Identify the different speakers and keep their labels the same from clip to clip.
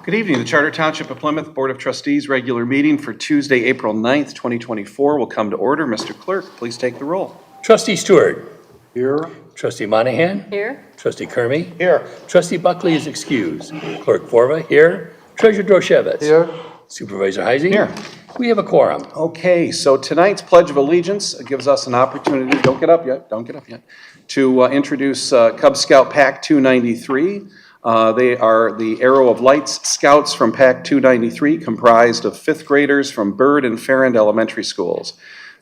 Speaker 1: Good evening. The Charter Township of Plymouth Board of Trustees regular meeting for Tuesday, April 9th, 2024 will come to order. Mr. Clerk, please take the roll.
Speaker 2: Trustee Stewart.
Speaker 3: Here.
Speaker 2: Trustee Monahan.
Speaker 4: Here.
Speaker 2: Trustee Kermy.
Speaker 3: Here.
Speaker 2: Trustee Buckley is excused. Clerk Forva here. Treasurer Droshevitz.
Speaker 3: Here.
Speaker 2: Supervisor Heisey.
Speaker 1: Here.
Speaker 2: We have a quorum.
Speaker 1: Okay, so tonight's Pledge of Allegiance gives us an opportunity, don't get up yet, to introduce Cub Scout Pack 293. They are the Arrow of Lights Scouts from Pack 293, comprised of 5th graders from Bird and Farrand Elementary Schools.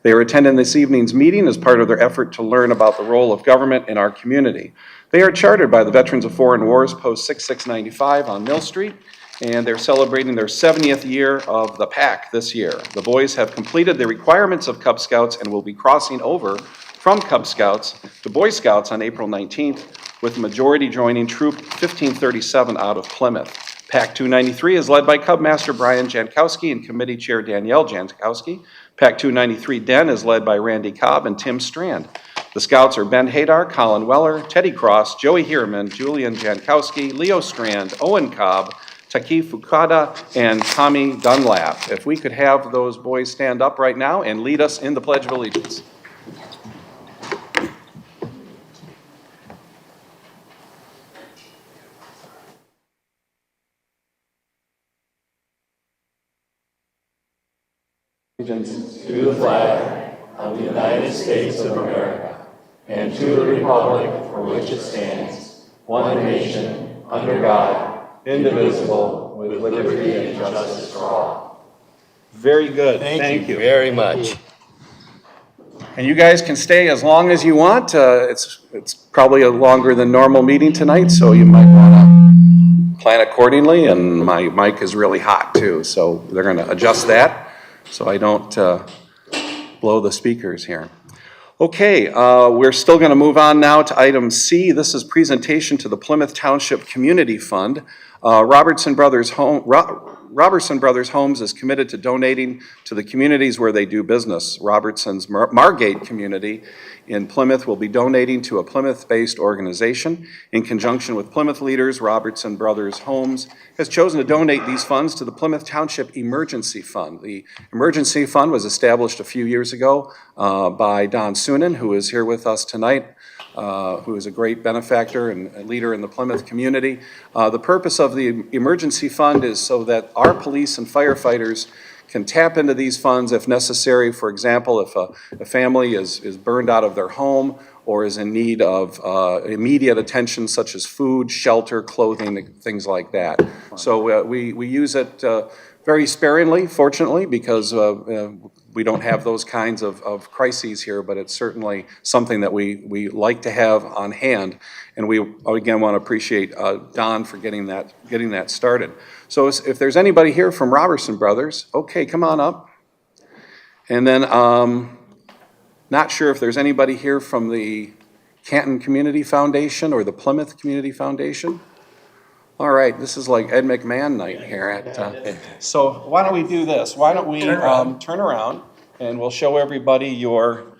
Speaker 1: They are attending this evening's meeting as part of their effort to learn about the role of government in our community. They are chartered by the Veterans of Foreign Wars, Post 6695 on Mill Street, and they're celebrating their 70th year of the pack this year. The boys have completed the requirements of Cub Scouts and will be crossing over from Cub Scouts to Boy Scouts on April 19th, with the majority joining Troop 1537 out of Plymouth. Pack 293 is led by Cub Master Brian Jankowski and Committee Chair Danielle Jankowski. Pack 293 Den is led by Randy Cobb and Tim Strand. The Scouts are Ben Hadar, Colin Weller, Teddy Cross, Joey Hierman, Julian Jankowski, Leo Strand, Owen Cobb, Taki Fukada, and Tommy Dunlap. If we could have those boys stand up right now and lead us in the Pledge of Allegiance.
Speaker 2: Allegiance to the flag of the United States of America and to the republic for which it stands, one nation, under God, indivisible, with liberty and justice for all.
Speaker 1: Very good. Thank you
Speaker 2: very much.
Speaker 1: And you guys can stay as long as you want. It's probably a longer than normal meeting tonight, so you might want to plan accordingly. And my mic is really hot too, so they're going to adjust that so I don't blow the speakers here. Okay, we're still going to move on now to item C. This is presentation to the Plymouth Township Community Fund. Robertson Brothers Homes is committed to donating to the communities where they do business. Robertson's Margate community in Plymouth will be donating to a Plymouth-based organization. In conjunction with Plymouth leaders, Robertson Brothers Homes has chosen to donate these funds to the Plymouth Township Emergency Fund. The Emergency Fund was established a few years ago by Don Sunan, who is here with us tonight, who is a great benefactor and a leader in the Plymouth community. The purpose of the Emergency Fund is so that our police and firefighters can tap into these funds if necessary. For example, if a family is burned out of their home or is in need of immediate attention such as food, shelter, clothing, things like that. So we use it very sparingly, fortunately, because we don't have those kinds of crises here, but it's certainly something that we like to have on hand. And we, again, want to appreciate Don for getting that started. So if there's anybody here from Robertson Brothers, okay, come on up. And then, not sure if there's anybody here from the Canton Community Foundation or the Plymouth Community Foundation. All right, this is like Ed McMahon night here at. So why don't we do this? Why don't we turn around and we'll show everybody your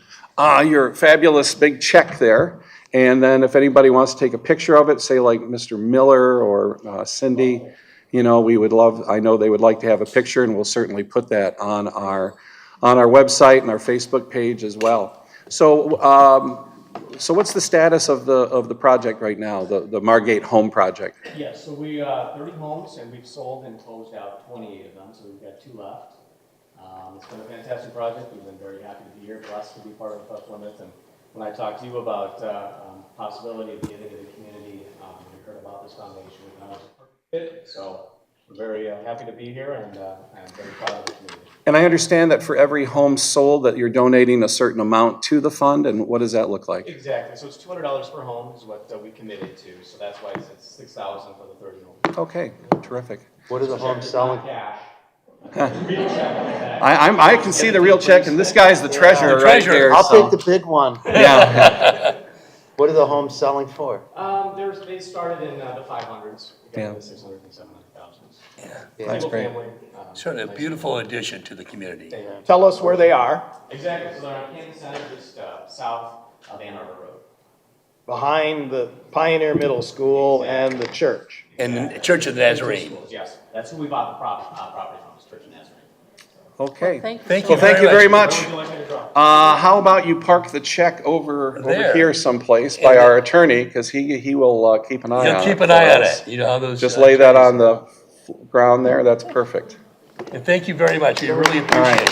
Speaker 1: fabulous big check there. And then if anybody wants to take a picture of it, say like Mr. Miller or Cindy, you know, we would love. I know they would like to have a picture, and we'll certainly put that on our website and our Facebook page as well. So. So what's the status of the project right now, the Margate Home Project?
Speaker 5: Yes, so we 30 homes, and we've sold and closed out 28 of them, so we've got 2 left. It's been a fantastic project. We've been very happy to be here, blessed to be part of Plymouth. And when I talked to you about possibility of getting into the community, we heard about this foundation. We thought it was a perfect fit, so we're very happy to be here, and I'm very proud of the community.
Speaker 1: And I understand that for every home sold that you're donating a certain amount to the fund, and what does that look like?
Speaker 5: Exactly. So it's $200 per home is what we committed to. So that's why it's $6,000 for the 30 homes.
Speaker 1: Okay, terrific.
Speaker 3: What are the homes selling?
Speaker 5: Cash.
Speaker 1: I can see the real check, and this guy's the treasurer, right here.
Speaker 3: I'll take the big one.
Speaker 1: Yeah.
Speaker 3: What are the homes selling for?
Speaker 5: They started in the 500s. We got
Speaker 1: Yeah.
Speaker 5: the 600s and 700,000s.
Speaker 3: Yeah,
Speaker 1: that's great.
Speaker 5: Family,
Speaker 2: Sort of a beautiful addition to the community.
Speaker 6: Tell us where they are.
Speaker 5: Exactly. So they're on Kansas Center, just south of Ann Arbor Road.
Speaker 6: Behind the Pioneer Middle School and the church.
Speaker 4: And the Church of the Nazarene.
Speaker 5: Yes, that's who we bought the property from, is Church of Nazarene.
Speaker 1: Okay.
Speaker 4: Thank
Speaker 1: Well, thank you very much.
Speaker 5: Where would you like me to draw?
Speaker 1: How about you park the check over
Speaker 4: There.
Speaker 1: here someplace by our attorney, because he will keep an eye on it.
Speaker 4: He'll keep an
Speaker 1: for
Speaker 4: eye on
Speaker 1: us.
Speaker 4: it. You know how those.
Speaker 1: Just lay that on the ground there, that's perfect.
Speaker 4: And thank you very much. We really
Speaker 1: All
Speaker 4: appreciate
Speaker 1: right.
Speaker 4: it.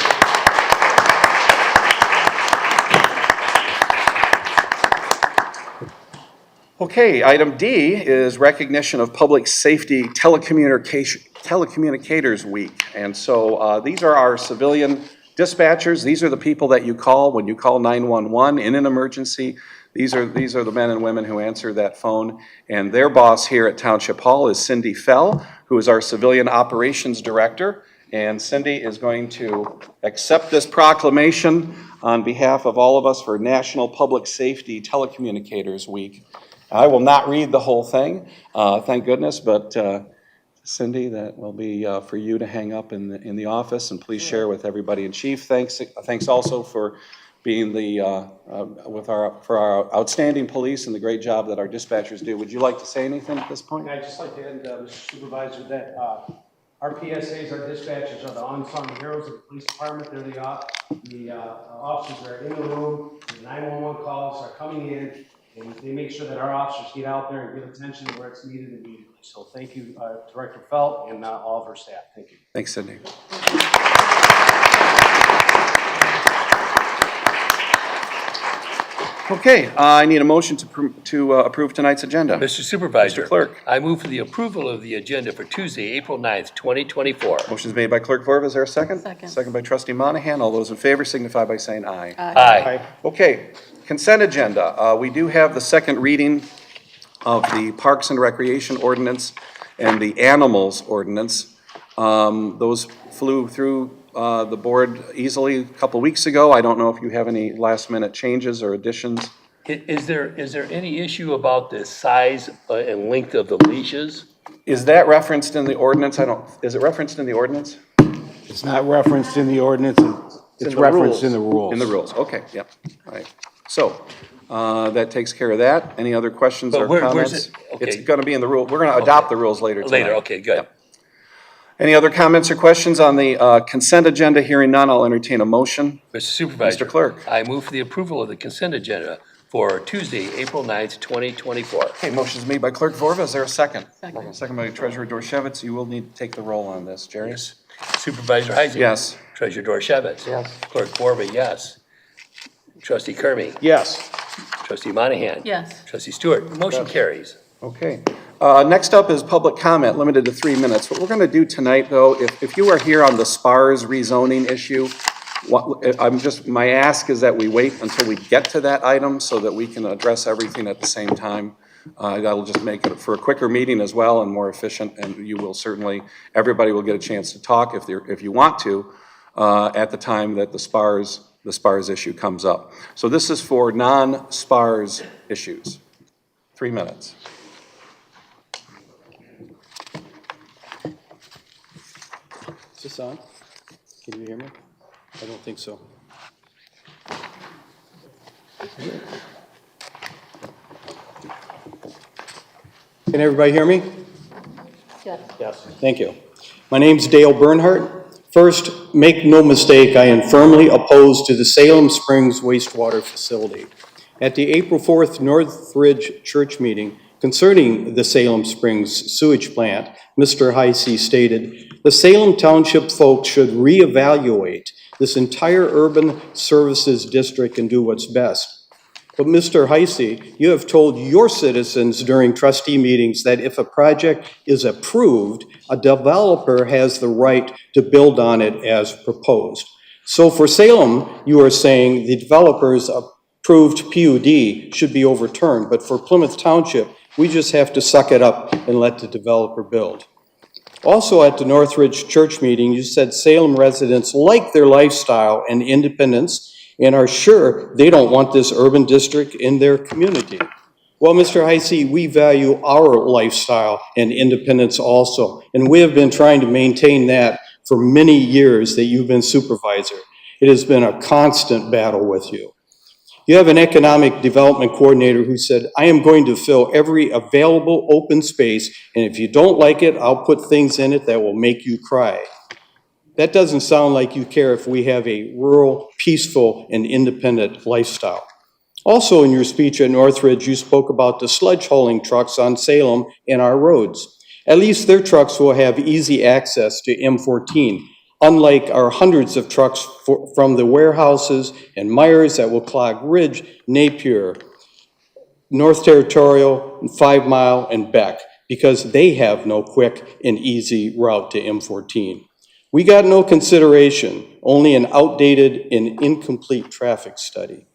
Speaker 1: Okay, item D is recognition of Public Safety Telecommunicators Week. And so these are our civilian dispatchers. These are the people that you call when you call 911 in an emergency. These are the men and women who answer that phone. And their boss here at Township Hall is Cindy Fell, who is our Civilian Operations Director. And Cindy is going to accept this proclamation on behalf of all of us for National Public Safety Telecommunicators Week. I will not read the whole thing, thank goodness, but Cindy, that will be for you to hang up in the office, and please share with everybody. And Chief, thanks also for being for our outstanding police and the great job that our dispatchers do. Would you like to say anything at this point?
Speaker 6: I'd just like to add, Mr. Supervisor, that our PSAs, our dispatchers are the unsung heroes of the police department. They're the officers that are in the room, the 911 calls are coming in, and they make sure that our officers get out there and give attention where it's needed immediately. So thank you, Director Felt, and all of our staff. Thank you.
Speaker 1: Thanks, Cindy. Okay, I need a motion to approve tonight's agenda.
Speaker 4: Mr. Supervisor.
Speaker 1: Mr. Clerk.
Speaker 4: I move for the approval of the agenda for Tuesday, April 9th, 2024.
Speaker 1: Motion's made by Clerk Vorba. Is there a second?
Speaker 7: Second.
Speaker 1: Second by Trustee Monahan. All those in favor signify by saying aye.
Speaker 4: Aye.
Speaker 1: Okay, consent agenda. We do have the second reading of the Parks and Recreation Ordinance and the Animals Ordinance. Those flew through the board easily a couple weeks ago. I don't know if you have any last-minute changes or additions.
Speaker 4: Is there any issue about the size and length of the leashes?
Speaker 1: Is that referenced in the ordinance? Is it referenced in the ordinance?
Speaker 6: It's not referenced in the ordinance, it's
Speaker 1: in the
Speaker 6: referenced
Speaker 1: rules.
Speaker 6: in the rules.
Speaker 1: In the rules, okay, yep, all right. So, that takes care of that. Any other questions
Speaker 4: But
Speaker 1: or
Speaker 4: where's
Speaker 1: comments?
Speaker 4: it? Okay.
Speaker 1: It's gonna be in the rule, we're gonna adopt the rules later tonight.
Speaker 4: Later, okay, good.
Speaker 1: Yep. Any other comments or questions on the consent agenda? Hearing none, I'll entertain a motion.
Speaker 4: Mr. Supervisor.
Speaker 1: Mr. Clerk.
Speaker 4: I move for the approval of the consent agenda for Tuesday, April 9th, 2024.
Speaker 1: Okay, motion's made by Clerk Vorba, is there a second?
Speaker 7: Second.
Speaker 1: Second by Treasurer Dorchevitz. You will need to take the roll on this, Jerry.
Speaker 4: Yes. Supervisor Heising.
Speaker 1: Yes.
Speaker 4: Treasurer Dorchevitz.
Speaker 3: Yes.
Speaker 4: Clerk Borba, yes. Trustee Kermy.
Speaker 6: Yes.
Speaker 4: Trustee Monahan.
Speaker 7: Yes.
Speaker 4: Trustee Stewart. Motion carries.
Speaker 1: Okay. Next up is public comment, limited to 3 minutes. What we're going to do tonight, though, if you are here on the SPARS rezoning issue, my ask is that we wait until we get to that item so that we can address everything at the same time. That'll just make it for a quicker meeting as well and more efficient, and you will certainly, everybody will get a chance to talk if you want to, at the time that the SPARS issue comes up. So this is for non-SPARS issues. 3 minutes.
Speaker 6: Is this on? Can you hear me? I don't think so. Can everybody hear me?
Speaker 7: Yes.
Speaker 6: Yes. Thank you. My name's Dale Bernhardt. First, make no mistake, I am firmly opposed to the Salem Springs wastewater facility. At the April 4th Northridge Church meeting concerning the Salem Springs sewage plant, Mr. Heisey stated, the Salem Township folks should reevaluate this entire urban services district and do what's best. But Mr. Heisey, you have told your citizens during trustee meetings that if a project is approved, a developer has the right to build on it as proposed. So for Salem, you are saying the developer's approved PUD should be overturned, but for Plymouth Township, we just have to suck it up and let the developer build. Also at the Northridge Church meeting, you said Salem residents like their lifestyle and independence and are sure they don't want this urban district in their community. Well, Mr. Heisey, we value our lifestyle and independence also, and we have been trying to maintain that for many years that you've been supervisor. It has been a constant battle with you. You have an economic development coordinator who said, I am going to fill every available open space, and if you don't like it, I'll put things in it that will make you cry. That doesn't sound like you care if we have a rural, peaceful, and independent lifestyle. Also in your speech at Northridge, you spoke about the sledge hauling trucks on Salem and our roads. At least their trucks will have easy access to M14, unlike our hundreds of trucks from the warehouses and Myers that will clog Ridge, Napier, North Territorial, and 5 Mile, and Beck, because they have no quick and easy route to M14. We got no consideration, only an outdated and incomplete traffic study.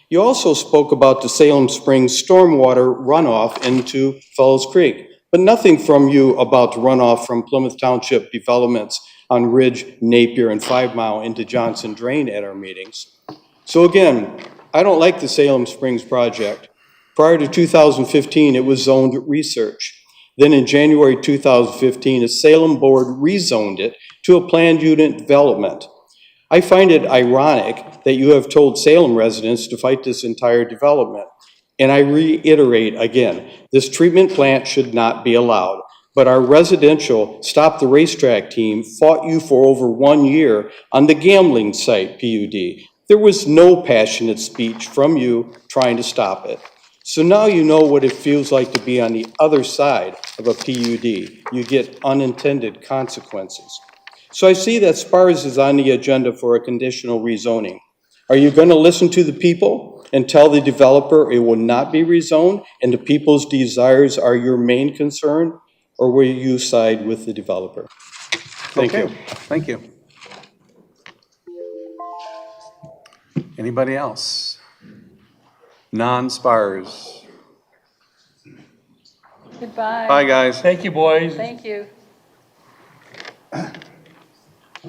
Speaker 6: You also spoke about the Salem Springs stormwater runoff into Fells Creek, but nothing from you about the runoff from Plymouth Township developments on Ridge, Napier, and 5 Mile into Johnson Drain at our meetings. So again, I don't like the Salem Springs project. Prior to 2015, it was zoned research. Then in January 2015, a Salem board rezoned it to a planned unit development. I find it ironic that you have told Salem residents to fight this entire development. And I reiterate again, this treatment plant should not be allowed. But our residential Stop the Racetrack team fought you for over 1 year on the gambling site PUD. There was no passionate speech from you trying to stop it. So now you know what it feels like to be on the other side of a PUD. You get unintended consequences. So I see that SPARS is on the agenda for a conditional rezoning. Are you going to listen to the people and tell the developer it will not be rezoned and the people's desires are your main concern? Or will you side with the developer? Thank you.
Speaker 1: Thank you. Anybody else? Non-SPARS.
Speaker 7: Goodbye.
Speaker 1: Bye, guys.
Speaker 4: Thank you, boys.
Speaker 7: Thank you.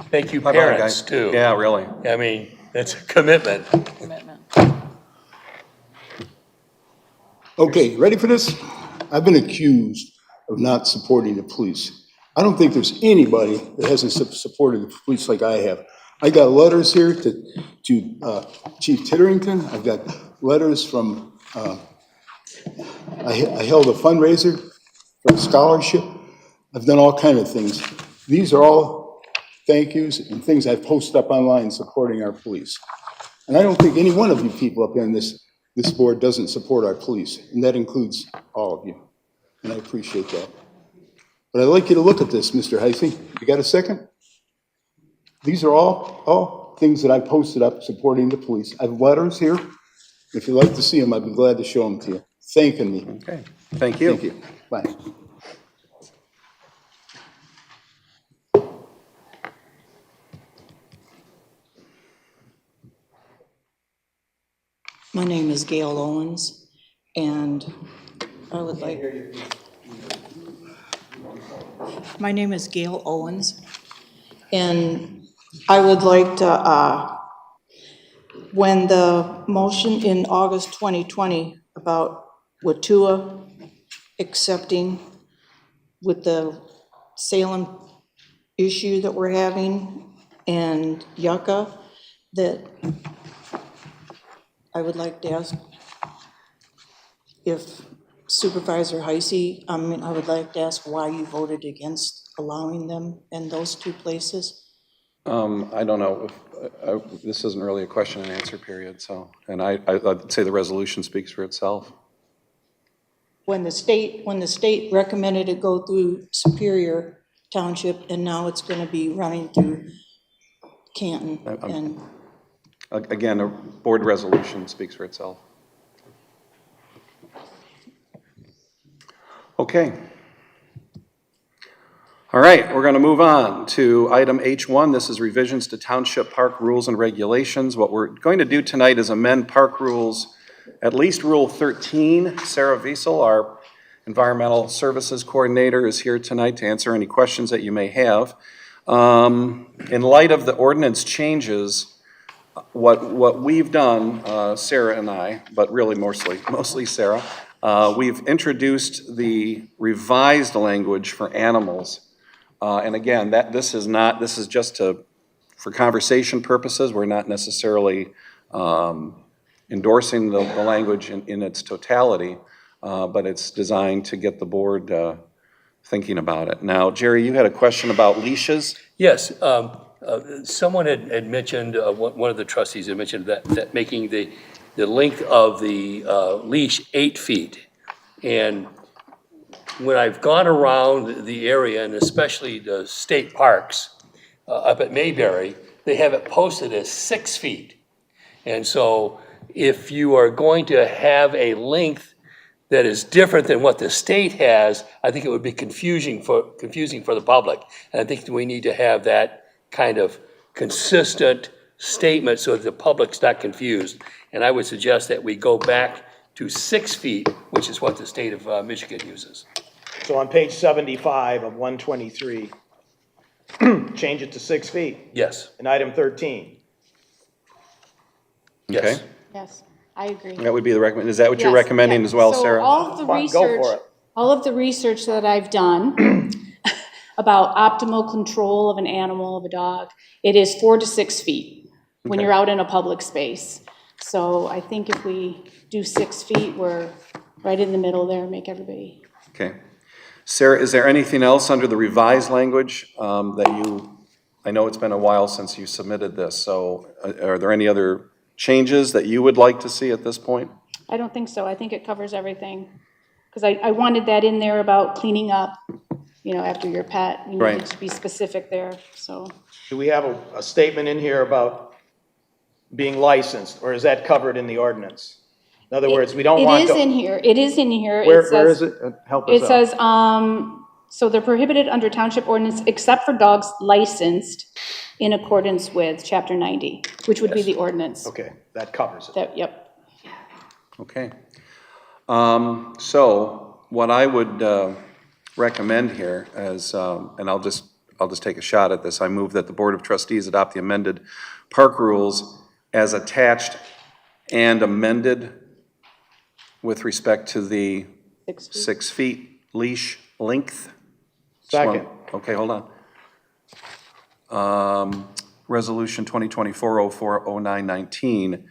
Speaker 4: Thank you,
Speaker 1: Bye-bye,
Speaker 4: parents,
Speaker 1: guys.
Speaker 4: too.
Speaker 1: Yeah, really.
Speaker 4: I mean, that's a commitment.
Speaker 7: Commitment.
Speaker 8: Okay, ready for this? I've been accused of not supporting the police. I don't think there's anybody that hasn't supported the police like I have. I got letters here to Chief Titterington. I've got letters from, I held a fundraiser for a scholarship. I've done all kinds of things. These are all thank yous and things I've posted up online supporting our police. And I don't think any one of you people up here in this board doesn't support our police, and that includes all of you. And I appreciate that. But I'd like you to look at this, Mr. Heisey. You got a second? These are all things that I posted up supporting the police. I have letters here. If you'd like to see them, I'd be glad to show them to you, thanking me.
Speaker 1: Okay, thank you.
Speaker 8: Thank you. Bye.
Speaker 9: My name is Gail Owens, and I would like... My name is Gail Owens, and I would like to, when the motion in August 2020 about Watua accepting with the Salem issue that we're having and Yucca, that I would like to ask if Supervisor Heisey, I would like to ask why you voted against allowing them in those two places.
Speaker 1: I don't know. This isn't really a question and answer period, so, and I'd say the resolution speaks for itself.
Speaker 9: When the state recommended it go through Superior Township, and now it's gonna be running through Canton, and
Speaker 1: Again, a board resolution speaks for itself. Okay. All right, we're going to move on to item H1. This is revisions to Township Park Rules and Regulations. What we're going to do tonight is amend park rules, at least Rule 13. Sarah Wiesel, our Environmental Services Coordinator, is here tonight to answer any questions that you may have. In light of the ordinance changes, what we've done, Sarah and I, but really mostly Sarah, we've introduced the revised language for animals. And again, this is just for conversation purposes. We're not necessarily endorsing the language in its totality, but it's designed to get the board thinking about it. Now, Jerry, you had a question about leashes?
Speaker 4: Yes, someone had mentioned, one of the trustees had mentioned that making the length of the leash 8 feet. And when I've gone around the area, and especially the state parks up at Mayberry, they have it posted as 6 feet. And so if you are going to have a length that is different than what the state has, I think it would be confusing for the public. And I think we need to have that kind of consistent statement so that the public's not confused. And I would suggest that we go back to 6 feet, which is what the state of Michigan uses.
Speaker 7: So on page 75 of 123, change it to 6 feet.
Speaker 4: Yes,
Speaker 7: In item 13.
Speaker 1: Okay.
Speaker 4: yes.
Speaker 10: Yes, I agree.
Speaker 1: That would be the recommend, is that what you're
Speaker 10: Yes,
Speaker 1: recommending
Speaker 10: yeah.
Speaker 1: as well,
Speaker 10: So
Speaker 1: Sarah?
Speaker 10: all of the
Speaker 7: Fine, go for
Speaker 10: research,
Speaker 7: it.
Speaker 10: all of the research that I've done about optimal control of an animal, of a dog, it is 4 to 6 feet when
Speaker 1: Okay.
Speaker 10: you're out in a public space. So I think if we do 6 feet, we're right in the middle there, make everybody.
Speaker 1: Okay. Sarah, is there anything else under the revised language that you, I know it's been a while since you submitted this, so are there any other changes that you would like to see at this point?
Speaker 10: I don't think so. I think it covers everything. Because I wanted that in there about cleaning up, after your pet. You
Speaker 1: Right.
Speaker 10: needed to be specific there, so.
Speaker 7: Do we have a statement in here about being licensed, or is that covered in the ordinance? In other words, we don't want
Speaker 10: It
Speaker 7: to...
Speaker 10: is in here. It is in here.
Speaker 7: Where
Speaker 10: says-
Speaker 7: is it? Help us
Speaker 10: It
Speaker 7: out.
Speaker 10: says, so they're prohibited under township ordinance except for dogs licensed in accordance with chapter 90, which would be the ordinance.
Speaker 7: Okay, that covers it.
Speaker 10: Yep.
Speaker 1: Okay. So what I would recommend here is, and I'll just take a shot at this. I move that the Board of Trustees adopt the amended park rules as attached and amended with respect to the
Speaker 10: 6 feet.
Speaker 1: 6 feet leash length. Just
Speaker 7: Second.
Speaker 1: Okay, hold on. Resolution 2024-04-0919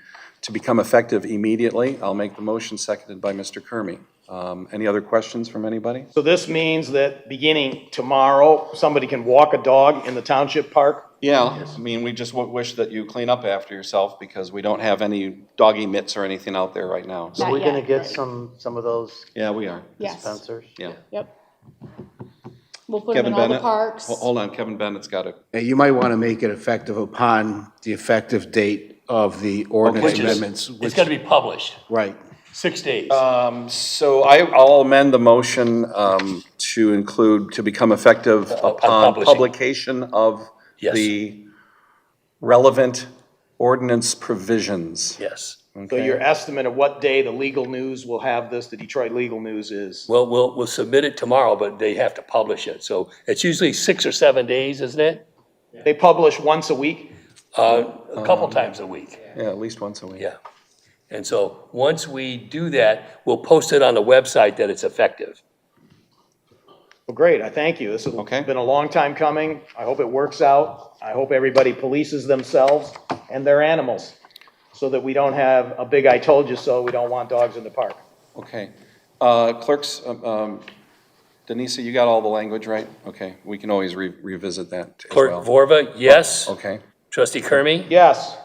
Speaker 1: to become effective immediately. I'll make the motion, seconded by Mr. Kermy. Any other questions from anybody?
Speaker 7: So this means that beginning tomorrow, somebody can walk a dog in the township park?
Speaker 1: Yeah, I mean, we just wish that you clean up after yourself because we don't have any doggy mitts or anything out there right now. So,
Speaker 3: Are we
Speaker 10: Not
Speaker 3: gonna
Speaker 10: yet,
Speaker 3: get
Speaker 10: right.
Speaker 3: some of those
Speaker 1: yeah, we are.
Speaker 10: Yes.
Speaker 3: dispensers?
Speaker 1: Yeah.
Speaker 10: Yep. We'll put them
Speaker 1: Kevin
Speaker 10: in all the
Speaker 1: Bennett?
Speaker 10: parks.
Speaker 1: Hold on, Kevin Bennett's got it.
Speaker 11: You might want to make it effective upon the effective date of the ordinance
Speaker 4: Which is,
Speaker 11: amendments.
Speaker 4: it's got to be published,
Speaker 11: Right.
Speaker 4: 6 days.
Speaker 1: So I'll amend the motion to include, to become effective upon
Speaker 4: publishing.
Speaker 1: publication of
Speaker 4: Yes.
Speaker 1: the relevant ordinance provisions.
Speaker 4: Yes.
Speaker 7: So your estimate of what day the legal news will have this, the Detroit Legal News is?
Speaker 4: Well, we'll submit it tomorrow, but they have to publish it. So it's usually 6 or 7 days, isn't it?
Speaker 7: They publish once a week?
Speaker 4: A couple times a week,
Speaker 1: Yeah, at least once a week.
Speaker 4: yeah. And so once we do that, we'll post it on the website that it's effective.
Speaker 7: Well, great, I thank you. This has
Speaker 1: Okay.
Speaker 7: been a long time coming. I hope it works out. I hope everybody polices themselves and their animals so that we don't have a big I told you so, we don't want dogs in the park.
Speaker 1: Okay. Clerks, Denisa, you got all the language, right? Okay, we can always revisit that as
Speaker 4: Clerk
Speaker 1: well.
Speaker 4: Vorva, yes.
Speaker 1: Okay.
Speaker 4: Trustee Kermy?
Speaker 7: Yes.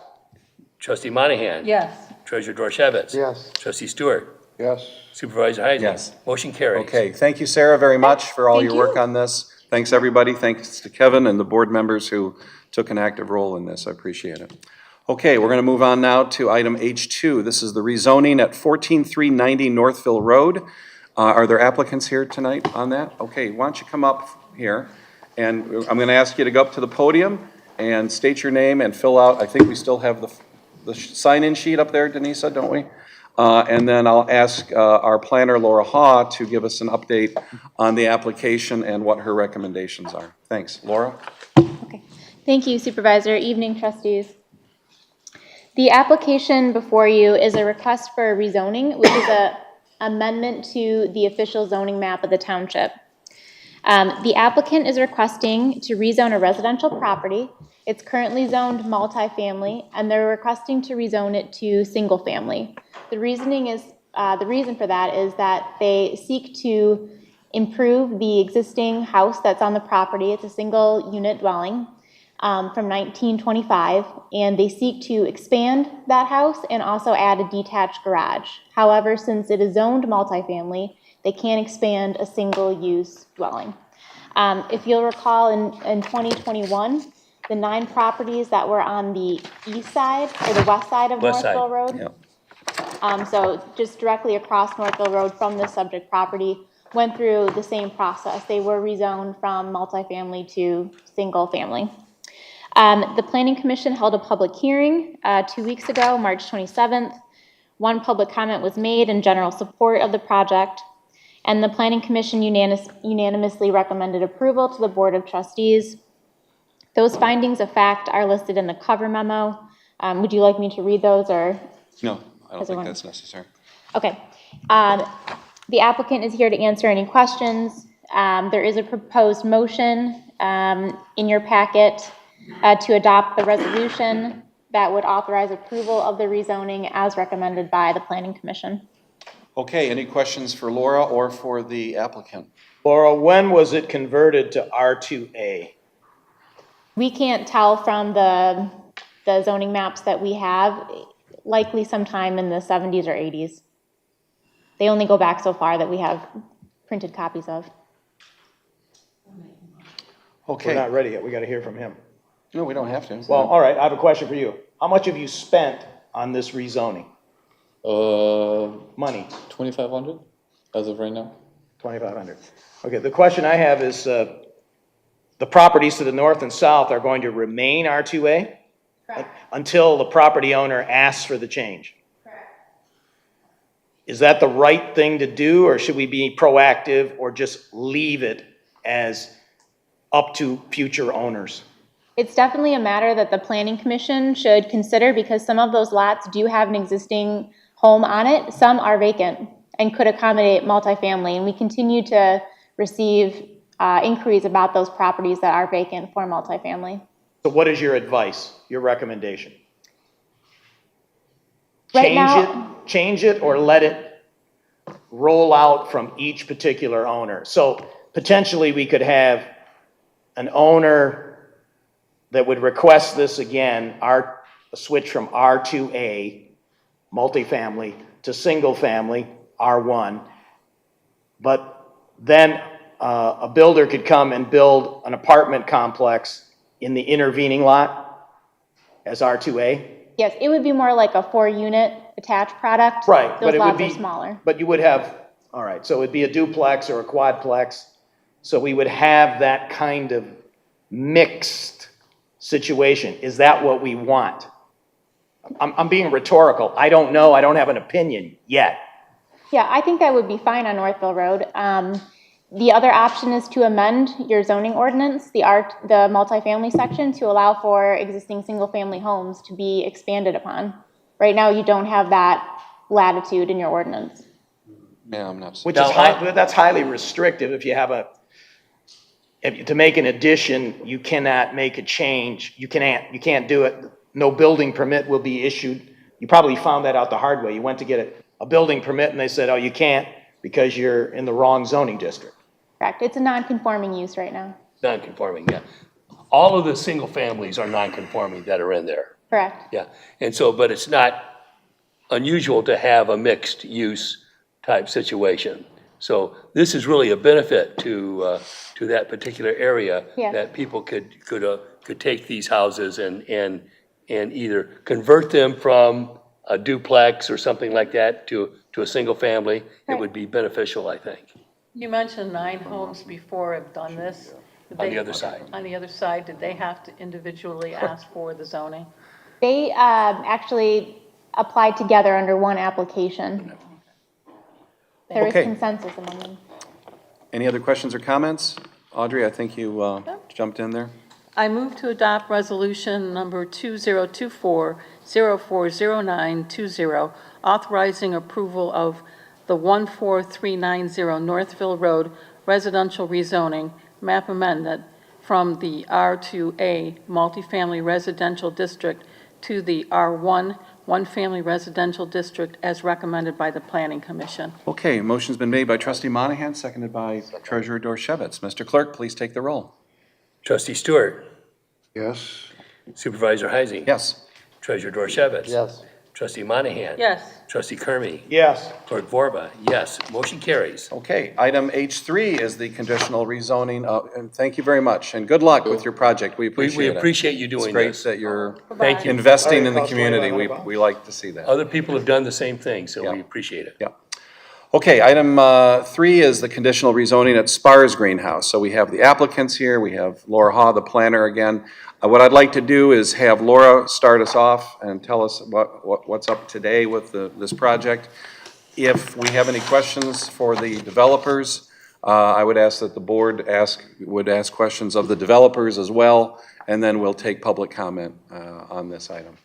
Speaker 4: Trustee Monahan?
Speaker 10: Yes.
Speaker 4: Treasurer Dorchevitz?
Speaker 3: Yes.
Speaker 4: Trustee Stewart?
Speaker 8: Yes.
Speaker 4: Supervisor Heisler?
Speaker 1: Yes.
Speaker 4: Motion carries.
Speaker 1: Okay, thank you, Sarah, very much for all
Speaker 10: Thank
Speaker 1: your work
Speaker 10: you.
Speaker 1: on this. Thanks, everybody. Thanks to Kevin and the board members who took an active role in this. I appreciate it. Okay, we're going to move on now to item H2. This is the rezoning at 14390 Northville Road. Are there applicants here tonight on that? Okay, why don't you come up here? And I'm going to ask you to go up to the podium and state your name and fill out, I think we still have the sign-in sheet up there, Denisa, don't we? And then I'll ask our planner, Laura Haw, to give us an update on the application and what her recommendations are. Thanks. Laura?
Speaker 12: Okay. Thank you, Supervisor. Evening, trustees. The application before you is a request for a rezoning, which is an amendment to the official zoning map of the township. The applicant is requesting to rezone a residential property. It's currently zoned multifamily, and they're requesting to rezone it to single-family. The reason for that is that they seek to improve the existing house that's on the property. It's a single-unit dwelling from 1925, and they seek to expand that house and also add a detached garage. However, since it is zoned multifamily, they can't expand a single-use dwelling. If you'll recall, in 2021, the 9 properties that were on the east side or the west side of
Speaker 4: West side,
Speaker 12: Northville Road,
Speaker 4: yeah.
Speaker 12: so just directly across Northville Road from the subject property, went through the same process. They were rezoned from multifamily to single family. The Planning Commission held a public hearing 2 weeks ago, March 27th. One public comment was made in general support of the project, and the Planning Commission unanimously recommended approval to the Board of Trustees. Those findings of fact are listed in the cover memo. Would you like me to read those, or?
Speaker 1: No, I don't think that's necessary.
Speaker 12: Okay. The applicant is here to answer any questions. There is a proposed motion in your packet to adopt the resolution that would authorize approval of the rezoning as recommended by the Planning Commission.
Speaker 1: Okay, any questions for Laura or for the applicant?
Speaker 7: Laura, when was it converted to R2A?
Speaker 12: We can't tell from the zoning maps that we have, likely sometime in the 70s or 80s. They only go back so far that we have printed copies of.
Speaker 1: Okay.
Speaker 7: We're not ready yet. We got to hear from him.
Speaker 1: No, we don't have to.
Speaker 7: Well, all right, I have a question for you. How much have you spent on this rezoning? Money?
Speaker 2: 2,500 as of right now.
Speaker 7: 2,500. Okay, the question I have is, the properties to the north and south are going to remain R2A? Correct. Until the property owner asks for the change? Correct. Is that the right thing to do, or should we be proactive or just leave it as up to future owners?
Speaker 12: It's definitely a matter that the Planning Commission should consider, because some of those lots do have an existing home on it. Some are vacant and could accommodate multifamily, and we continue to receive inquiries about those properties that are vacant for multifamily.
Speaker 7: So what is your advice, your recommendation?
Speaker 12: Right now,
Speaker 7: Change it or let it roll out from each particular owner? So potentially we could have an owner that would request this again, a switch from R2A, multifamily, to single family, R1, but then a builder could come and build an apartment complex in the intervening lot as R2A?
Speaker 12: yes, it would be more like a 4-unit attached product.
Speaker 7: Right,
Speaker 12: Those
Speaker 7: but it would
Speaker 12: lots
Speaker 7: be
Speaker 12: are smaller.
Speaker 7: But you would have, all right, so it'd be a duplex or a quadplex. So we would have that kind of mixed situation. Is that what we want? I'm being rhetorical. I don't know. I don't have an opinion yet.
Speaker 12: Yeah, I think that would be fine on Northville Road. The other option is to amend your zoning ordinance, the multifamily section, to allow for existing single-family homes to be expanded upon. Right now, you don't have that latitude in your ordinance.
Speaker 1: Yeah, I'm not.
Speaker 7: Which is that's highly restrictive. If you have to make an addition, you cannot make a change. You can't do it. No building permit will be issued. You probably found that out the hard way. You went to get a building permit and they said, oh, you can't because you're in the wrong zoning district.
Speaker 12: Correct. It's a non-conforming use right now.
Speaker 4: Non-conforming, yeah. All of the single families are non-conforming that are in there.
Speaker 12: Correct.
Speaker 4: Yeah, and so, but it's not unusual to have a mixed use type situation. So this is really a benefit to that particular area.
Speaker 12: Yeah.
Speaker 4: That people could take these houses and either convert them from a duplex or something like that to a single family. It would be beneficial, I think.
Speaker 13: You mentioned 9 homes before have done this.
Speaker 4: On the other side.
Speaker 13: On the other side, did they have to individually ask for the zoning?
Speaker 12: They actually applied together under one application. There is
Speaker 1: Okay.
Speaker 12: consensus among them.
Speaker 1: Any other questions or comments? Audrey, I think you jumped in there.
Speaker 13: I move to adopt resolution number 2024-040920, authorizing approval of the 14390 Northville Road residential rezoning, map amendment from the R2A multifamily residential district to the R1 one-family residential district as recommended by the Planning Commission.
Speaker 1: Okay, motion's been made by trustee Monahan, seconded by treasurer Dorchevitz. Mr. Clerk, please take the roll.
Speaker 4: Trustee Stewart.
Speaker 11: Yes.
Speaker 4: Supervisor Heising.
Speaker 1: Yes.
Speaker 4: Treasurer Dorchevitz.
Speaker 3: Yes.
Speaker 4: Trustee Monahan.
Speaker 13: Yes.
Speaker 4: Trustee Kermy.
Speaker 7: Yes.
Speaker 4: Clerk Vorba, yes. Motion carries.
Speaker 1: Okay, item H3 is the conditional rezoning, and thank you very much, and good luck with your project. We
Speaker 4: We
Speaker 1: appreciate it.
Speaker 4: appreciate you
Speaker 1: It's
Speaker 4: doing
Speaker 1: great
Speaker 4: this.
Speaker 1: that you're
Speaker 4: Thank you.
Speaker 1: investing in the community. We like to see that.
Speaker 4: Other people have done the same thing, so
Speaker 1: Yeah.
Speaker 4: we appreciate it.
Speaker 1: Yeah. Okay, item 3 is the conditional rezoning at Spars Greenhouse. So we have the applicants here, we have Laura Haw, the planner again. What I'd like to do is have Laura start us off and tell us what's up today with this project. If we have any questions for the developers, I would ask that the board would ask questions of the developers as well, and then we'll take public comment on this item.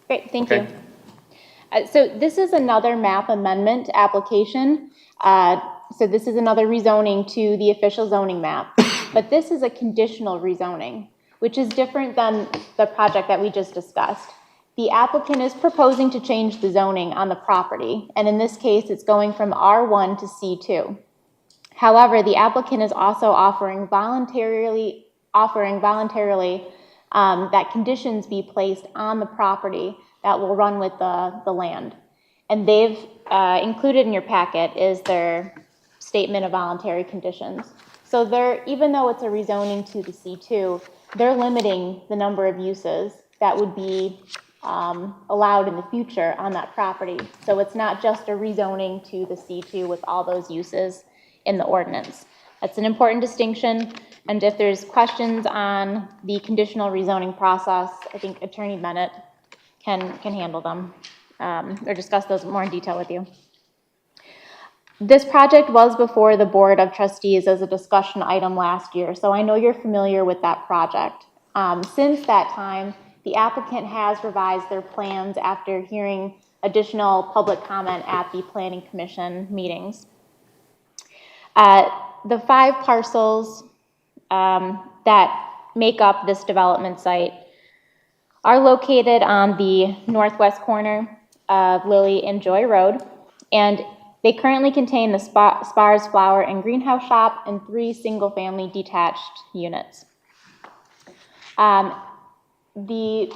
Speaker 12: Great, thank
Speaker 1: Okay.
Speaker 12: you. So this is another map amendment application. So this is another rezoning to the official zoning map. But this is a conditional rezoning, which is different than the project that we just discussed. The applicant is proposing to change the zoning on the property, and in this case, it's going from R1 to C2. However, the applicant is also offering voluntarily that conditions be placed on the property that will run with the land. And they've included in your packet is their statement of voluntary conditions. So even though it's a rezoning to the C2, they're limiting the number of uses that would be allowed in the future on that property. So it's not just a rezoning to the C2 with all those uses in the ordinance. That's an important distinction. And if there's questions on the conditional rezoning process, I think Attorney Bennett can handle them or discuss those more in detail with you. This project was before the Board of Trustees as a discussion item last year, so I know you're familiar with that project. Since that time, the applicant has revised their plans after hearing additional public comment at the Planning Commission meetings. The 5 parcels that make up this development site are located on the northwest corner of Lily and Joy Road, and they currently contain the Spars Flower and Greenhouse Shop and 3 single-family detached units. The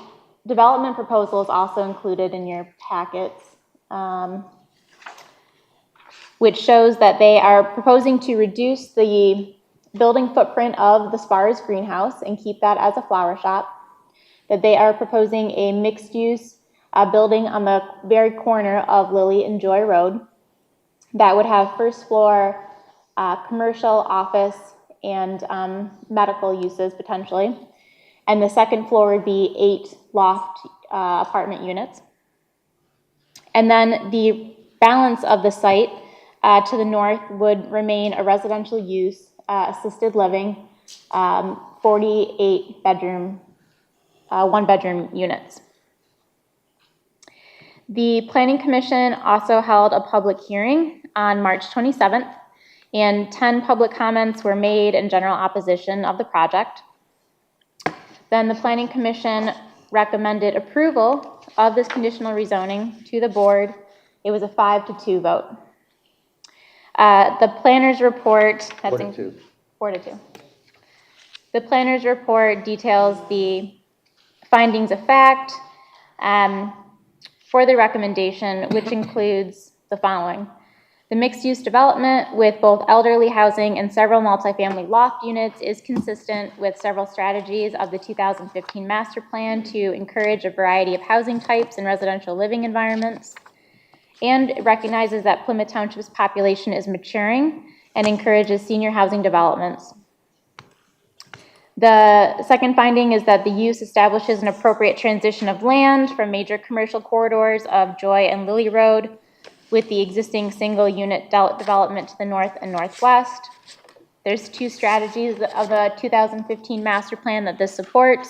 Speaker 12: development proposal is also included in your packets, which shows that they are proposing to reduce the building footprint of the Spars Greenhouse and keep that as a flower shop, that they are proposing a mixed-use building on the very corner of Lily and Joy Road that would have first floor commercial, office, and medical uses potentially. And the second floor would be 8 loft apartment units. And then the balance of the site to the north would remain a residential use, assisted living, 48 bedroom, 1-bedroom units. The Planning Commission also held a public hearing on March 27th, and 10 public comments were made in general opposition of the project. Then the Planning Commission recommended approval of this conditional rezoning to the board. It was a 5-2 vote. The planner's report,
Speaker 3: 4-2.
Speaker 12: 4-2. The planner's report details the findings of fact for the recommendation, which includes the following. The mixed-use development with both elderly housing and several multifamily loft units is consistent with several strategies of the 2015 master plan to encourage a variety of housing types and residential living environments, and it recognizes that Plymouth Township's population is maturing and encourages senior housing developments. The second finding is that the use establishes an appropriate transition of land from major commercial corridors of Joy and Lily Road with the existing single-unit development to the north and northwest. There's 2 strategies of the 2015 master plan that this supports.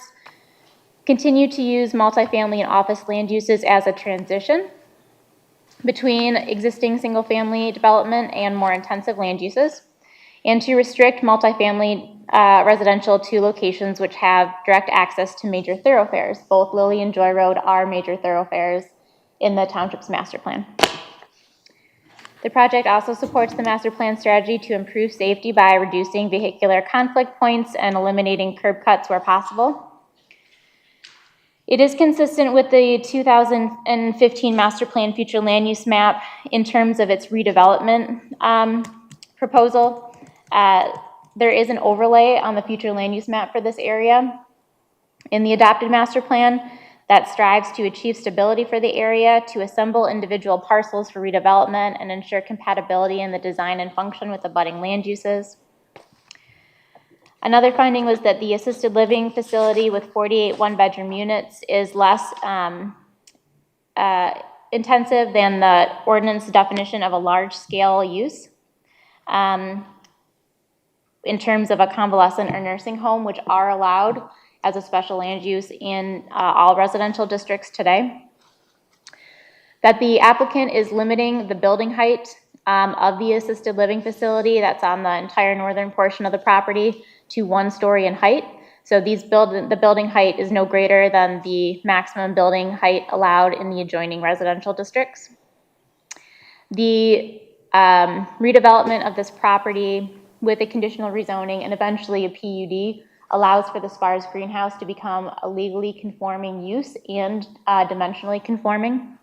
Speaker 12: Continue to use multifamily and office land uses as a transition. between existing single-family development and more intensive land uses, and to restrict multifamily residential to locations which have direct access to major thoroughfares. Both Lilly and Joy Road are major thoroughfares in the township's master plan. The project also supports the master plan strategy to improve safety by reducing vehicular conflict points and eliminating curb cuts where possible. It is consistent with the 2015 master plan future land use map in terms of its redevelopment proposal. There is an overlay on the future land use map for this area in the adopted master plan that strives to achieve stability for the area, to assemble individual parcels for redevelopment, and ensure compatibility in the design and function with abutting land uses. Another finding was that the assisted living facility with 48 one-bedroom units is less intensive than the ordinance definition of a large-scale use in terms of a convalescent or nursing home, which are allowed as a special land use in all residential districts today. That the applicant is limiting the building height of the assisted living facility that's on the entire northern portion of the property to 1 story in height. So the building height is no greater than the maximum building height allowed in the adjoining residential districts. The redevelopment of this property with a conditional rezoning and eventually a PUD allows for the SPARS greenhouse to become a legally conforming use and dimensionally conforming.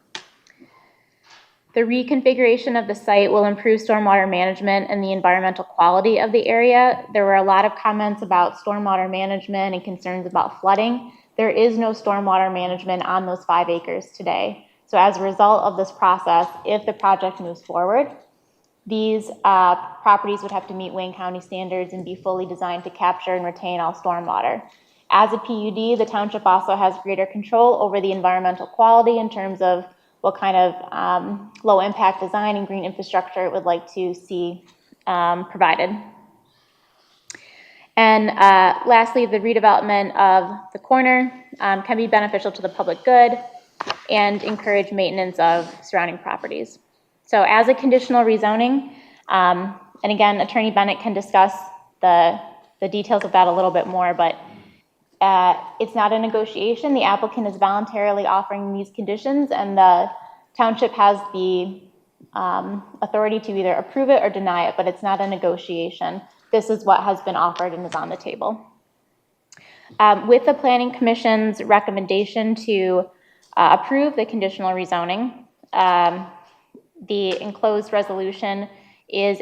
Speaker 12: The reconfiguration of the site will improve stormwater management and the environmental quality of the area. There were a lot of comments about stormwater management and concerns about flooding. There is no stormwater management on those 5 acres today. So as a result of this process, if the project moves forward, these properties would have to meet Wayne County standards and be fully designed to capture and retain all stormwater. As a PUD, the township also has greater control over the environmental quality in terms of what kind of low impact design and green infrastructure it would like to see provided. And lastly, the redevelopment of the corner can be beneficial to the public good and encourage maintenance of surrounding properties. So as a conditional rezoning, and again, Attorney Bennett can discuss the details of that a little bit more, but it's not a negotiation. The applicant is voluntarily offering these conditions, and the township has the authority to either approve it or deny it, but it's not a negotiation. This is what has been offered and is on the table. With the Planning Commission's recommendation to approve the conditional rezoning, the enclosed resolution is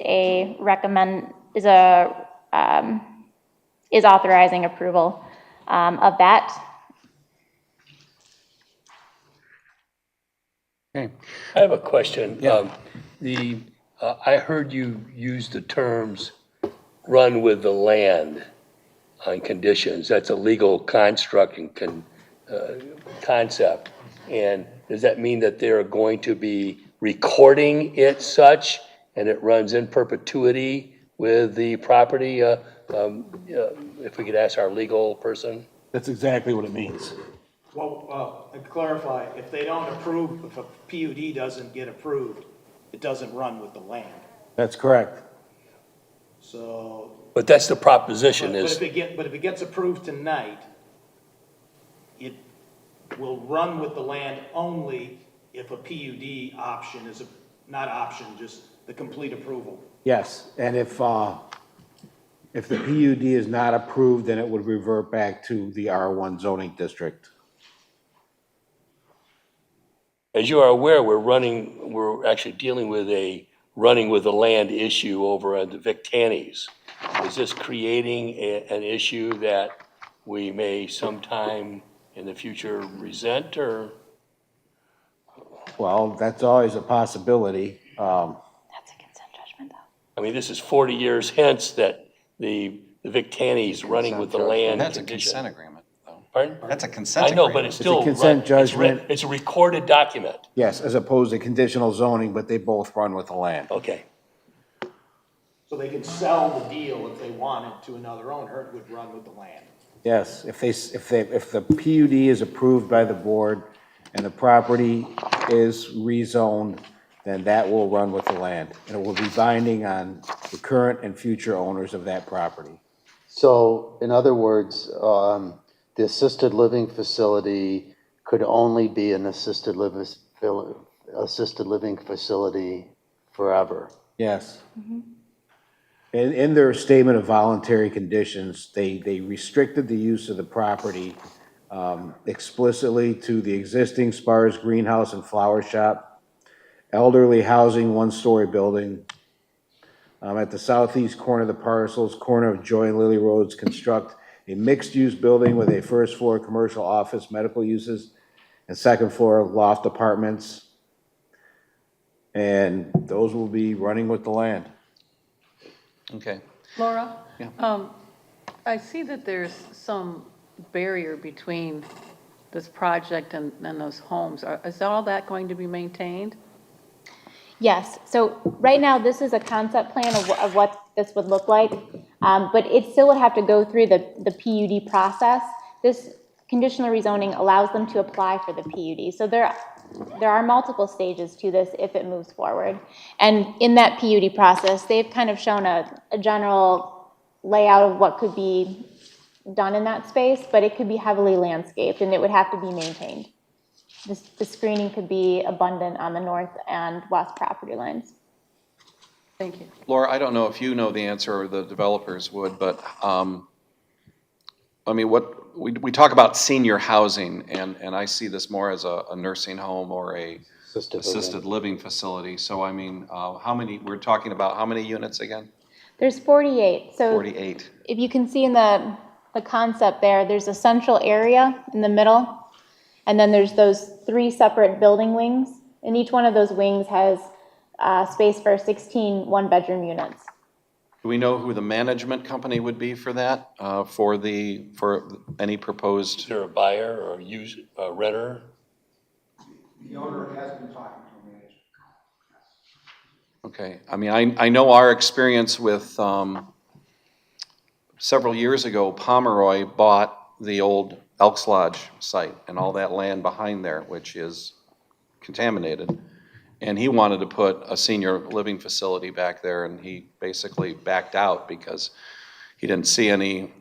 Speaker 12: authorizing approval of that.
Speaker 1: Okay.
Speaker 4: I have a question.
Speaker 1: Yeah.
Speaker 4: I heard you use the terms "run with the land" on conditions. That's a legal construct and concept. And does that mean that they're going to be recording it such, and it runs in perpetuity with the property? If we could ask our legal person.
Speaker 11: That's exactly what it means.
Speaker 7: Well, to clarify, if they don't approve, if a PUD doesn't get approved, it doesn't run with the land.
Speaker 11: That's correct.
Speaker 7: So.
Speaker 4: But that's the proposition
Speaker 7: But
Speaker 4: is.
Speaker 7: if it gets approved tonight, it will run with the land only if a PUD option is not option, just the complete approval.
Speaker 11: Yes, and if the PUD is not approved, then it would revert back to the R1 zoning district.
Speaker 4: As you are aware, we're actually dealing with a running with the land issue over at the Vic Tanny's. Is this creating an issue that we may sometime in the future resent, or?
Speaker 11: Well, that's always a possibility.
Speaker 12: That's a consent judgment, though.
Speaker 4: I mean, this is 40 years hence that the Vic Tanny's running with the land.
Speaker 1: That's a
Speaker 4: condition.
Speaker 1: consent agreement, though.
Speaker 4: Pardon?
Speaker 1: That's a consent
Speaker 4: I know,
Speaker 1: agreement.
Speaker 4: but it's
Speaker 11: It's a
Speaker 4: still.
Speaker 11: consent judgment.
Speaker 4: It's a recorded document.
Speaker 11: Yes, as opposed to conditional zoning, but they both run with the land.
Speaker 4: Okay.
Speaker 7: So they can sell the deal if they wanted to another owner, it would run with the land.
Speaker 11: Yes, if the PUD is approved by the board and the property is rezoned, then that will run with the land. And it will be binding on the current and future owners of that property.
Speaker 3: So, in other words, the assisted living facility could only be an assisted living facility forever.
Speaker 11: Yes. In their statement of voluntary conditions, they restricted the use of the property explicitly to the existing Spars greenhouse and flower shop, elderly housing, one-story building. At the southeast corner of the parcels, corner of Joy and Lily Roads, construct a mixed-use building with a first floor commercial office, medical uses, and second floor loft apartments. And those will be running with the land.
Speaker 1: Okay.
Speaker 13: Laura?
Speaker 1: Yeah.
Speaker 13: I see that there's some barrier between this project and those homes. Is all that going to be maintained?
Speaker 12: Yes, so right now, this is a concept plan of what this would look like, but it still would have to go through the PUD process. This conditional rezoning allows them to apply for the PUD. So there are multiple stages to this if it moves forward. And in that PUD process, they've kind of shown a general layout of what could be done in that space, but it could be heavily landscaped and it would have to be maintained. The screening could be abundant on the north and west property lines.
Speaker 13: Thank you.
Speaker 1: Laura, I don't know if you know the answer or the developers would, but I mean, we talk about senior housing, and I see this more as a nursing home or a assisted living facility. So I mean, we're talking about how many units again?
Speaker 12: There's 48. So
Speaker 1: 48.
Speaker 12: if you can see in the concept there's a central area in the middle, and then there's those 3 separate building wings, and each one of those wings has space for 16 one-bedroom units.
Speaker 1: Do we know who the management company would be for that, for any proposed?
Speaker 4: Is there a buyer or a renter?
Speaker 14: The owner has been talking to a manager.
Speaker 1: Okay, I mean, I know our experience with, several years ago, Pomeroy bought the old Elks Lodge site and all that land behind there, which is contaminated. And he wanted to put a senior living facility back there, and he basically backed out because he didn't see any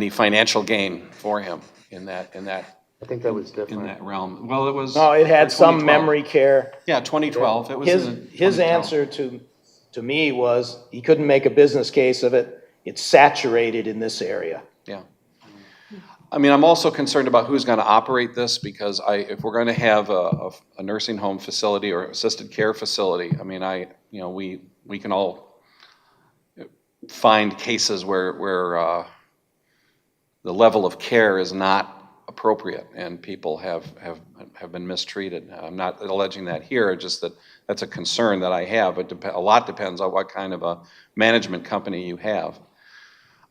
Speaker 1: financial gain for him in that.
Speaker 3: I think that was different.
Speaker 1: In that realm. Well, it was.
Speaker 7: No, it had some
Speaker 1: 2012.
Speaker 7: memory care.
Speaker 1: Yeah, 2012. It was
Speaker 7: His answer to me was he couldn't make a business case of it. It's saturated in this area.
Speaker 1: Yeah. I mean, I'm also concerned about who's going to operate this, because if we're going to have a nursing home facility or assisted care facility, I mean, we can all find cases where the level of care is not appropriate and people have been mistreated. I'm not alleging that here, just that's a concern that I have. A lot depends on what kind of a management company you have.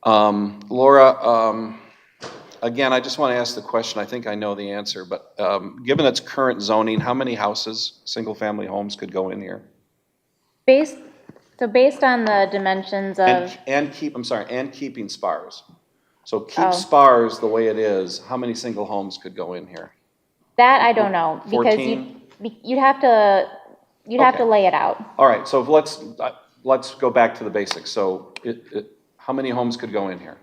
Speaker 1: Laura, again, I just want to ask the question. I think I know the answer, but given its current zoning, how many houses, single-family homes, could go in here?
Speaker 12: Based on the dimensions of...
Speaker 1: And keeping spars. So keep spars the way it is, how many single homes could go in here?
Speaker 12: That I don't know, because
Speaker 1: 14?
Speaker 12: you'd have to lay it out.
Speaker 1: All right, so let's go back to the basics. So how many homes could go in here?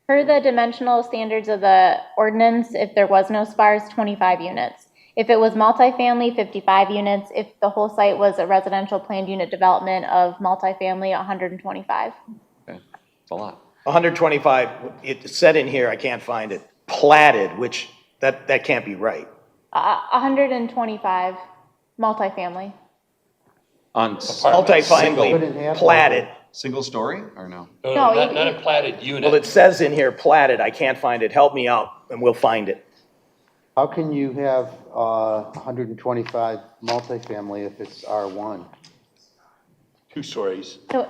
Speaker 12: Per the dimensional standards of the ordinance, if there was no spars, 25 units. If it was multifamily, 55 units. If the whole site was a residential planned unit development of multifamily, 125.
Speaker 1: Okay, that's a lot.
Speaker 7: 125, it said in here, I can't find it, platted, which that can't be right.
Speaker 12: 125 multifamily.
Speaker 1: On
Speaker 7: Multifamily, platted.
Speaker 1: Single story or no?
Speaker 12: No,
Speaker 4: Not a platted unit.
Speaker 7: Well, it says in here platted, I can't find it. Help me out and we'll find it.
Speaker 3: How can you have 125 multifamily if it's R1?
Speaker 4: 2 stories.
Speaker 12: So,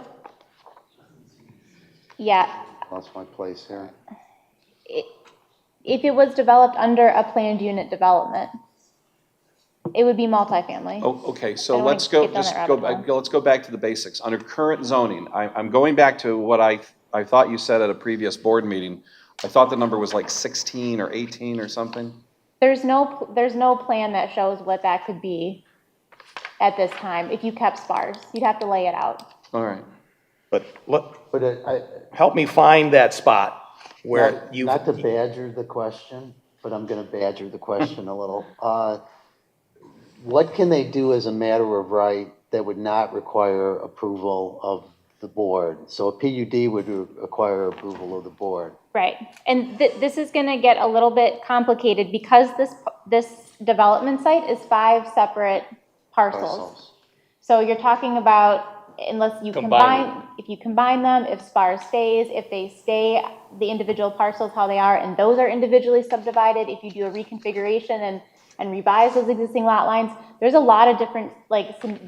Speaker 12: yeah.
Speaker 3: Lost my place here.
Speaker 12: If it was developed under a planned unit development, it would be multifamily.
Speaker 1: Oh, okay, so
Speaker 12: I don't
Speaker 1: let's
Speaker 12: wanna
Speaker 1: go,
Speaker 12: get down
Speaker 1: just
Speaker 12: that
Speaker 1: go
Speaker 12: rabbit
Speaker 1: back, let's go back to the basics. Under current zoning, I'm going back to what I thought you said at a previous board meeting. I thought the number was like 16 or 18 or something.
Speaker 12: There's no plan that shows what that could be. at this time if you kept spars. You'd have to lay it out.
Speaker 1: All right.
Speaker 7: But look,
Speaker 3: But
Speaker 7: help me find that spot where you.
Speaker 3: not to badger the question, but I'm gonna badger the question a little. What can they do as a matter of right that would not require approval of the board? So a PUD would require approval of the board.
Speaker 12: Right, and this is gonna get a little bit complicated because this development site is 5 separate parcels. So you're talking about, unless you if you combine them, if SPAR stays, if they stay, the individual parcels how they are, and those are individually subdivided, if you do a reconfiguration and revise those existing lot lines, there's a lot of different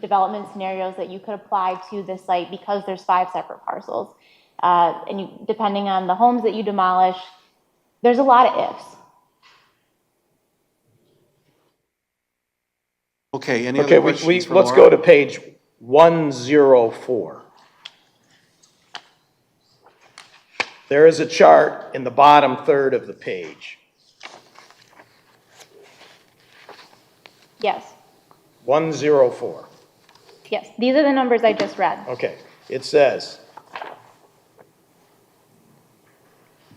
Speaker 12: development scenarios that you could apply to this site because there's 5 separate parcels. And depending on the homes that you demolish, there's a lot of ifs.
Speaker 1: Okay, any other questions for
Speaker 7: Let's
Speaker 1: Laura?
Speaker 7: go to page 104. There is a chart in the bottom third of the page.
Speaker 12: Yes,
Speaker 7: 104.
Speaker 12: yes, these are the numbers I just read.
Speaker 7: Okay, it says,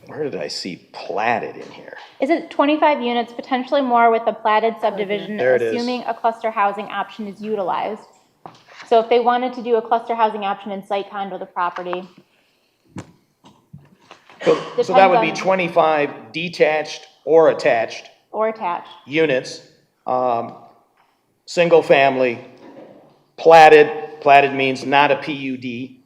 Speaker 7: where did I see platted in here?
Speaker 12: Is it 25 units, potentially more with a platted subdivision,
Speaker 7: There it is.
Speaker 12: assuming a cluster housing option is utilized? So if they wanted to do a cluster housing option and site condo the property.
Speaker 7: So that would be
Speaker 12: Depends on-
Speaker 7: 25 detached or attached
Speaker 12: Or attached,
Speaker 7: units, single family, platted. Platted means not a PUD.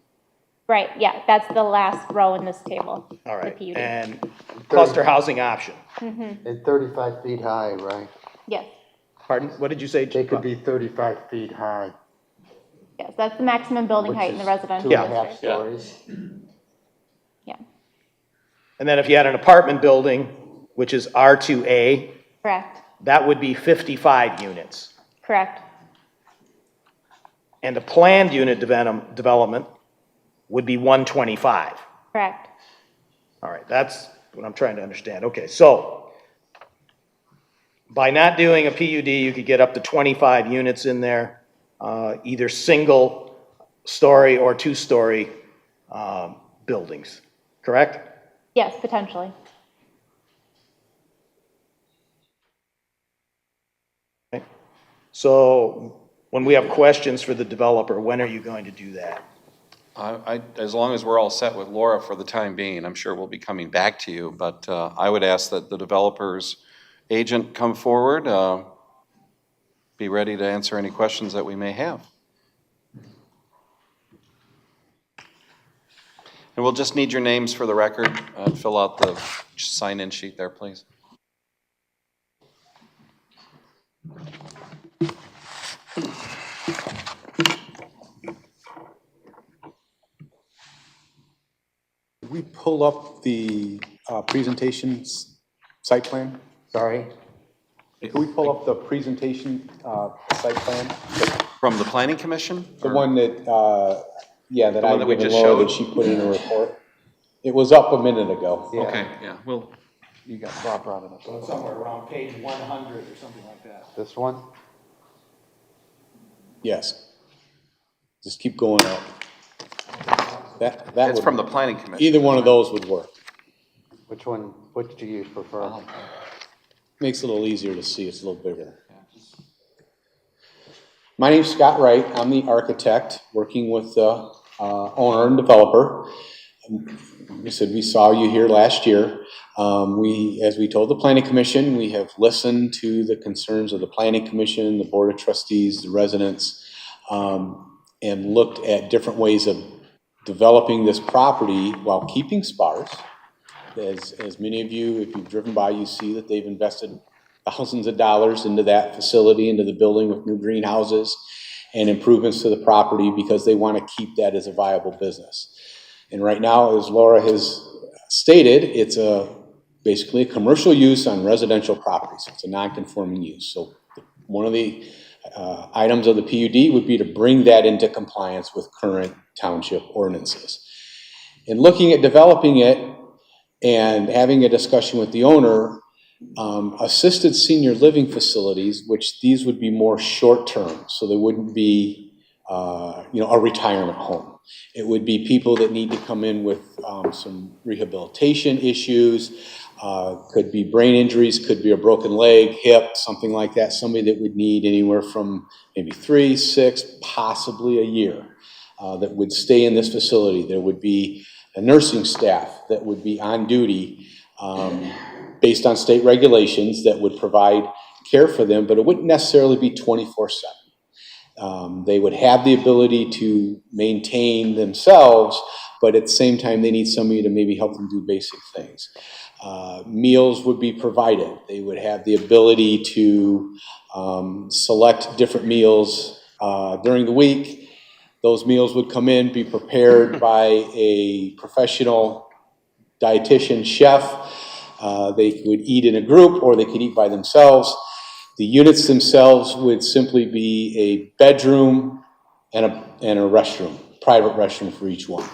Speaker 12: right, yeah, that's the last row in this table.
Speaker 7: All right,
Speaker 12: the PUD.
Speaker 7: and cluster housing option.
Speaker 3: And 35 feet high, right?
Speaker 12: Yes,
Speaker 7: Pardon, what did you say?
Speaker 3: They could be 35 feet high.
Speaker 12: yes, that's the maximum building
Speaker 3: which
Speaker 12: height in the
Speaker 3: is
Speaker 12: residential
Speaker 3: 2.5
Speaker 12: district.
Speaker 3: stories.
Speaker 12: Yeah,
Speaker 7: And then if you had an apartment building, which is R2A,
Speaker 12: correct,
Speaker 7: that would be 55 units.
Speaker 12: correct,
Speaker 7: And a planned unit development would be 125.
Speaker 12: correct.
Speaker 7: All right, that's what I'm trying to understand. Okay, so by not doing a PUD, you could get up to 25 units in there, either single story or 2-story buildings, correct?
Speaker 12: Yes, potentially.
Speaker 7: Okay. So when we have questions for the developer, when are you going to do that?
Speaker 1: As long as we're all set with Laura for the time being, I'm sure we'll be coming back to you, but I would ask that the developer's agent come forward, be ready to answer any questions that we may have. And we'll just need your names for the record. Fill out the sign-in sheet there, please.
Speaker 6: Did we pull up the presentations site plan?
Speaker 3: Sorry?
Speaker 6: Can we pull up the presentation site plan?
Speaker 1: From the Planning Commission?
Speaker 6: The one that, yeah, that
Speaker 1: The
Speaker 6: I
Speaker 1: one that we
Speaker 6: given
Speaker 1: just
Speaker 6: Laura that
Speaker 1: showed?
Speaker 6: she put in her report. It was up a minute ago.
Speaker 1: Okay, yeah, well, you got Bob brought it up.
Speaker 7: So it's somewhere around page 100 or something like that.
Speaker 3: This one?
Speaker 6: Yes. Just keep going up. That
Speaker 1: It's
Speaker 6: would,
Speaker 1: from the Planning Commission.
Speaker 6: either one of those would work.
Speaker 3: Which one, which do you prefer?
Speaker 6: Makes it a little easier to see, it's a little bigger. My name's Scott Wright, I'm the architect working with the owner and developer. We said we saw you here last year. As we told the Planning Commission, we have listened to the concerns of the Planning Commission, the Board of Trustees, the residents, and looked at different ways of developing this property while keeping SPARs. As many of you, if you've driven by, you see that they've invested thousands of dollars into that facility, into the building with new greenhouses and improvements to the property because they want to keep that as a viable business. And right now, as Laura has stated, it's basically a commercial use on residential property, so it's a non-conforming use. So one of the items of the PUD would be to bring that into compliance with current township ordinances. In looking at developing it and having a discussion with the owner, Assisted senior living facilities, which these would be more short-term, so they wouldn't be, a retirement home. It would be people that need to come in with some rehabilitation issues, could be brain injuries, could be a broken leg, hip, something like that, somebody that would need anywhere from maybe 3, 6, possibly a year that would stay in this facility. There would be a nursing staff that would be on duty based on state regulations that would provide care for them, but it wouldn't necessarily be 24/7. They would have the ability to maintain themselves, but at the same time, they need somebody to maybe help them do basic things. Meals would be provided. They would have the ability to select different meals during the week. Those meals would come in, be prepared by a professional dietitian chef. They could eat in a group or they could eat by themselves. The units themselves would simply be a bedroom and a restroom, private restroom for each one.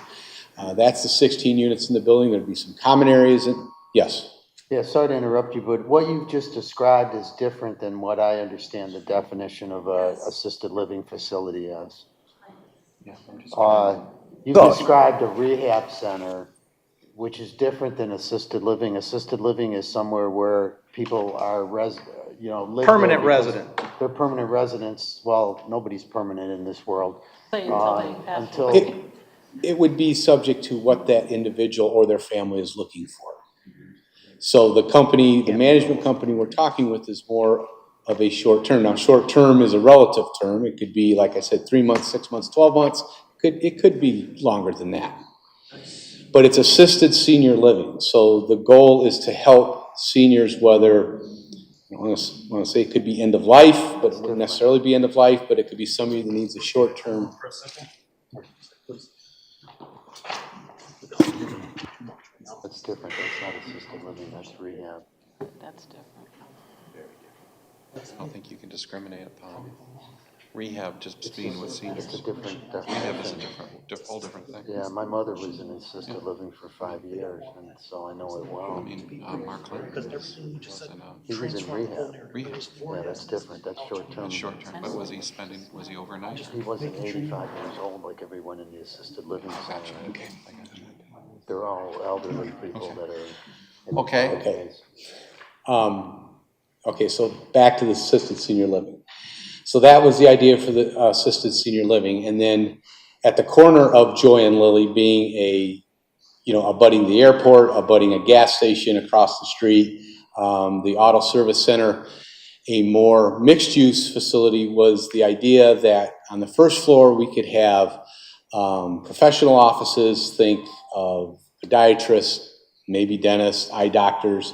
Speaker 6: That's the 16 units in the building. There'd be some common areas. Yes?
Speaker 3: Yeah, sorry to interrupt you, but what you've just described is different than what I understand the definition of a assisted living facility as. You've described a rehab center, which is different than assisted living. Assisted living is somewhere where people are live there
Speaker 1: Permanent
Speaker 3: because
Speaker 1: resident.
Speaker 3: They're permanent residents. Well, nobody's permanent in this world.
Speaker 13: Say until they pass
Speaker 3: Until,
Speaker 13: away.
Speaker 6: It would be subject to what that individual or their family is looking for. So the company, the management company we're talking with is more of a short term. Now, short term is a relative term. It could be, like I said, 3 months, 6 months, 12 months. It could be longer than that. But it's assisted senior living. So the goal is to help seniors, whether, I want to say it could be end of life, but it wouldn't necessarily be end of life, but it could be somebody that needs a short term.
Speaker 3: that's different. That's not assisted living, that's rehab.
Speaker 13: That's different.
Speaker 1: I don't think you can discriminate upon rehab just being with seniors.
Speaker 3: It's a different
Speaker 1: Rehab is a
Speaker 3: definition.
Speaker 1: whole different thing.
Speaker 3: Yeah, my mother was in assisted living for 5 years, and so I know it
Speaker 1: I
Speaker 3: well.
Speaker 1: mean, Mark Clinton was in
Speaker 3: He was in rehab.
Speaker 1: rehab.
Speaker 3: Yeah, that's different. That's short term.
Speaker 1: That's short term, but was he overnight?
Speaker 3: He wasn't 85 years old like everyone in the assisted living center.
Speaker 1: Okay.
Speaker 3: They're all elderly people that are. in the
Speaker 1: Okay.
Speaker 3: days.
Speaker 6: Okay, so back to the assisted senior living. So that was the idea for the assisted senior living. And then at the corner of Joy and Lily being abutting the airport, abutting a gas station across the street, the auto service center, a more mixed-use facility was the idea that on the first floor we could have professional offices, think of podiatrists, maybe dentists, eye doctors,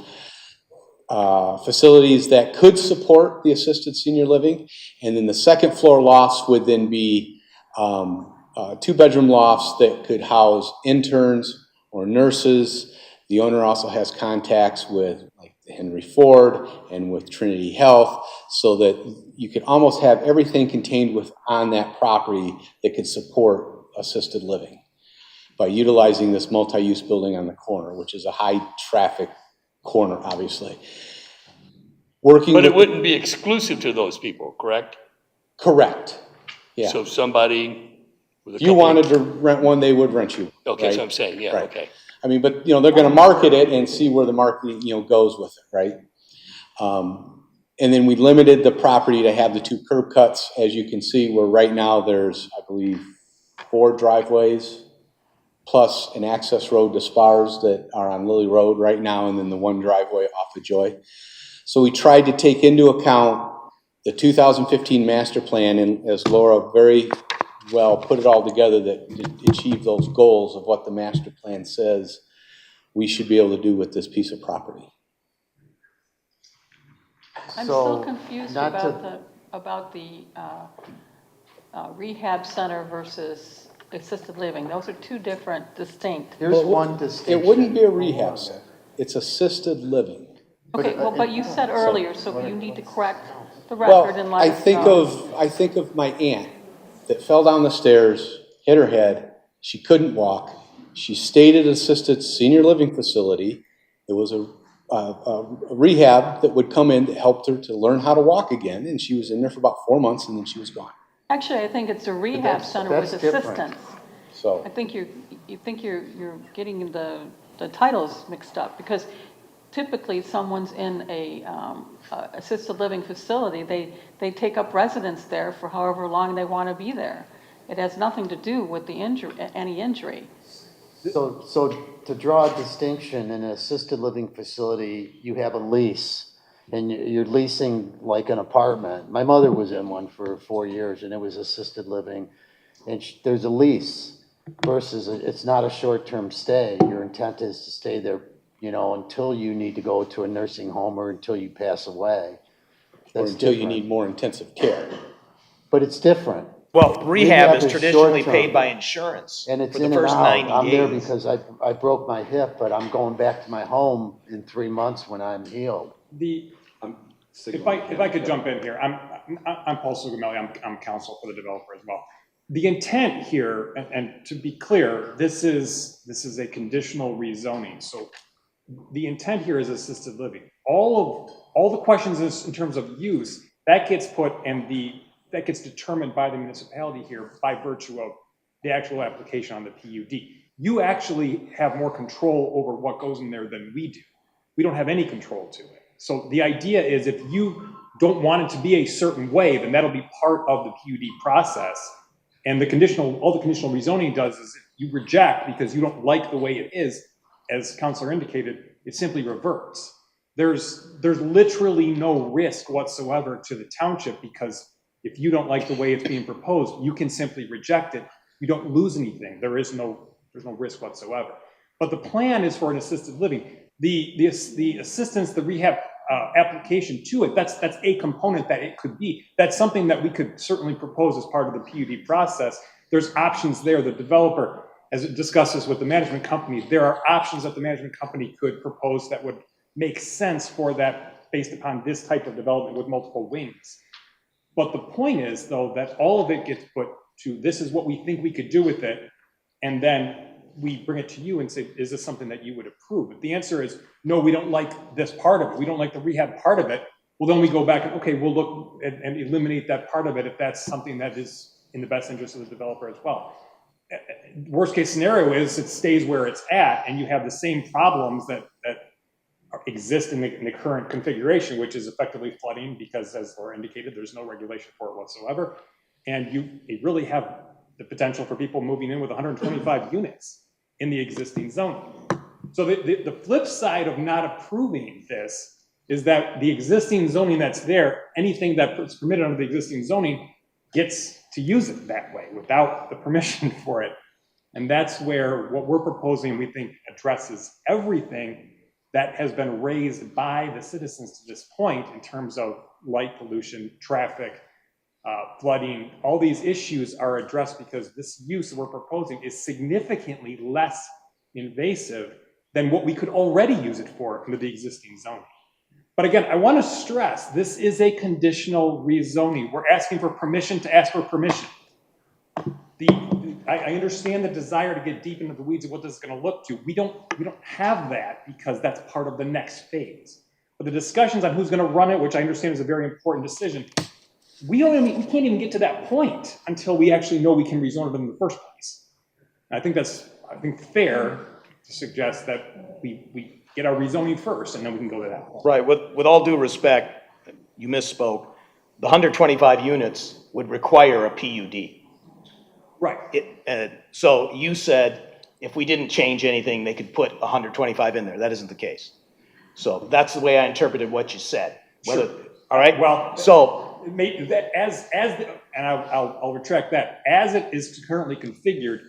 Speaker 6: facilities that could support the assisted senior living. And then the second floor lofts would then be 2-bedroom lofts that could house interns or nurses. The owner also has contacts with like Henry Ford and with Trinity Health, so that you could almost have everything contained on that property that could support assisted living by utilizing this multi-use building on the corner, which is a high-traffic corner, obviously.
Speaker 4: But it wouldn't be exclusive to those people, correct?
Speaker 6: Correct, yeah.
Speaker 4: So if somebody with a
Speaker 6: If you
Speaker 4: couple-
Speaker 6: wanted to rent one, they would rent you.
Speaker 4: Okay,
Speaker 6: right?
Speaker 4: so I'm saying, yeah,
Speaker 6: Right.
Speaker 4: okay.
Speaker 6: I mean, but, they're gonna market it and see where the market, goes with it, right? And then we limited the property to have the 2 curb cuts, as you can see, where right now there's, I believe, 4 driveways, plus an access road to Spars that are on Lily Road right now, and then the 1 driveway off of Joy. So we tried to take into account the 2015 master plan, and as Laura very well put it all together, that to achieve those goals of what the master plan says we should be able to do with this piece of property.
Speaker 13: I'm
Speaker 3: So,
Speaker 13: still confused
Speaker 3: not
Speaker 13: about the rehab center versus assisted living. Those are two different distinct.
Speaker 3: Here's one distinction.
Speaker 6: It wouldn't be a rehab center. It's assisted living.
Speaker 13: Okay, but you said earlier, so you need to correct the
Speaker 6: Well,
Speaker 13: record and let
Speaker 6: I
Speaker 13: us
Speaker 6: think
Speaker 13: know.
Speaker 6: I think of my aunt that fell down the stairs, hit her head. She couldn't walk. She stayed at an assisted senior living facility. It was a rehab that would come in that helped her to learn how to walk again, and she was in there for about 4 months, and then she was gone.
Speaker 13: Actually, I think it's a rehab center with
Speaker 3: that's different.
Speaker 13: assistance.
Speaker 6: So,
Speaker 13: I think you're getting the titles mixed up, because typically someone's in a assisted living facility, they take up residence there for however long they want to be there. It has nothing to do with the injury, any injury.
Speaker 3: So to draw a distinction, in an assisted living facility, you have a lease, and you're leasing like an apartment. My mother was in one for 4 years, and it was assisted living, and there's a lease versus it's not a short-term stay. Your intent is to stay there, until you need to go to a nursing home or until you pass away.
Speaker 6: or
Speaker 3: That's
Speaker 6: until you
Speaker 3: different.
Speaker 6: need more intensive care.
Speaker 3: But it's different.
Speaker 7: Well, rehab is
Speaker 3: is
Speaker 7: traditionally
Speaker 3: short-term.
Speaker 7: paid by insurance
Speaker 3: And it's
Speaker 7: for the
Speaker 3: in and
Speaker 7: first
Speaker 3: out.
Speaker 7: 90
Speaker 3: I'm there
Speaker 7: days.
Speaker 3: because I broke my hip, but I'm going back to my home in 3 months when I'm healed.
Speaker 15: If I could jump in here, I'm Paul Sugamelli, I'm counsel for the developer as well. The intent here, and to be clear, this is a conditional rezoning, so the intent here is assisted living. All the questions in terms of use, that gets put that gets determined by the municipality here by virtue of the actual application on the PUD. You actually have more control over what goes in there than we do. We don't have any control to it. So the idea is if you don't want it to be a certain way, then that'll be part of the PUD process. And all the conditional rezoning does is if you reject because you don't like the way it is, as Counselor indicated, it simply reverts. There's literally no risk whatsoever to the township because if you don't like the way it's being proposed, you can simply reject it. You don't lose anything. There's no risk whatsoever. But the plan is for an assisted living. The assistance, the rehab application to it, that's a component that it could be. That's something that we could certainly propose as part of the PUD process. There's options there. The developer, as it discusses with the management company, there are options that the management company could propose that would make sense for that based upon this type of development with multiple wings. But the point is, though, that all of it gets put to this is what we think we could do with it, and then we bring it to you and say, is this something that you would approve? If the answer is, no, we don't like this part of it, we don't like the rehab part of it, well, then we go back and, okay, we'll look and eliminate that part of it if that's something that is in the best interest of the developer as well. Worst case scenario is it stays where it's at, and you have the same problems that exist in the current configuration, which is effectively flooding because, as Laura indicated, there's no regulation for it whatsoever. And you really have the potential for people moving in with 125 units in the existing zone. So the flip side of not approving this is that the existing zoning that's there, anything that's permitted under the existing zoning gets to use it that way without the permission for it. And that's where what we're proposing, we think, addresses everything that has been raised by the citizens to this point in terms of light pollution, traffic, flooding. All these issues are addressed because this use that we're proposing is significantly less invasive than what we could already use it for under the existing zoning. But again, I want to stress, this is a conditional rezoning. We're asking for permission to ask for permission. I understand the desire to get deep into the weeds of what this is going to look to. We don't have that because that's part of the next phase. But the discussions on who's going to run it, which I understand is a very important decision, we can't even get to that point until we actually know we can rezone it in the first place. And I think that's fair to suggest that we get our rezoning first, and then we can go to that point.
Speaker 7: Right, with all due respect, you misspoke. The 125 units would require a PUD.
Speaker 15: Right.
Speaker 7: So you said if we didn't change anything, they could put 125 in there. That isn't the case. So that's the way I interpreted what you said.
Speaker 15: Sure.
Speaker 7: All right?
Speaker 15: Well,
Speaker 7: so
Speaker 15: I'll retract that. As it is currently configured,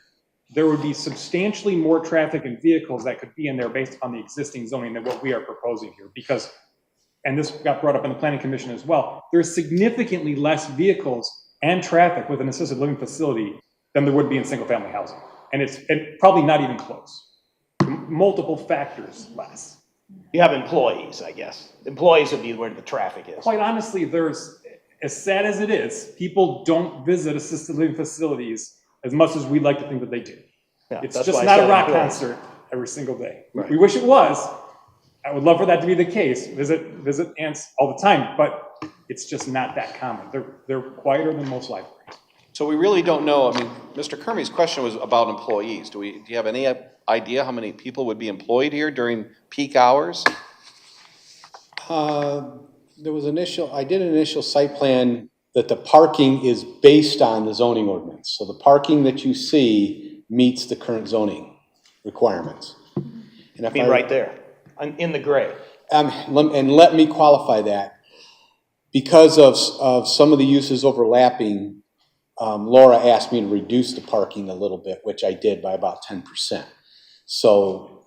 Speaker 15: there would be substantially more traffic and vehicles that could be in there based on the existing zoning than what we are proposing here. Because, and this got brought up in the Planning Commission as well, there's significantly less vehicles and traffic with an assisted living facility than there would be in single-family housing. And it's probably not even close. Multiple factors less.
Speaker 7: You have employees, I guess. Employees would be where the traffic is.
Speaker 15: Quite honestly, as sad as it is, people don't visit assisted living facilities as much as we'd like to think that they do.
Speaker 7: Yeah,
Speaker 15: it's
Speaker 7: that's
Speaker 15: just
Speaker 7: why I
Speaker 15: not
Speaker 7: said
Speaker 15: a rock
Speaker 7: employees.
Speaker 15: concert every single day.
Speaker 7: Right.
Speaker 15: We wish it was. I would love for that to be the case, visit aunts all the time, but it's just not that common. They're quieter than most libraries.
Speaker 1: So we really don't know, I mean, Mr. Kermey's question was about employees. Do you have any idea how many people would be employed here during peak hours?
Speaker 6: There was I did an initial site plan that the parking is based on the zoning ordinance. So the parking that you see meets the current zoning requirements. And if
Speaker 7: I mean, right there, in the gray.
Speaker 6: And let me qualify that. Because of some of the uses overlapping, Laura asked me to reduce the parking a little bit, which I did by about 10%. So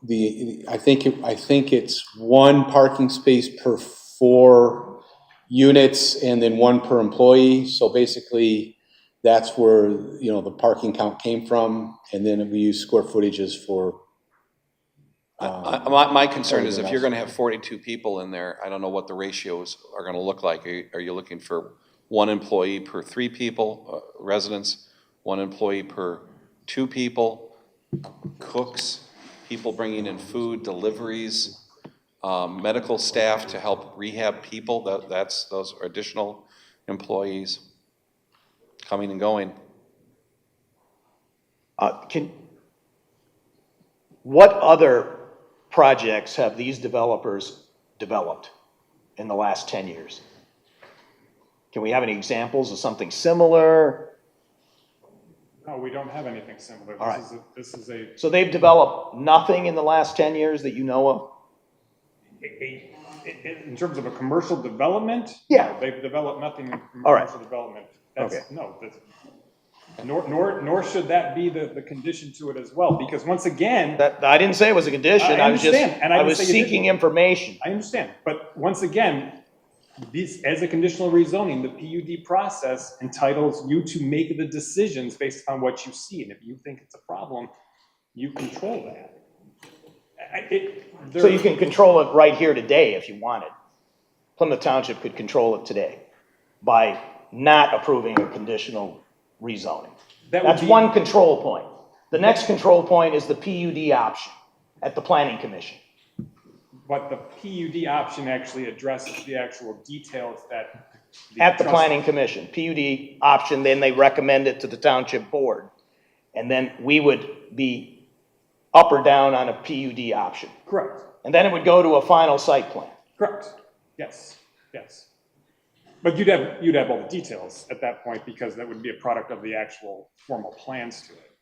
Speaker 6: I think it's one parking space per 4 units and then one per employee. So basically, that's where, the parking count came from. And then we use square footages for.
Speaker 1: My concern is if you're going to have 42 people in there, I don't know what the ratios are going to look like. Are you looking for 1 employee per 3 people, residents, 1 employee per 2 people, cooks, people bringing in food, deliveries, medical staff to help rehab people? Those are additional employees coming and going.
Speaker 7: What other projects have these developers developed in the last 10 years? Can we have any examples of something similar?
Speaker 15: No, we don't have anything similar.
Speaker 7: All right.
Speaker 15: This is a.
Speaker 7: So they've developed nothing in the last 10 years that you know of?
Speaker 15: In terms of a commercial development?
Speaker 7: Yeah.
Speaker 15: No, they've developed nothing in
Speaker 7: All right.
Speaker 15: commercial development.
Speaker 7: Okay.
Speaker 15: Nor should that be the condition to it as well, because once again.
Speaker 7: I didn't say it was a condition.
Speaker 15: I understand,
Speaker 7: I was seeking information.
Speaker 15: I understand, but once again, this, as a conditional rezoning, the PUD process entitles you to make the decisions based on what you see, and if you think it's a problem, you control that.
Speaker 7: So you can control it right here today if you wanted. Plymouth Township could control it today by not approving a conditional rezoning. That's one control point. The next control point is the PUD option at the Planning Commission.
Speaker 15: But the PUD option actually addresses the actual details that.
Speaker 7: At the Planning Commission, PUD option, then they recommend it to the Township Board. And then we would be up or down on a PUD option.
Speaker 15: Correct.
Speaker 7: And then it would go to a final site plan.
Speaker 15: Correct. Yes. But you'd have all the details at that point, because that would be a product of the actual formal plans to it.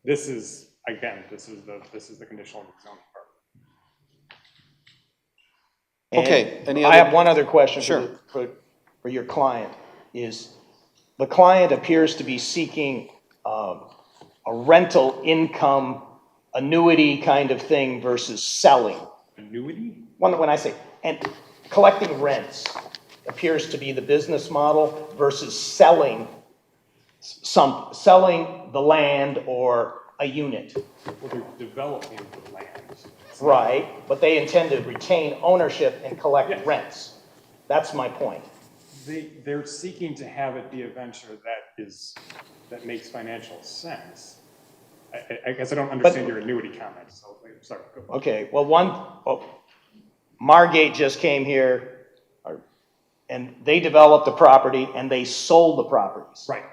Speaker 15: This is the conditional zoning part.
Speaker 1: Okay.
Speaker 7: I have one other question.
Speaker 1: Sure.
Speaker 7: For your client. Is the client appears to be seeking a rental income annuity kind of thing versus selling.
Speaker 15: Annuity?
Speaker 7: When I say, and collecting rents appears to be the business model versus selling the land or a unit.
Speaker 15: Well, they're developing the land.
Speaker 7: Right, but they intend to retain ownership and collect rents. That's my point.
Speaker 15: They're seeking to have it be a venture that makes financial sense. I guess I don't understand your annuity comment, so I'm sorry.
Speaker 7: Okay, well, Margate just came here, and they developed the property and they sold the properties.
Speaker 15: Right.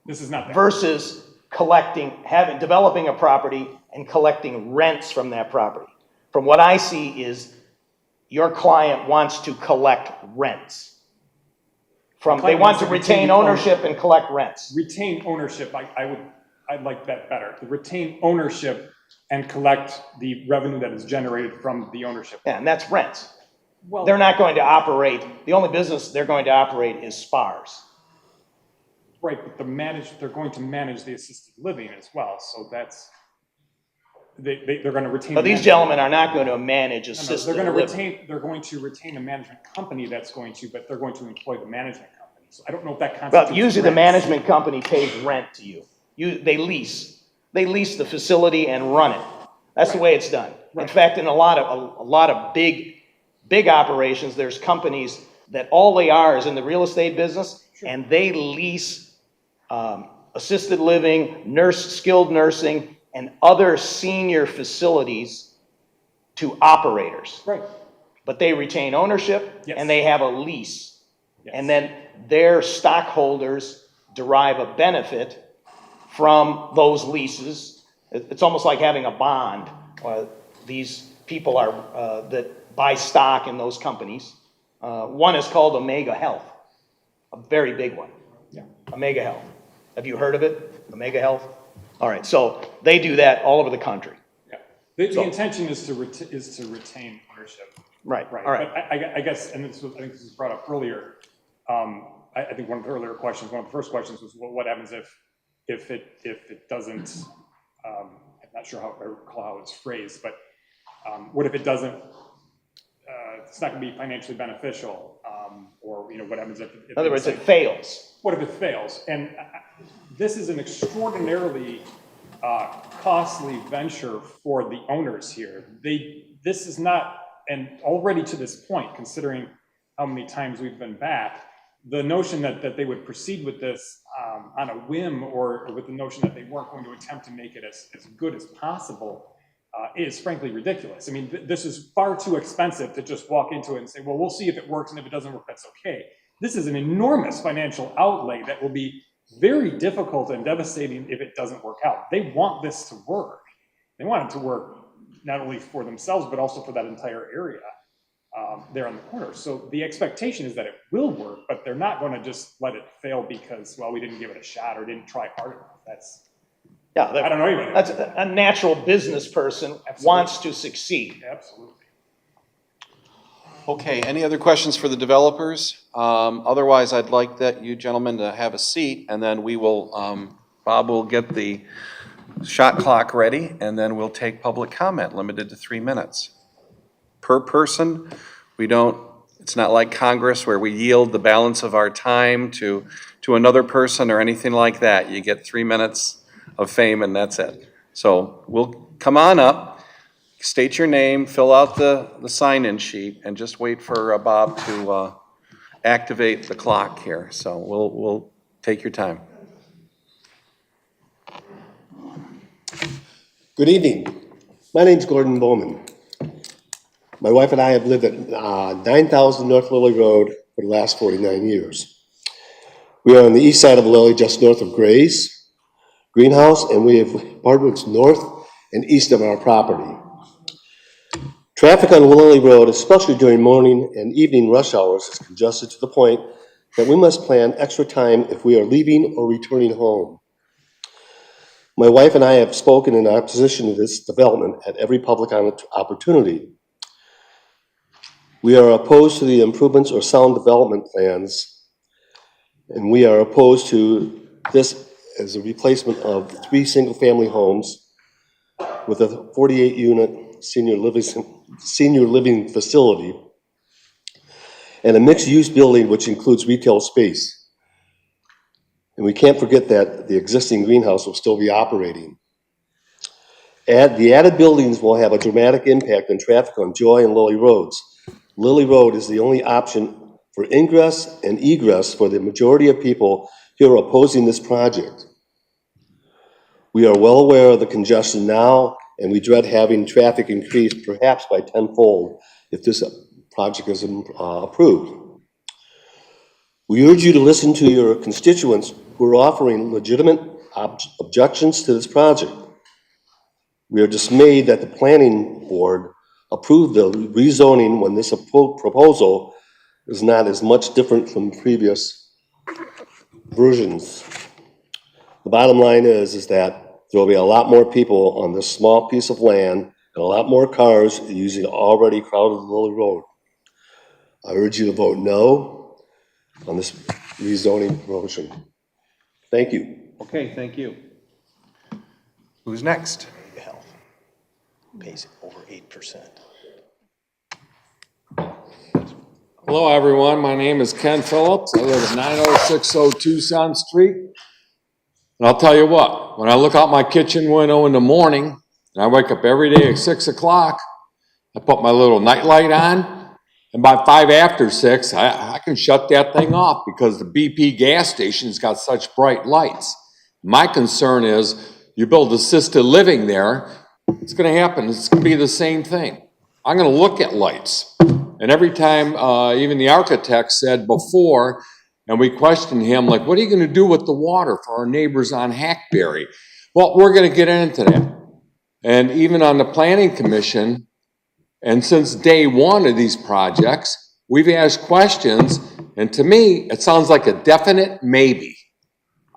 Speaker 15: This is not that.
Speaker 7: Versus developing a property and collecting rents from that property. From what I see is your client wants to collect rents. They want to retain ownership and collect rents.
Speaker 15: Retain ownership, I'd like that better. Retain ownership and collect the revenue that is generated from the ownership.
Speaker 7: Yeah, and that's rents.
Speaker 15: Well,
Speaker 7: they're not going to operate, the only business they're going to operate is SPARs.
Speaker 15: Right, but they're going to manage the assisted living as well, so that's, they're going to retain.
Speaker 7: But these gentlemen are not going to manage assisted living.
Speaker 15: They're going to retain a management company but they're going to employ the management company. So I don't know if that constitutes.
Speaker 7: Well, usually the management company pays rent to you. They lease the facility and run it. That's the way it's done. Right. In fact, in a lot of big operations, there's companies that all they are is in the real estate business, and they lease assisted living, skilled nursing, and other senior facilities to operators.
Speaker 15: Right.
Speaker 7: but they retain ownership
Speaker 15: Yes.
Speaker 7: and they have a lease. And then their stockholders derive a benefit from those leases. It's almost like having a bond. These people are, that buy stock in those companies. One is called Omega Health, a very big one.
Speaker 15: Yeah.
Speaker 7: Omega Health. Have you heard of it? Omega Health? All right, so they do that all over the country.
Speaker 15: Yeah. The intention is to retain ownership.
Speaker 7: Right,
Speaker 15: Right.
Speaker 7: all right.
Speaker 15: But I guess, and I think this was brought up earlier. I think one of the earlier questions, one of the first questions was, what happens if it doesn't? I'm not sure how I recall how it's phrased, but what if it doesn't? It's not going to be financially beneficial, or what happens if
Speaker 7: in other words, it fails.
Speaker 15: What if it fails? And this is an extraordinarily costly venture for the owners here. This is not, and already to this point, considering how many times we've been back, the notion that they would proceed with this on a whim, or with the notion that they weren't going to attempt to make it as good as possible, is frankly ridiculous. I mean, this is far too expensive to just walk into it and say, well, we'll see if it works, and if it doesn't work, that's okay. This is an enormous financial outlay that will be very difficult and devastating if it doesn't work out. They want this to work. They want it to work not only for themselves, but also for that entire area there on the corner. So the expectation is that it will work, but they're not going to just let it fail because, well, we didn't give it a shot or didn't try hard enough. I don't know anybody.
Speaker 7: That's a natural business person wants to succeed.
Speaker 15: Absolutely.
Speaker 1: Okay, any other questions for the developers? Otherwise, I'd like that you gentlemen to have a seat, and then we will, Bob will get the shot clock ready, and then we'll take public comment, limited to 3 minutes. Per person, it's not like Congress where we yield the balance of our time to another person or anything like that. You get 3 minutes of fame and that's it. So we'll come on up, state your name, fill out the sign-in sheet, and just wait for Bob to activate the clock here. So we'll take your time.
Speaker 16: Good evening. My name's Gordon Bowman. My wife and I have lived at 9,000 North Lily Road for the last 49 years. We are on the east side of Lily, just north of Gray's Greenhouse, and we have apartments north and east of our property. Traffic on Lily Road, especially during morning and evening rush hours, is congested to the point that we must plan extra time if we are leaving or returning home. My wife and I have spoken in opposition to this development at every public opportunity. We are opposed to the improvements or sound development plans, and we are opposed to this as a replacement of 3 single-family homes with a 48-unit senior living facility and a mixed-use building which includes retail space. And we can't forget that the existing greenhouse will still be operating. The added buildings will have a dramatic impact on traffic on Joy and Lily Roads. Lily Road is the only option for ingress and egress for the majority of people here opposing this project. We are well aware of the congestion now, and we dread having traffic increase perhaps by tenfold if this project is approved. We urge you to listen to your constituents who are offering legitimate objections to this project. We are dismayed that the planning board approved the rezoning when this proposal is not as much different from previous versions. The bottom line is that there will be a lot more people on this small piece of land and a lot more cars using already crowded Lily Road. I urge you to vote no on this rezoning motion. Thank you.
Speaker 1: Okay, thank you. Who's next?
Speaker 7: Health pays over 8%.
Speaker 17: Hello, everyone. My name is Ken Phillips. I live at 90602 Sun Street. And I'll tell you what, when I look out my kitchen window in the morning, and I wake up every day at 6 o'clock, I put my little night light on, and by 5 after 6, I can shut that thing off because the BP gas station's got such bright lights. My concern is you build assisted living there, it's going to happen. It's going to be the same thing. I'm going to look at lights. And every time, even the architect said before, and we questioned him, like, what are you gonna do with the water for our neighbors on Hackberry? Well, we're gonna get into that. And even on the planning commission, and since day one of these projects, we've asked questions, and to me, it sounds like a definite maybe.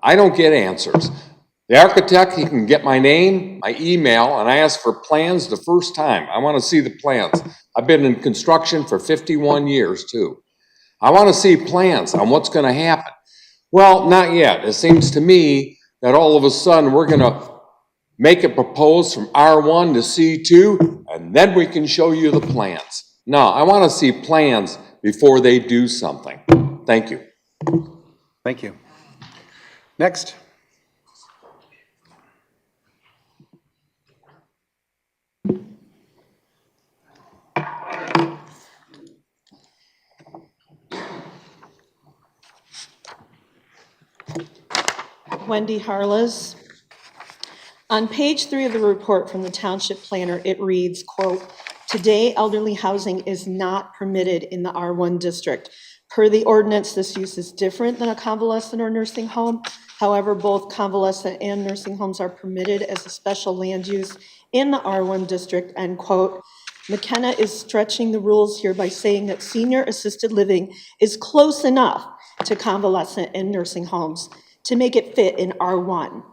Speaker 17: I don't get answers. The architect, he can get my name, my email, and I asked for plans the first time. I want to see the plans. I've been in construction for 51 years too. I want to see plans on what's going to happen. Well, not yet. It seems to me that all of a sudden we're going to make it propose from R1 to C2, and then we can show you the plans. No, I want to see plans before they do something. Thank you.
Speaker 1: Thank you. Next.
Speaker 18: Wendy Harless. On page 3 of the report from the township planner, it reads, quote, "Today, elderly housing is not permitted in the R1 district. Per the ordinance, this use is different than a convalescent or nursing home. However, both convalescent and nursing homes are permitted as a special land use in the R1 district," end quote. McKenna is stretching the rules here by saying that senior assisted living is close enough to convalescent and nursing homes to make it fit in R1.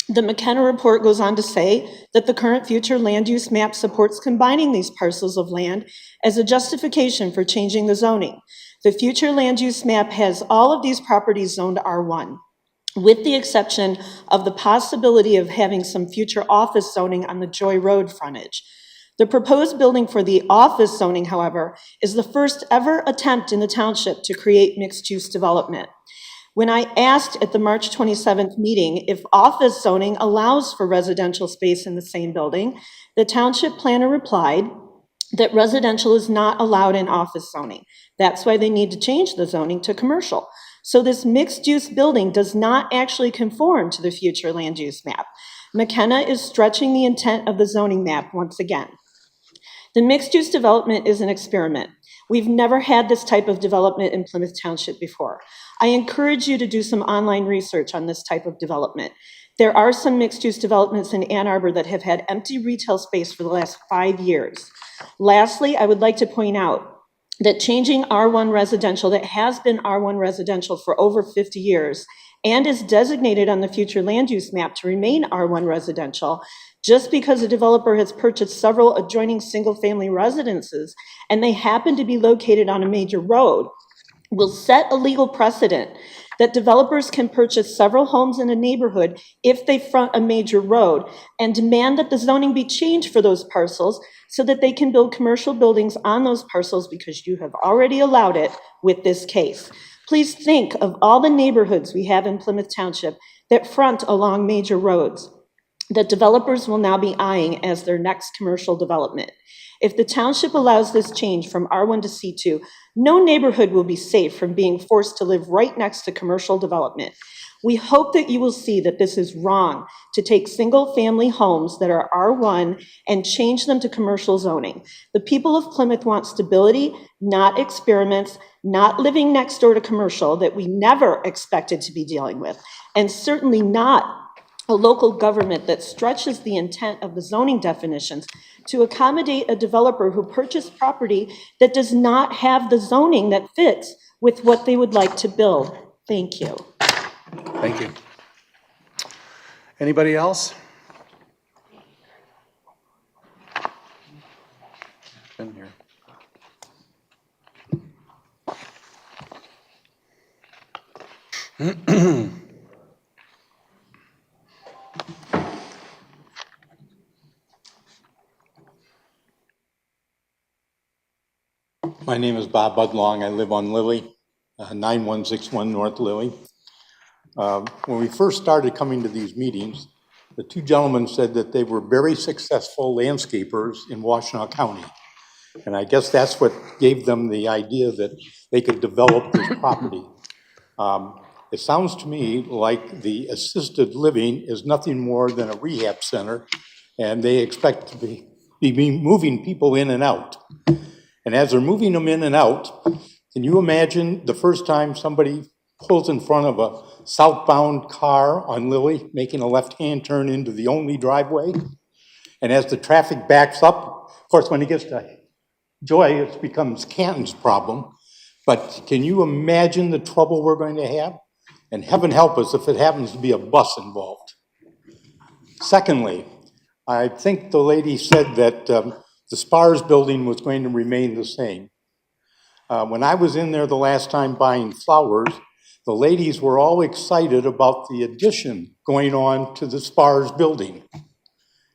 Speaker 18: The McKenna report goes on to say that the current future land use map supports combining these parcels of land as a justification for changing the zoning. The future land use map has all of these properties zoned R1, with the exception of the possibility of having some future office zoning on the Joy Road frontage. The proposed building for the office zoning, however, is the first ever attempt in the township to create mixed-use development. When I asked at the March 27th meeting if office zoning allows for residential space in the same building, the township planner replied that residential is not allowed in office zoning. That's why they need to change the zoning to commercial. So this mixed-use building does not actually conform to the future land use map. McKenna is stretching the intent of the zoning map once again. The mixed-use development is an experiment. We've never had this type of development in Plymouth Township before. I encourage you to do some online research on this type of development. There are some mixed-use developments in Ann Arbor that have had empty retail space for the last 5 years. Lastly, I would like to point out that changing R1 residential that has been R1 residential for over 50 years and is designated on the future land use map to remain R1 residential, just because a developer has purchased several adjoining single-family residences and they happen to be located on a major road, will set a legal precedent that developers can purchase several homes in a neighborhood if they front a major road and demand that the zoning be changed for those parcels so that they can build commercial buildings on those parcels because you have already allowed it with this case. Please think of all the neighborhoods we have in Plymouth Township that front along major roads that developers will now be eyeing as their next commercial development. If the township allows this change from R1 to C2, no neighborhood will be safe from being forced to live right next to commercial development. We hope that you will see that this is wrong to take single-family homes that are R1 and change them to commercial zoning. The people of Plymouth want stability, not experiments, not living next door to commercial that we never expected to be dealing with, and certainly not a local government that stretches the intent of the zoning definitions to accommodate a developer who purchased property that does not have the zoning that fits with what they would like to build. Thank you.
Speaker 1: Thank you. Anybody else? In here.
Speaker 19: My name is Bob Budlong. I live on Lilly, 9161 North Lilly. When we first started coming to these meetings, the two gentlemen said that they were very successful landscapers in Washtenaw County. And I guess that's what gave them the idea that they could develop this property. It sounds to me like the assisted living is nothing more than a rehab center, and they expect to be moving people in and out. And as they're moving them in and out, can you imagine the first time somebody pulls in front of a southbound car on Lily, making a left-hand turn into the only driveway? And as the traffic backs up, of course, when he gets to Joy, it becomes Canton's problem. But can you imagine the trouble we're going to have? And heaven help us if it happens to be a bus involved. Secondly, I think the lady said that the Spars building was going to remain the same. When I was in there the last time buying flowers, the ladies were all excited about the addition going on to the Spars building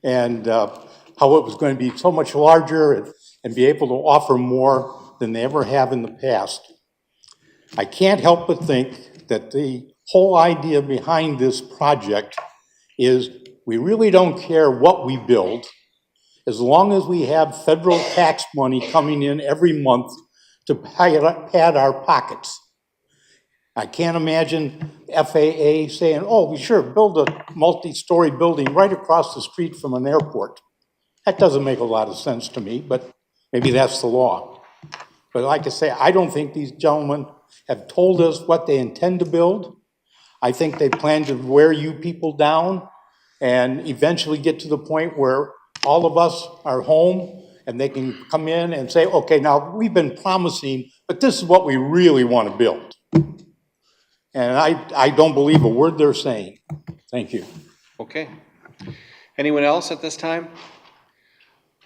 Speaker 19: and how it was going to be so much larger and be able to offer more than they ever have in the past. I can't help but think that the whole idea behind this project is we really don't care what we build, as long as we have federal tax money coming in every month to pad our pockets. I can't imagine FAA saying, oh, sure, build a multi-story building right across the street from an airport. That doesn't make a lot of sense to me, but maybe that's the law. But like I say, I don't think these gentlemen have told us what they intend to build. I think they plan to wear you people down and eventually get to the point where all of us are home and they can come in and say, okay, now we've been promising, but this is what we really want to build. And I don't believe a word they're saying. Thank you.
Speaker 1: Okay. Anyone else at this time?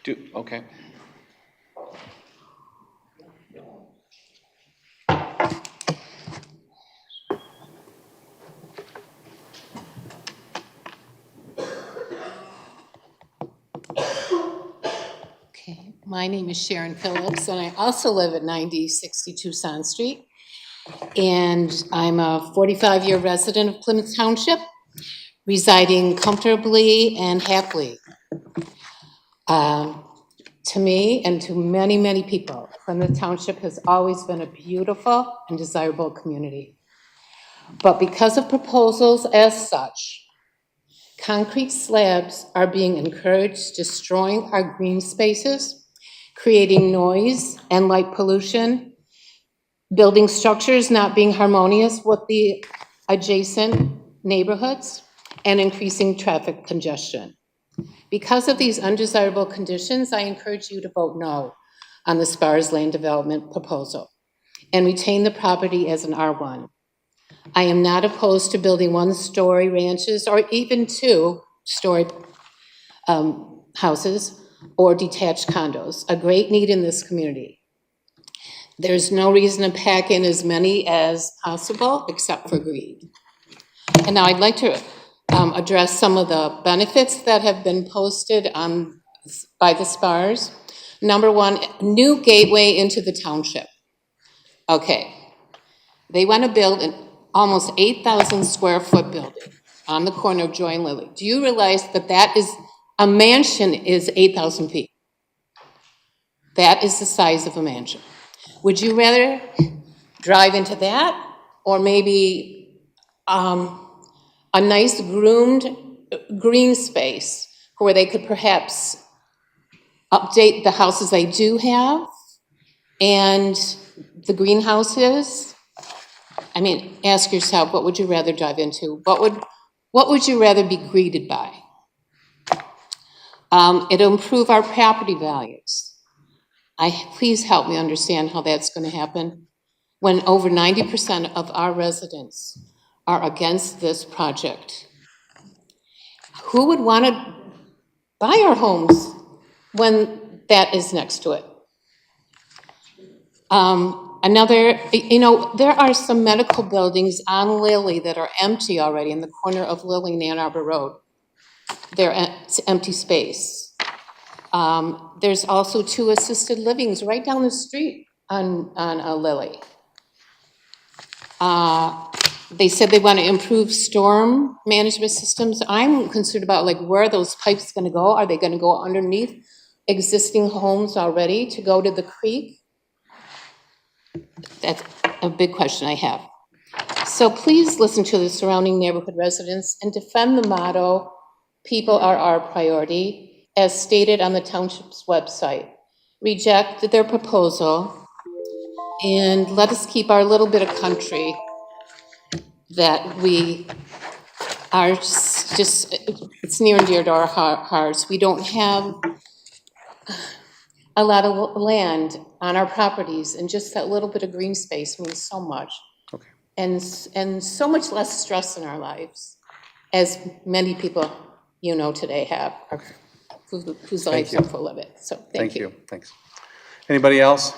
Speaker 1: Okay.
Speaker 20: Okay, my name is Sharon Phillips, and I also live at 9062 Sound Street. And I'm a 45-year resident of Plymouth Township, residing comfortably and happily. To me and to many, many people, Plymouth Township has always been a beautiful and desirable community. But because of proposals as such, concrete slabs are being encouraged, destroying our green spaces, creating noise and light pollution, building structures not being harmonious with the adjacent neighborhoods, and increasing traffic congestion. Because of these undesirable conditions, I encourage you to vote no on the Spars land development proposal and retain the property as an R1. I am not opposed to building one-story ranches or even two-story houses or detached condos, a great need in this community. There's no reason to pack in as many as possible except for greed. And now I'd like to address some of the benefits that have been posted by the Spars. Number one, new gateway into the township. Okay, they want to build an almost 8,000 square foot building on the corner of Joy and Lily. Do you realize that a mansion is 8,000 feet? That is the size of a mansion. Would you rather drive into that or maybe a nice groomed green space where they could perhaps update the houses they do have and the greenhouses? I mean, ask yourself, what would you rather drive into? What would you rather be greeted by? It'll improve our property values. Please help me understand how that's going to happen when over 90% of our residents are against this project. Who would want to buy our homes when that is next to it? There are some medical buildings on Lily that are empty already in the corner of Lily and Ann Arbor Road. They're empty space. There's also 2 assisted livings right down the street on Lily. They said they want to improve storm management systems. I'm concerned about where are those pipes going to go? Are they going to go underneath existing homes already to go to the creek? That's a big question I have. So please listen to the surrounding neighborhood residents and defend the motto, people are our priority, as stated on the township's website. reject their proposal and let us keep our little bit of country that we are just, it's near and dear to our hearts. We don't have a lot of land on our properties, and just that little bit of green space means so much.
Speaker 1: Okay.
Speaker 20: And so much less stress in our lives, as many people you know today have, whose lives are full of it. So thank you.
Speaker 1: Thanks. Anybody else?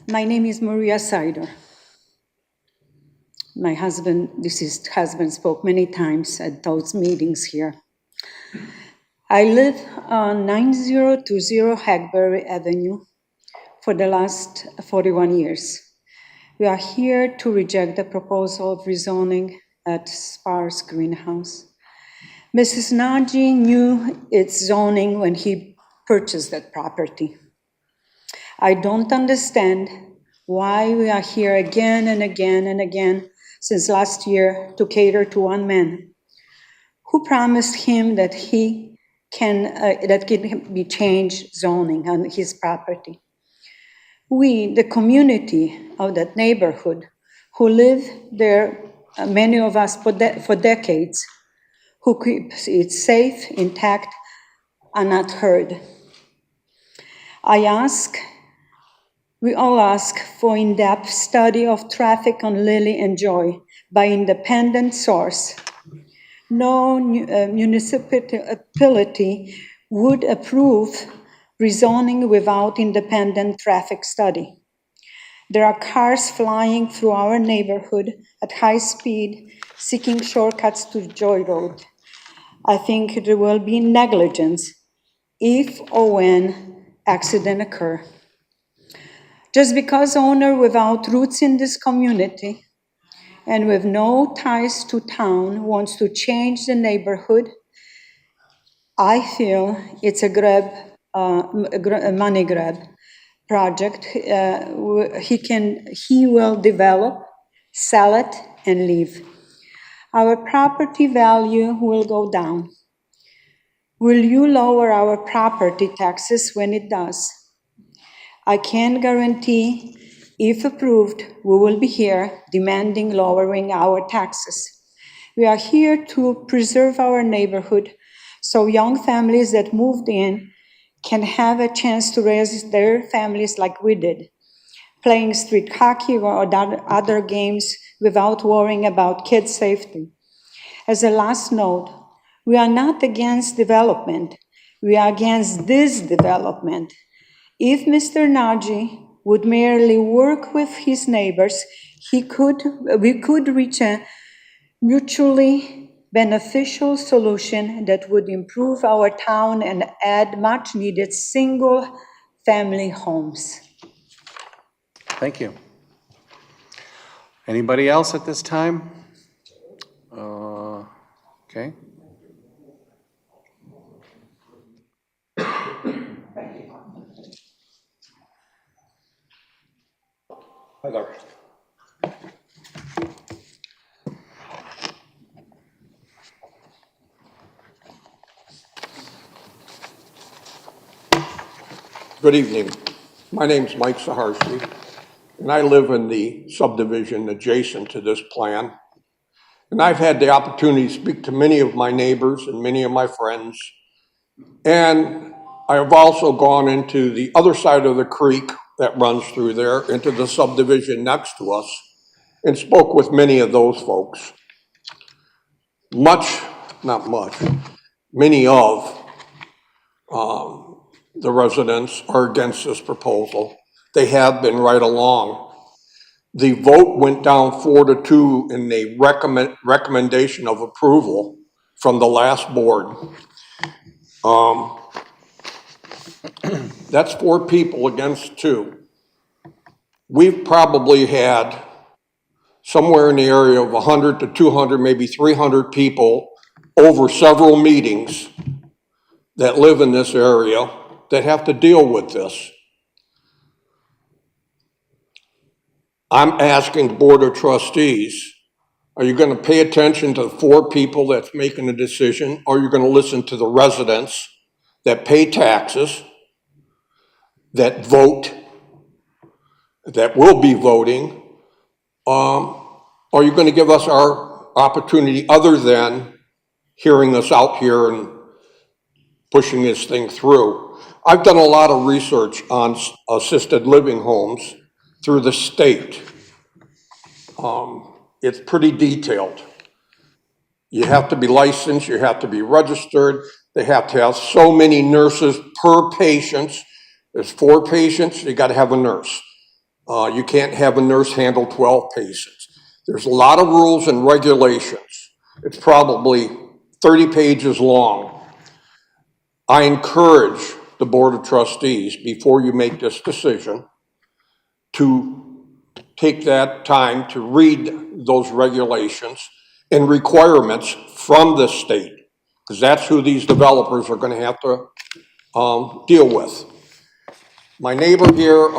Speaker 21: My name is Maria Sider. My husband, deceased husband, spoke many times at those meetings here. I live on 9020 Hackberry Avenue for the last 41 years. We are here to reject the proposal of rezoning at Sparse Greenhouse. Mrs. Nagy knew its zoning when he purchased that property. I don't understand why we are here again and again and again since last year to cater to one man who promised him that that can be changed zoning on his property. We, the community of that neighborhood, who live there, many of us for decades, who keeps it safe, intact, are not heard. We all ask for in-depth study of traffic on Lily and Joy by independent source. No municipality would approve rezoning without independent traffic study. There are cars flying through our neighborhood at high speed, seeking shortcuts to Joy Road. I think there will be negligence if or when accidents occur. Just because owner without roots in this community and with no ties to town wants to change the neighborhood, I feel it's a money grab project. He will develop, sell it, and leave. Our property value will go down. Will you lower our property taxes when it does? I can guarantee, if approved, we will be here demanding lowering our taxes. We are here to preserve our neighborhood so young families that moved in can have a chance to raise their families like we did, playing street hockey or other games without worrying about kids' safety. As a last note, we are not against development. We are against this development. If Mr. Nagy would merely work with his neighbors, we could reach a mutually beneficial solution that would improve our town and add much-needed single-family homes.
Speaker 1: Thank you. Anybody else at this time? Okay.
Speaker 19: Hi there. Good evening. My name's Mike Saharsky, and I live in the subdivision adjacent to this plan. And I've had the opportunity to speak to many of my neighbors and many of my friends. And I've also gone into the other side of the creek that runs through there, into the subdivision next to us, and spoke with many of those folks. Many of the residents are against this proposal. They have been right along. The vote went down 4-2 in the recommendation of approval from the last board. That's 4 people against 2. We've probably had somewhere in the area of 100 to 200, maybe 300 people over several meetings that live in this area that have to deal with this.
Speaker 5: I'm asking the Board of Trustees, are you going to pay attention to the 4 people that's making the decision, or are you going to listen to the residents that pay taxes, that vote, that will be voting? Are you going to give us our opportunity other than hearing us out here and pushing this thing through? I've done a lot of research on assisted living homes through the state. It's pretty detailed. You have to be licensed, you have to be registered, they have to have so many nurses per patient. There's 4 patients, you gotta have a nurse. You can't have a nurse handle 12 patients. There's a lot of rules and regulations. It's probably 30 pages long. I encourage the Board of Trustees, before you make this decision, to take that time to read those regulations and requirements from the state, because that's who these developers are going to have to deal with. My neighbor here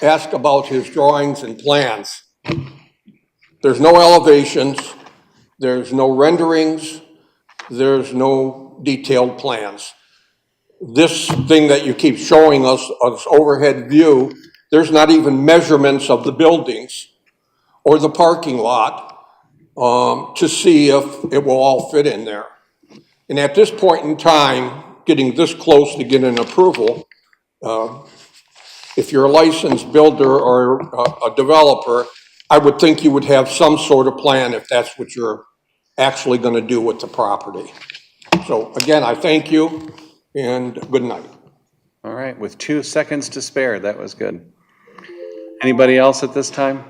Speaker 5: asked about his drawings and plans. There's no elevations, there's no renderings, there's no detailed plans. This thing that you keep showing us, this overhead view, there's not even measurements of the buildings or the parking lot to see if it will all fit in there. And at this point in time, getting this close to getting approval, if you're a licensed builder or a developer, I would think you would have some sort of plan if that's what you're actually going to do with the property. So again, I thank you and good night.
Speaker 1: All right, with 2 seconds to spare, that was good. Anybody else at this time?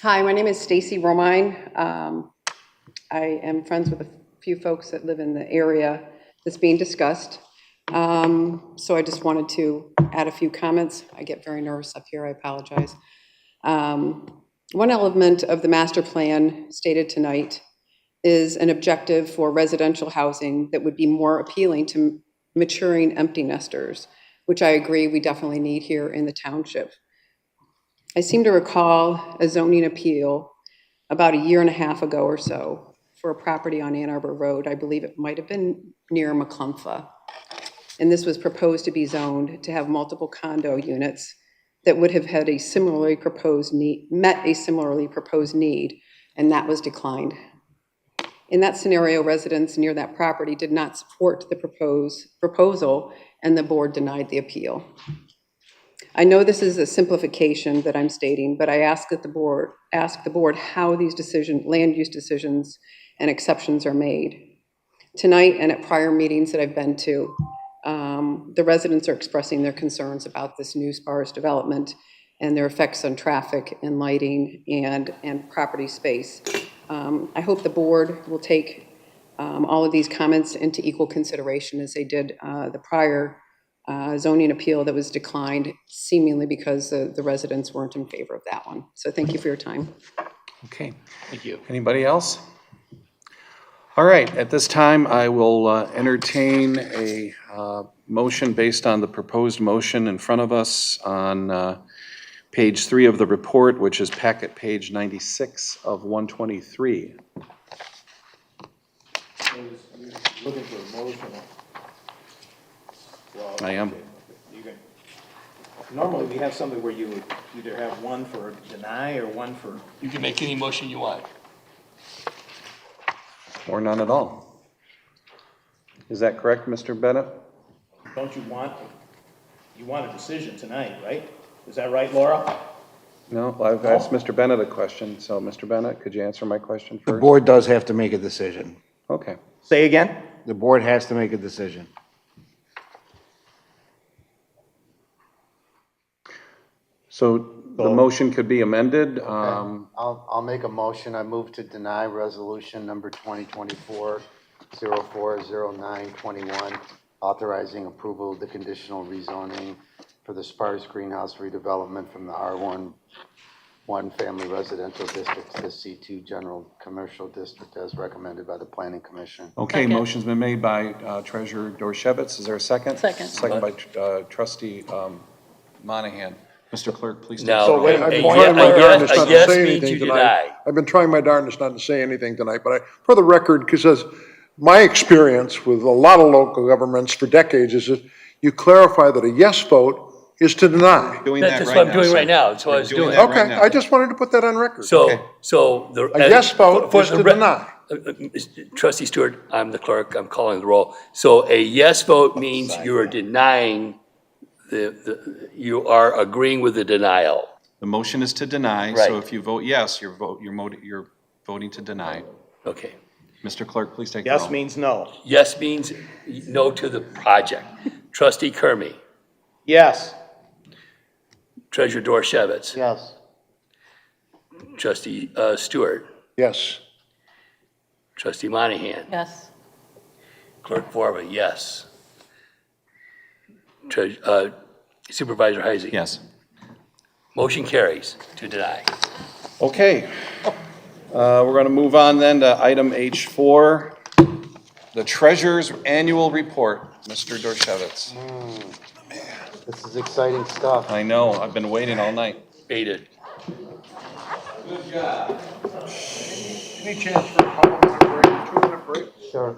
Speaker 22: Hi, my name is Stacy Romine. I am friends with a few folks that live in the area that's being discussed. So I just wanted to add a few comments. I get very nervous up here, I apologize. One element of the master plan stated tonight is an objective for residential housing that would be more appealing to maturing empty nesters, which I agree we definitely need here in the township. I seem to recall a zoning appeal about 1.5 years ago or so for a property on Ann Arbor Road. I believe it might have been near McClumpha. And this was proposed to be zoned to have multiple condo units that would have had a similarly proposed need, met a similarly proposed need, and that was declined. In that scenario, residents near that property did not support the proposal, and the board denied the appeal. I know this is a simplification that I'm stating, but I ask that the board how these land use decisions and exceptions are made. Tonight and at prior meetings that I've been to, the residents are expressing their concerns about this new sparse development and their effects on traffic and lighting and property space. I hope the board will take all of these comments into equal consideration as they did the prior zoning appeal that was declined, seemingly because the residents weren't in favor of that one. So thank you for your time.
Speaker 1: Okay. Thank you. Anybody else? All right, at this time, I will entertain a motion based on the proposed motion in front of us on page 3 of the report, which is packet page 96 of 123.
Speaker 11: Looking for a motion. Well,
Speaker 1: I am.
Speaker 7: Normally, we have something where you would either have one for deny or one for.
Speaker 4: You can make any motion you want.
Speaker 1: Or none at all. Is that correct, Mr. Bennett?
Speaker 7: Don't you want a decision tonight, right? Is that right, Laura?
Speaker 1: No, I've asked Mr. Bennett a question, so Mr. Bennett, could you answer my question
Speaker 11: The
Speaker 1: first?
Speaker 11: board does have to make a decision.
Speaker 1: Okay.
Speaker 7: Say again?
Speaker 11: The board has to make a decision.
Speaker 1: So the motion could be amended.
Speaker 3: I'll make a motion. I move to deny resolution number 2024-040921, authorizing approval of the conditional rezoning for the Sparks Greenhouse redevelopment from the R1 one family residential district to the C2 general commercial district as recommended by the planning commission.
Speaker 1: Okay,
Speaker 13: Second.
Speaker 1: motion's been made by Treasurer Dorchevitz. Is there a second?
Speaker 13: Second.
Speaker 1: Second by Trustee Monahan. Mr. Clerk, please take
Speaker 4: Now,
Speaker 1: the roll.
Speaker 8: I've been trying my darndest not to
Speaker 4: yes
Speaker 8: say
Speaker 4: means
Speaker 8: anything
Speaker 4: you
Speaker 8: tonight.
Speaker 4: deny.
Speaker 8: I've been trying my darndest not to say anything tonight, but for the record, because my experience with a lot of local governments for decades is that you clarify that a yes vote is to deny.
Speaker 1: Doing
Speaker 4: That's
Speaker 1: that
Speaker 4: what
Speaker 1: right
Speaker 4: I'm
Speaker 1: now,
Speaker 4: doing
Speaker 1: sir.
Speaker 4: right now. That's what I
Speaker 1: We're
Speaker 4: was
Speaker 1: doing
Speaker 4: doing.
Speaker 1: that right
Speaker 8: Okay,
Speaker 1: now.
Speaker 8: I just wanted to put that on record.
Speaker 4: So the.
Speaker 8: A yes vote
Speaker 4: for
Speaker 8: is
Speaker 4: the
Speaker 8: to
Speaker 4: re-
Speaker 8: deny.
Speaker 4: Trustee Stewart, I'm the clerk, I'm calling the roll. So a yes vote means you are denying you are agreeing with the denial.
Speaker 1: The motion is to deny,
Speaker 4: Right.
Speaker 1: so if you vote yes, you're voting to deny.
Speaker 4: Okay.
Speaker 1: Mr. Clerk, please take the roll.
Speaker 7: Yes means no.
Speaker 4: Yes means no to the project. Trustee Kermy,
Speaker 7: Yes.
Speaker 4: Treasurer Dorchevitz,
Speaker 3: Yes.
Speaker 4: Trustee Stewart,
Speaker 8: Yes.
Speaker 4: Trustee Monahan,
Speaker 13: Yes.
Speaker 4: Clerk Vorba, yes. Supervisor Heisey.
Speaker 1: Yes.
Speaker 4: Motion carries to deny.
Speaker 1: Okay. We're going to move on then to item H4, the Treasurer's Annual Report. Mr. Dorchevitz.
Speaker 3: This is exciting stuff.
Speaker 1: I know, I've been waiting all night.
Speaker 4: Baited.
Speaker 8: Any chance for a couple minute break, 2-minute break?
Speaker 3: Sure.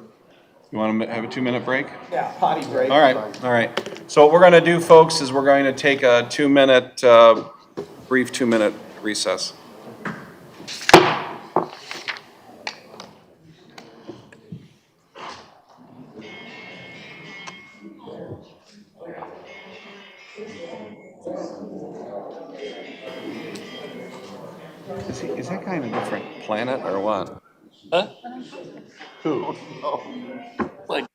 Speaker 1: You want to have a 2-minute break?
Speaker 7: Yeah, potty break.
Speaker 1: All right. So what we're going to do, folks, is we're going to take a 2-minute, brief 2-minute recess. Is that guy on a different planet or what?
Speaker 4: Huh?
Speaker 1: Who?
Speaker 4: Like,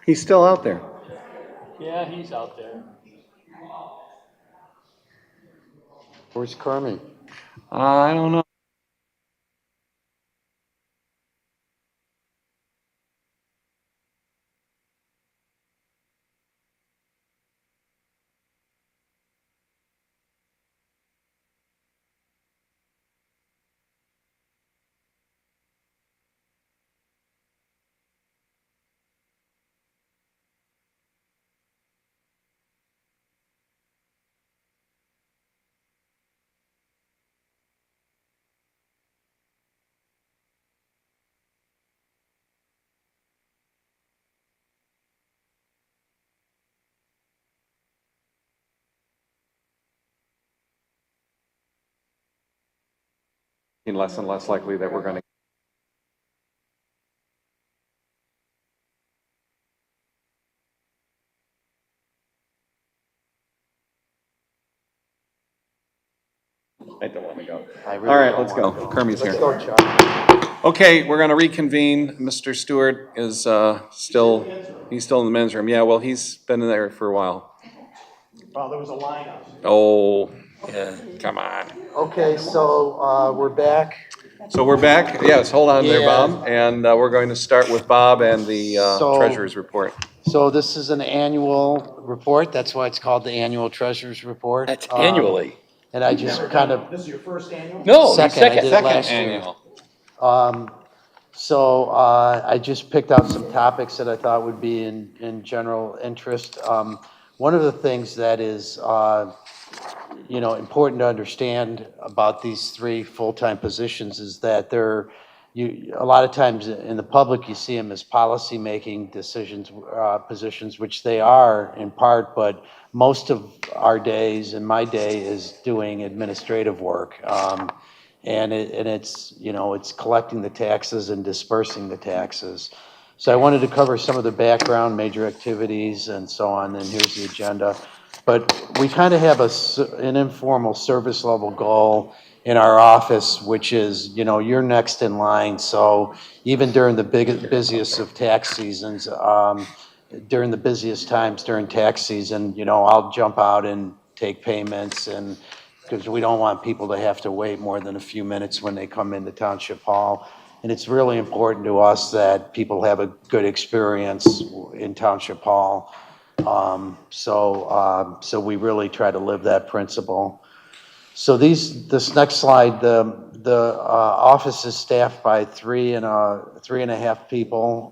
Speaker 1: He's still out there.
Speaker 4: yeah, he's out there.
Speaker 3: Where's Kermit?
Speaker 1: I don't know. less and less likely that we're going to. I don't want to go.
Speaker 3: I
Speaker 1: All
Speaker 3: really
Speaker 1: right,
Speaker 3: don't
Speaker 1: let's go.
Speaker 3: wanna go.
Speaker 1: Kermit's here.
Speaker 3: Let's go, Chuck.
Speaker 1: Okay, we're going to reconvene. Mr. Stewart is still in the men's room. Yeah, well, he's been in there for a while.
Speaker 7: Well, there was a lineup.
Speaker 1: Oh, yeah, come on.
Speaker 3: Okay, so we're back.
Speaker 1: So we're back. Yes, hold on there,
Speaker 3: Yeah.
Speaker 1: Bob. And we're going to start with Bob and the treasurer's report.
Speaker 3: So this is an annual report. That's why it's called the annual treasurer's report.
Speaker 4: That's annually.
Speaker 3: And I just kind of.
Speaker 7: This is your first annual?
Speaker 4: No,
Speaker 3: Second, I did it
Speaker 1: Second
Speaker 3: last year.
Speaker 1: annual.
Speaker 3: So I just picked out some topics that I thought would be in general interest. One of the things that is, important to understand about these three full-time positions is that a lot of times in the public, you see them as policy-making decisions, positions, which they are in part, but most of our days, and my day, is doing administrative work. And it's collecting the taxes and dispersing the taxes. So I wanted to cover some of the background, major activities, and so on, and here's the agenda. But we kind of have an informal service level goal in our office, which is, you're next in line. So even during the busiest of tax seasons, during the busiest times during tax season, I'll jump out and take payments, and because we don't want people to have to wait more than a few minutes when they come into Township Hall. And it's really important to us that people have a good experience in Township Hall. So we really try to live that principle. So this next slide, the office is staffed by three and a half people,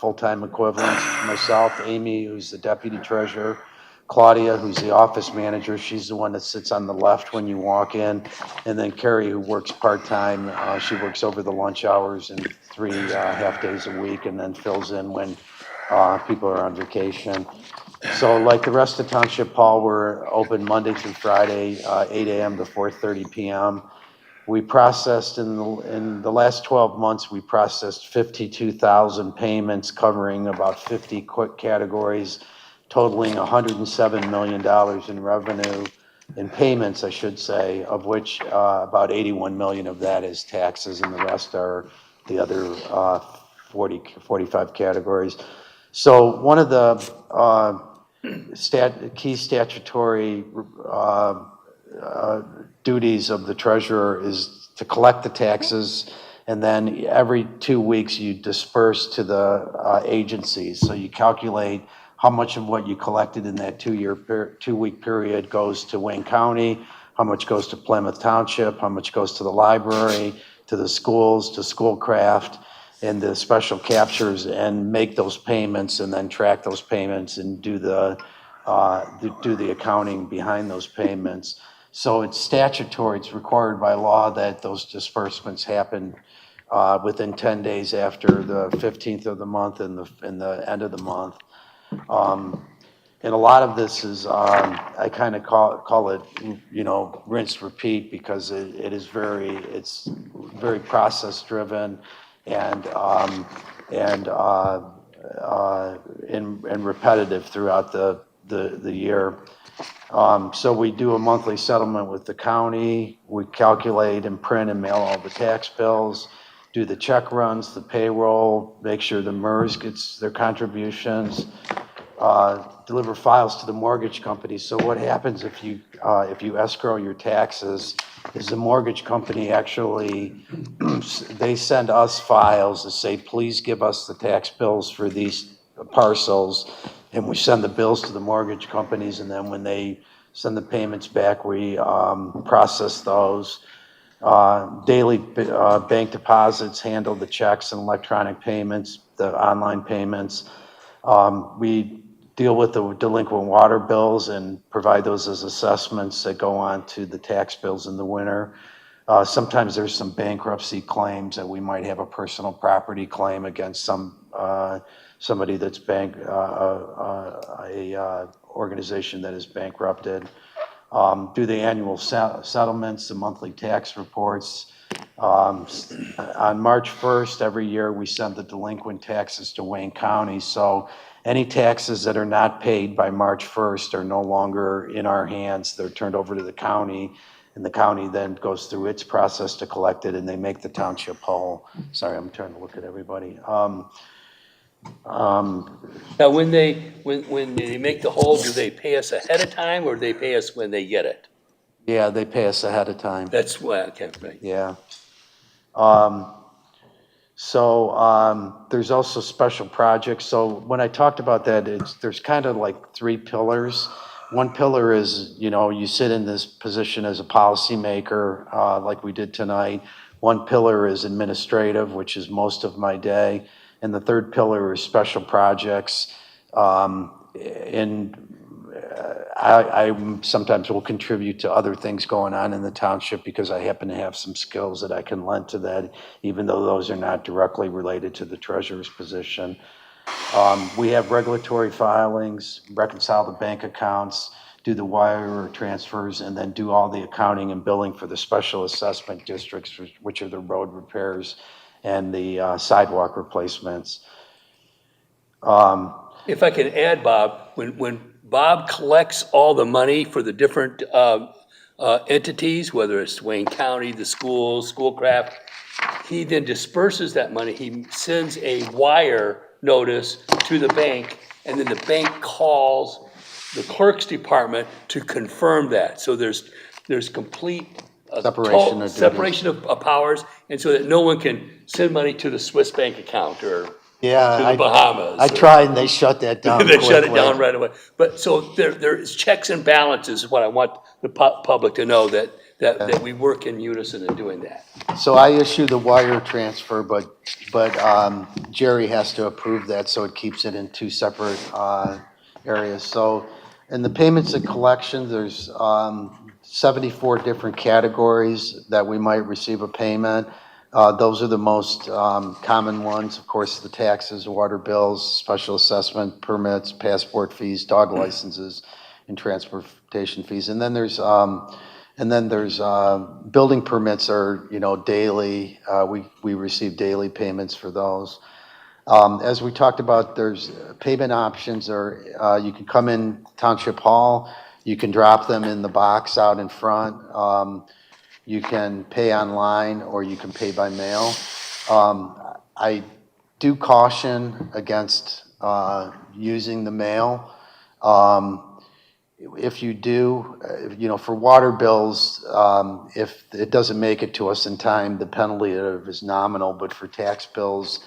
Speaker 3: full-time equivalents. Myself, Amy, who's the deputy treasurer, Claudia, who's the office manager. She's the one that sits on the left when you walk in. And then Carrie, who works part-time. She works over the lunch hours and 3 half days a week, and then fills in when people are on vacation. So like the rest of Township Hall, we're open Monday through Friday, 8 a.m. to 4:30 p.m. We processed in the last 12 months, we processed 52,000 payments covering about 50 quick categories, totaling $107 million in revenue, in payments, I should say, of which about 81 million of that is taxes, and the rest are the other 45 categories. So one of the key statutory duties of the treasurer is to collect the taxes, and then every 2 weeks you disperse to the agencies. So you calculate how much of what you collected in that 2-week period goes to Wayne County, how much goes to Plymouth Township, how much goes to the library, to the schools, to Schoolcraft, and the special captures, and make those payments, and then track those payments and do the accounting behind those payments. So it's statutory, it's required by law that those disbursements happen within 10 days after the 15th of the month and the end of the month. And a lot of this is, I kind of call it, rinse, repeat, because it's very process driven and repetitive throughout the year. So we do a monthly settlement with the county. We calculate and print and mail all the tax bills, do the check runs, the payroll, make sure the MERS gets their contributions, deliver files to the mortgage company. So what happens if you escrow your taxes is the mortgage company actually, they send us files that say, please give us the tax bills for these parcels, and we send the bills to the mortgage companies, and then when they send the payments back, we process those. Daily bank deposits, handle the checks and electronic payments, the online payments. We deal with the delinquent water bills and provide those as assessments that go on to the tax bills in the winter. Sometimes there's some bankruptcy claims that we might have a personal property claim against somebody that's organization that is bankrupted. Do the annual settlements, the monthly tax reports, On March 1st, every year, we send the delinquent taxes to Wayne County. So any taxes that are not paid by March 1st are no longer in our hands. They're turned over to the county, and the county then goes through its process to collect it, and they make the township whole. Sorry, I'm trying to look at everybody.
Speaker 4: Now, when they make the whole, do they pay us ahead of time, or do they pay us when they get it?
Speaker 3: Yeah, they pay us ahead of time.
Speaker 4: That's why, okay, right.
Speaker 3: Yeah. There's also special projects. So when I talked about that, there's kind of like three pillars. One pillar is, you sit in this position as a policymaker, like we did tonight. One pillar is administrative, which is most of my day. And the third pillar is special projects. I sometimes will contribute to other things going on in the township because I happen to have some skills that I can lend to that, even though those are not directly related to the treasurer's position. We have regulatory filings, reconcile the bank accounts, do the wire transfers, and then do all the accounting and billing for the special assessment districts, which are the road repairs and the sidewalk replacements.
Speaker 4: If I can add, Bob, when Bob collects all the money for the different entities, whether it's Wayne County, the schools, Schoolcraft, he then disperses that money. He sends a wire notice to the bank, and then the bank calls the clerk's department to confirm that. So there's complete separation of powers, and so that no one can send money to the Swiss bank account or to the Bahamas.
Speaker 3: I tried, and they shut that down
Speaker 4: They shut it
Speaker 3: quickly.
Speaker 4: down right away. But so there is checks and balances is what I want the public to know, that we work in unison in doing that.
Speaker 3: So I issue the wire transfer, but Jerry has to approve that, so it keeps it in two separate areas. So in the payments and collections, there's 74 different categories that we might receive a payment. Those are the most common ones. Of course, the taxes, water bills, special assessment, permits, passport fees, dog licenses, and transportation fees. And then there's building permits are, daily. We receive daily payments for those. As we talked about, there's payment options are, you can come in Township Hall, you can drop them in the box out in front. You can pay online or you can pay by mail. I do caution against using the mail. If you do, for water bills, if it doesn't make it to us in time, the penalty is nominal. But for tax bills,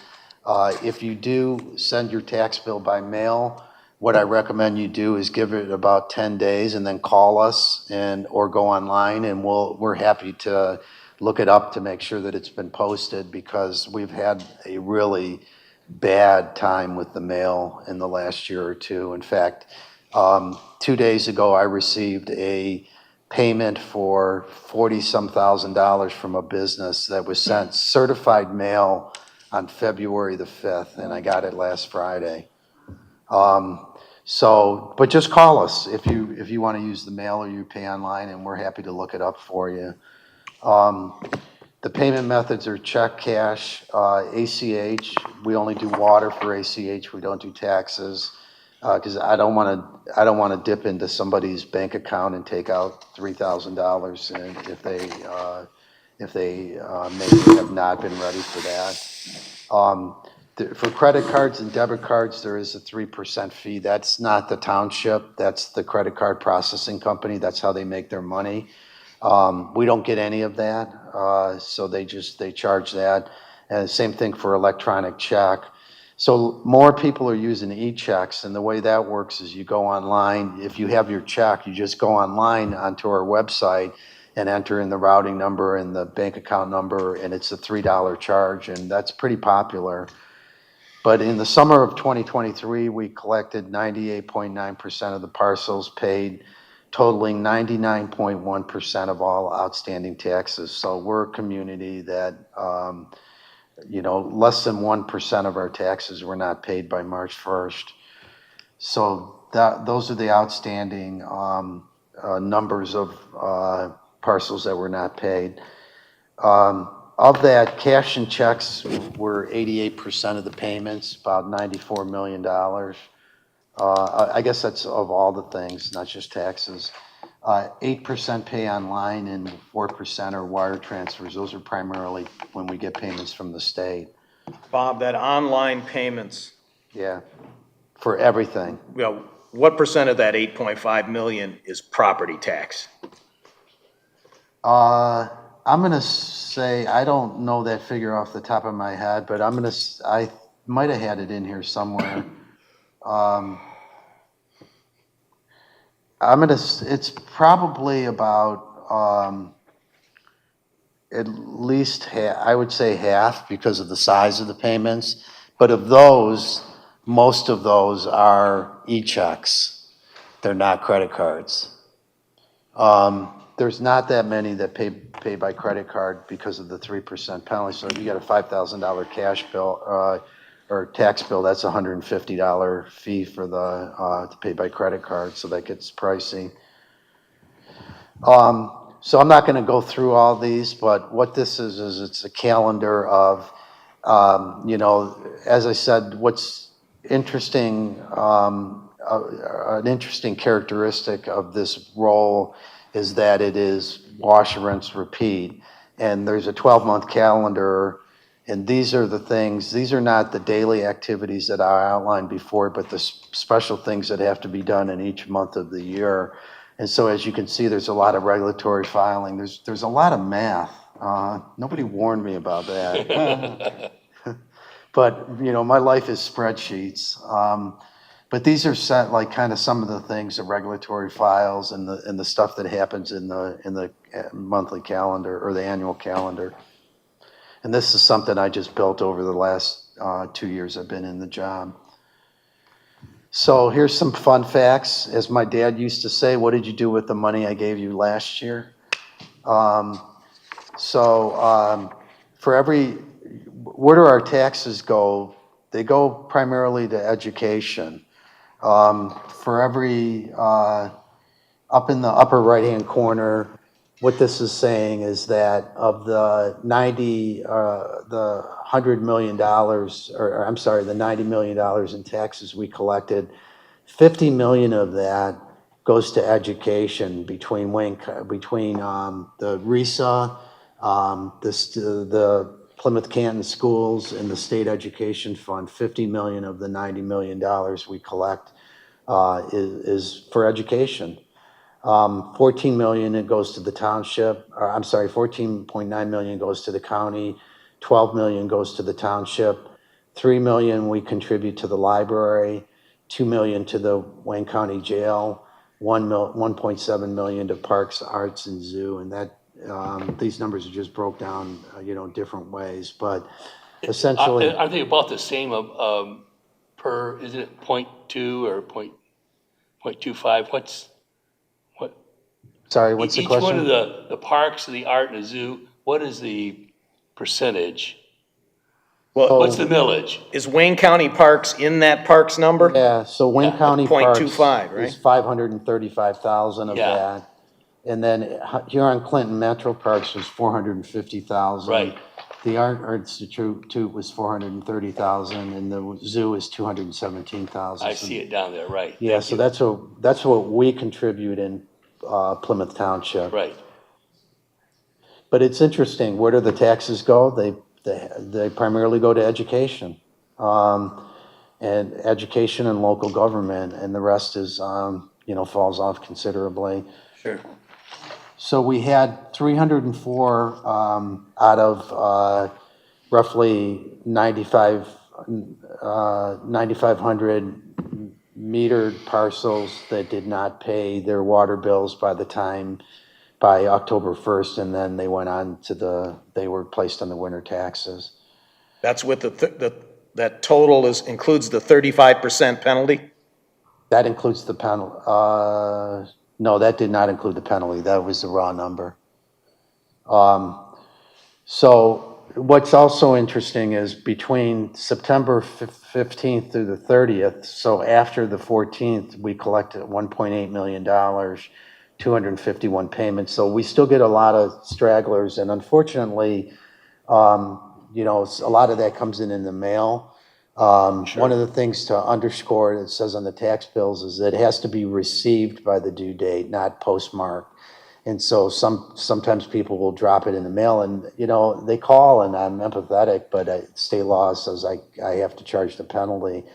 Speaker 3: if you do send your tax bill by mail, what I recommend you do is give it about 10 days and then call us or go online, and we're happy to look it up to make sure that it's been posted, because we've had a really bad time with the mail in the last year or two. In fact, 2 days ago, I received a payment for $40-some thousand from a business that was sent certified mail on February the 5th, and I got it last Friday. But just call us if you want to use the mail or you pay online, and we're happy to look it up for you. The payment methods are check, cash, ACH. We only do water for ACH. We don't do taxes, because I don't want to dip into somebody's bank account and take out $3,000, and if they maybe have not been ready for that. For credit cards and debit cards, there is a 3% fee. That's not the township. That's the credit card processing company. That's how they make their money. We don't get any of that, so they charge that. And the same thing for electronic check. So more people are using e-checks, and the way that works is you go online. If you have your check, you just go online onto our website and enter in the routing number and the bank account number, and it's a $3 charge, and that's pretty popular. But in the summer of 2023, we collected 98.9% of the parcels paid, totaling 99.1% of all outstanding taxes. So we're a community that, less than 1% of our taxes were not paid by March 1st. So those are the outstanding numbers of parcels that were not paid. Of that, cash and checks were 88% of the payments, about $94 million. I guess that's of all the things, not just taxes. 8% pay online and 4% are wire transfers. Those are primarily when we get payments from the state.
Speaker 7: Bob, that online payments,
Speaker 3: Yeah, for everything.
Speaker 7: what percent of that 8.5 million is property tax?
Speaker 3: I'm gonna say, I don't know that figure off the top of my head, but I might have had it in here somewhere. It's probably about, at least I would say half because of the size of the payments. But of those, most of those are e-checks. They're not credit cards. There's not that many that pay by credit card because of the 3% penalty. So if you got a $5,000 cash bill, or tax bill, that's a $150 fee for to pay by credit card, so that gets pricey. So I'm not gonna go through all these, but what this is it's a calendar of, as I said, what's interesting, an interesting characteristic of this role is that it is wash, rinse, repeat. And there's a 12-month calendar, and these are the things, these are not the daily activities that I outlined before, but the special things that have to be done in each month of the year. And so as you can see, there's a lot of regulatory filing. There's a lot of math. Nobody warned me about that. But, my life is spreadsheets. But these are set like kind of some of the things, the regulatory files and the stuff that happens in the monthly calendar or the annual calendar. And this is something I just built over the last 2 years I've been in the job. So here's some fun facts. As my dad used to say, what did you do with the money I gave you last year? Where do our taxes go? They go primarily to education. For every, up in the upper right-hand corner, what this is saying is that of the $100 million, or I'm sorry, the $90 million in taxes we collected, 50 million of that goes to education between the RESA, the Plymouth Canton Schools and the State Education Fund. 50 million of the $90 million we collect is for education. 14 million it goes to the township, or I'm sorry, 14.9 million goes to the county, 12 million goes to the township, 3 million we contribute to the library, 2 million to the Wayne County Jail, 1.7 million to Parks, Arts, and Zoo, and that these numbers are just broke down, different ways, but essentially.
Speaker 4: Aren't they about the same per, isn't it 0.2 or 0.25?
Speaker 3: Sorry, what's the question?
Speaker 4: Each one of the parks, the art, and the zoo, what is the percentage? What's the millage?
Speaker 7: Is Wayne County Parks in that parks number?
Speaker 3: Yeah, so Wayne County Parks
Speaker 7: 0.25, right?
Speaker 3: is 535,000 of that. And then here on Clinton Metro Parks was 450,000.
Speaker 4: Right.
Speaker 3: The Art Institute was 430,000, and the zoo is 217,000.
Speaker 4: I see it down there, right.
Speaker 3: Yeah, so that's what we contribute in Plymouth Township.
Speaker 4: Right.
Speaker 3: But it's interesting, where do the taxes go? They primarily go to education, and education and local government, and the rest is, falls off considerably.
Speaker 4: Sure.
Speaker 3: So we had 304 out of roughly 9,500 metered parcels that did not pay their water bills by October 1st, and then they went on they were placed on the winter taxes.
Speaker 7: That's with that total includes the 35% penalty?
Speaker 3: That includes the penalty. No, that did not include the penalty. That was the raw number. So what's also interesting is between September 15th through the 30th, so after the 14th, we collected $1.8 million, 251 payments. So we still get a lot of stragglers, and unfortunately, You know, a lot of that comes in the mail. One of the things to underscore, it says on the tax bills, is that it has to be received by the due date, not postmarked. And so sometimes people will drop it in the mail, and, you know, they call, and I'm empathetic, but state law says I have to charge the penalty.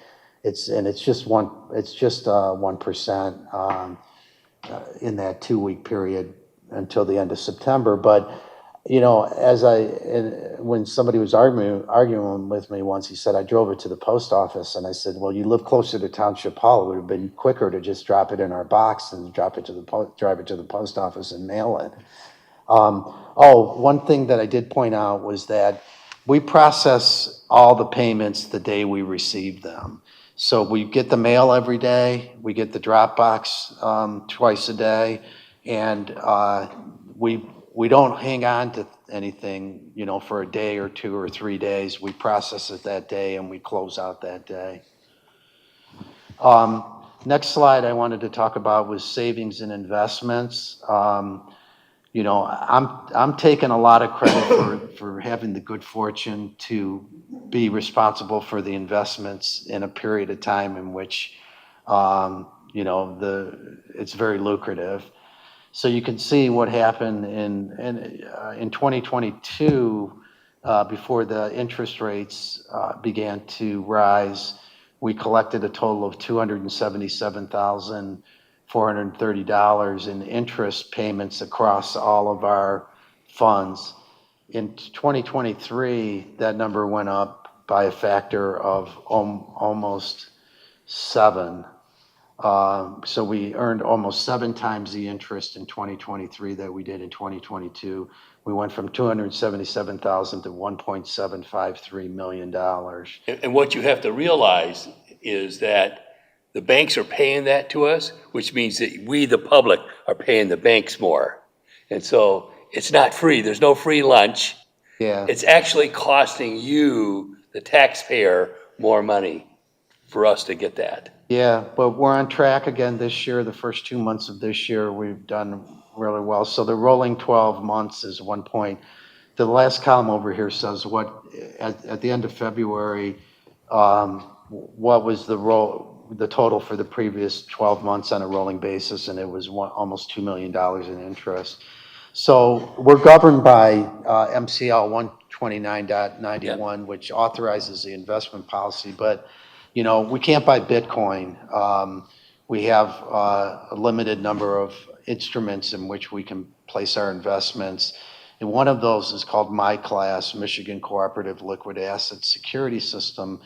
Speaker 3: It's just 1%, in that 2-week period until the end of September. But, you know, when somebody was arguing with me once, he said, I drove it to the post office, and I said, well, you live closer to Township Hall. It would have been quicker to just drop it in our box and drive it to the post office and mail it. One thing that I did point out was that we process all the payments the day we receive them. So we get the mail every day, we get the Dropbox twice a day, and we don't hang on to anything, you know, for a day or 2 or 3 days. We process it that day and we close out that day. Next slide I wanted to talk about was savings and investments. You know, I'm taking a lot of credit for having the good fortune to be responsible for the investments in a period of time in which, you know, it's very lucrative. So you can see what happened in 2022, before the interest rates began to rise. We collected a total of $277,430 in interest payments across all of our funds. In 2023, that number went up by a factor of almost 7. So we earned almost 7 times the interest in 2023 that we did in 2022. We went from $277,000 to $1.753 million.
Speaker 4: And what you have to realize is that the banks are paying that to us, which means that we, the public, are paying the banks more. And so it's not free. There's no free lunch.
Speaker 3: Yeah.
Speaker 4: It's actually costing you, the taxpayer, more money for us to get that.
Speaker 3: Yeah, but we're on track again this year. The first 2 months of this year, we've done really well. So the rolling 12 months is 1 point. The last column over here says what, at the end of February, what was the total for the previous 12 months on a rolling basis, and it was almost $2 million in interest. So we're governed by MCL 129.91, which authorizes the investment policy, but you know, we can't buy Bitcoin. We have a limited number of instruments in which we can place our investments. And one of those is called MyClass, Michigan Cooperative Liquid Asset Security System,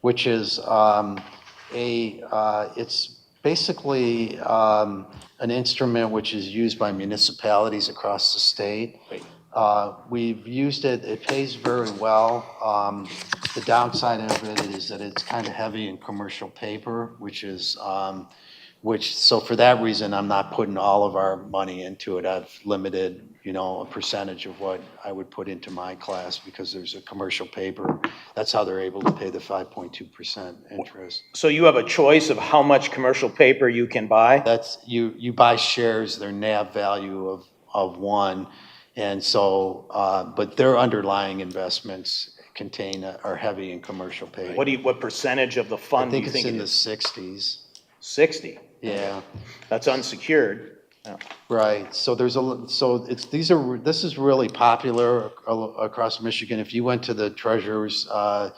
Speaker 3: which is it's basically an instrument which is used by municipalities across the state. We've used it, it pays very well. The downside of it is that it's kind of heavy in commercial paper, so for that reason, I'm not putting all of our money into it. I've limited, you know, a percentage of what I would put into my class because there's a commercial paper. That's how they're able to pay the 5.2% interest.
Speaker 7: So you have a choice of how much commercial paper you can buy?
Speaker 3: That's, you buy shares, their NAV value of 1. And so, but their underlying investments are heavy in commercial paper.
Speaker 7: What percentage of the fund do you think
Speaker 3: I think it's in the 60s.
Speaker 7: 60?
Speaker 3: Yeah.
Speaker 7: That's unsecured. Yeah.
Speaker 3: Right. So this is really popular across Michigan. If you went to the Treasurer's, the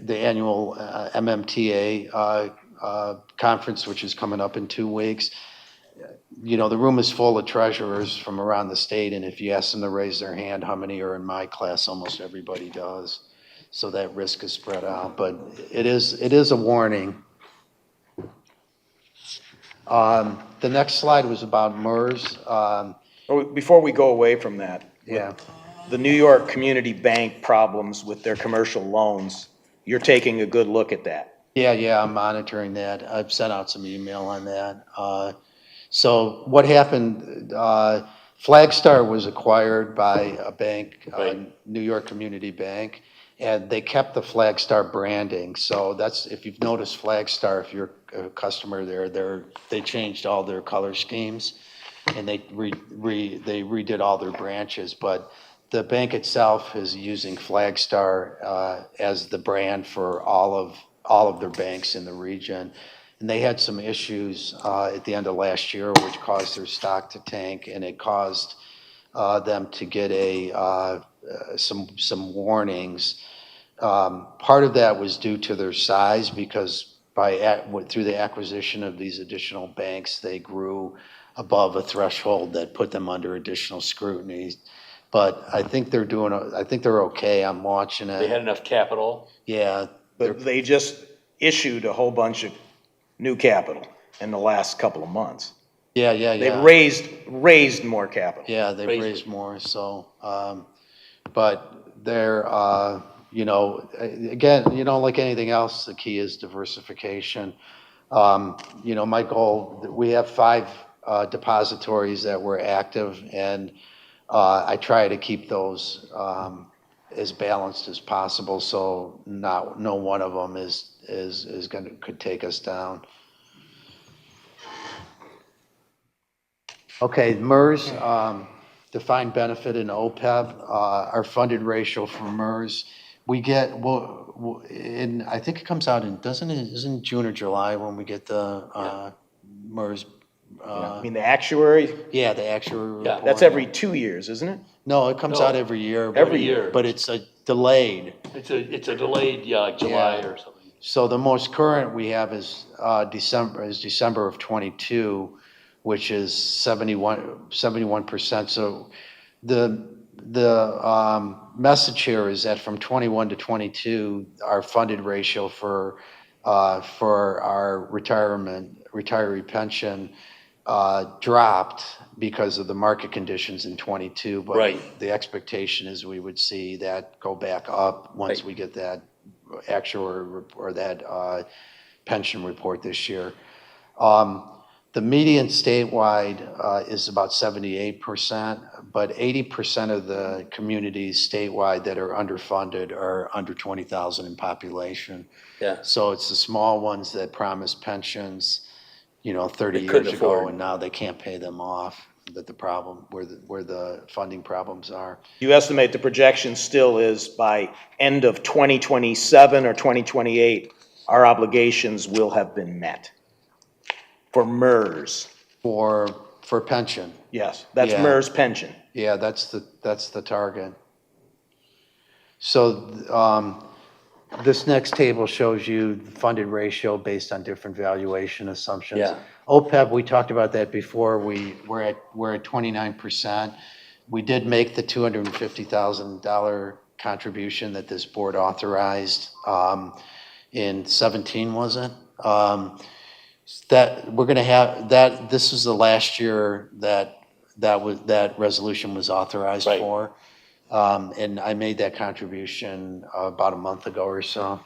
Speaker 3: annual MMTA conference, which is coming up in 2 weeks, you know, the room is full of treasurers from around the state, and if you ask them to raise their hand how many are in my class, almost everybody does. So that risk is spread out, but it is a warning. The next slide was about MERS.
Speaker 7: Before we go away from that,
Speaker 3: yeah,
Speaker 7: the New York Community Bank problems with their commercial loans, you're taking a good look at that.
Speaker 3: Yeah, I'm monitoring that. I've sent out some email on that. So what happened, Flagstar was acquired by a bank, New York Community Bank, and they kept the Flagstar branding. So that's, if you've noticed Flagstar, if you're a customer there, they changed all their color schemes and they redid all their branches. But the bank itself is using Flagstar as the brand for all of their banks in the region. And they had some issues at the end of last year, which caused their stock to tank, and it caused them to get some warnings. Part of that was due to their size, because through the acquisition of these additional banks, they grew above a threshold that put them under additional scrutiny. But I think they're okay. I'm watching it.
Speaker 4: They had enough capital?
Speaker 3: Yeah.
Speaker 7: But they just issued a whole bunch of new capital in the last couple of months.
Speaker 3: Yeah.
Speaker 7: They've raised more capital.
Speaker 3: Yeah, they've raised more, so, but they're, again, like anything else, the key is diversification. My goal, we have 5 depositories that were active, and I try to keep those as balanced as possible, so no one of them could take us down. Okay, MERS, defined benefit in OPEB, our funded ratio for MERS, we get, I think it comes out isn't June or July when we get the MERS?
Speaker 7: I mean, the actuary?
Speaker 3: Yeah, the actuary report.
Speaker 7: That's every 2 years, isn't it?
Speaker 3: No, it comes out every year.
Speaker 7: Every year.
Speaker 3: But it's delayed.
Speaker 4: It's a delayed, July or something.
Speaker 3: So the most current we have is December of '22, which is 71%. So the message here is that from 21 to 22, our funded ratio for our retiree pension dropped because of the market conditions in '22. But the expectation is we would see that go back up once we get that actuary or that pension report this year. The median statewide is about 78%, but 80% of the communities statewide that are underfunded are under 20,000 in population.
Speaker 4: Yeah.
Speaker 3: So it's the small ones that promised pensions, 30
Speaker 4: They couldn't
Speaker 3: years ago,
Speaker 4: afford.
Speaker 3: and now they can't pay them off. That the problem, where the funding problems are.
Speaker 7: You estimate the projection still is by end of 2027 or 2028, our obligations will have been met for MERS.
Speaker 3: For pension.
Speaker 7: Yes, that's
Speaker 3: Yeah.
Speaker 7: MERS pension.
Speaker 3: Yeah, that's the target. So this next table shows you the funded ratio based on different valuation assumptions.
Speaker 4: Yeah.
Speaker 3: OPEB, we talked about that before. We're at 29%. We did make the $250,000 contribution that this board authorized in 17, was it? That we're going to have that. This is the last year that resolution was authorized for. And I made that contribution about a month ago or so.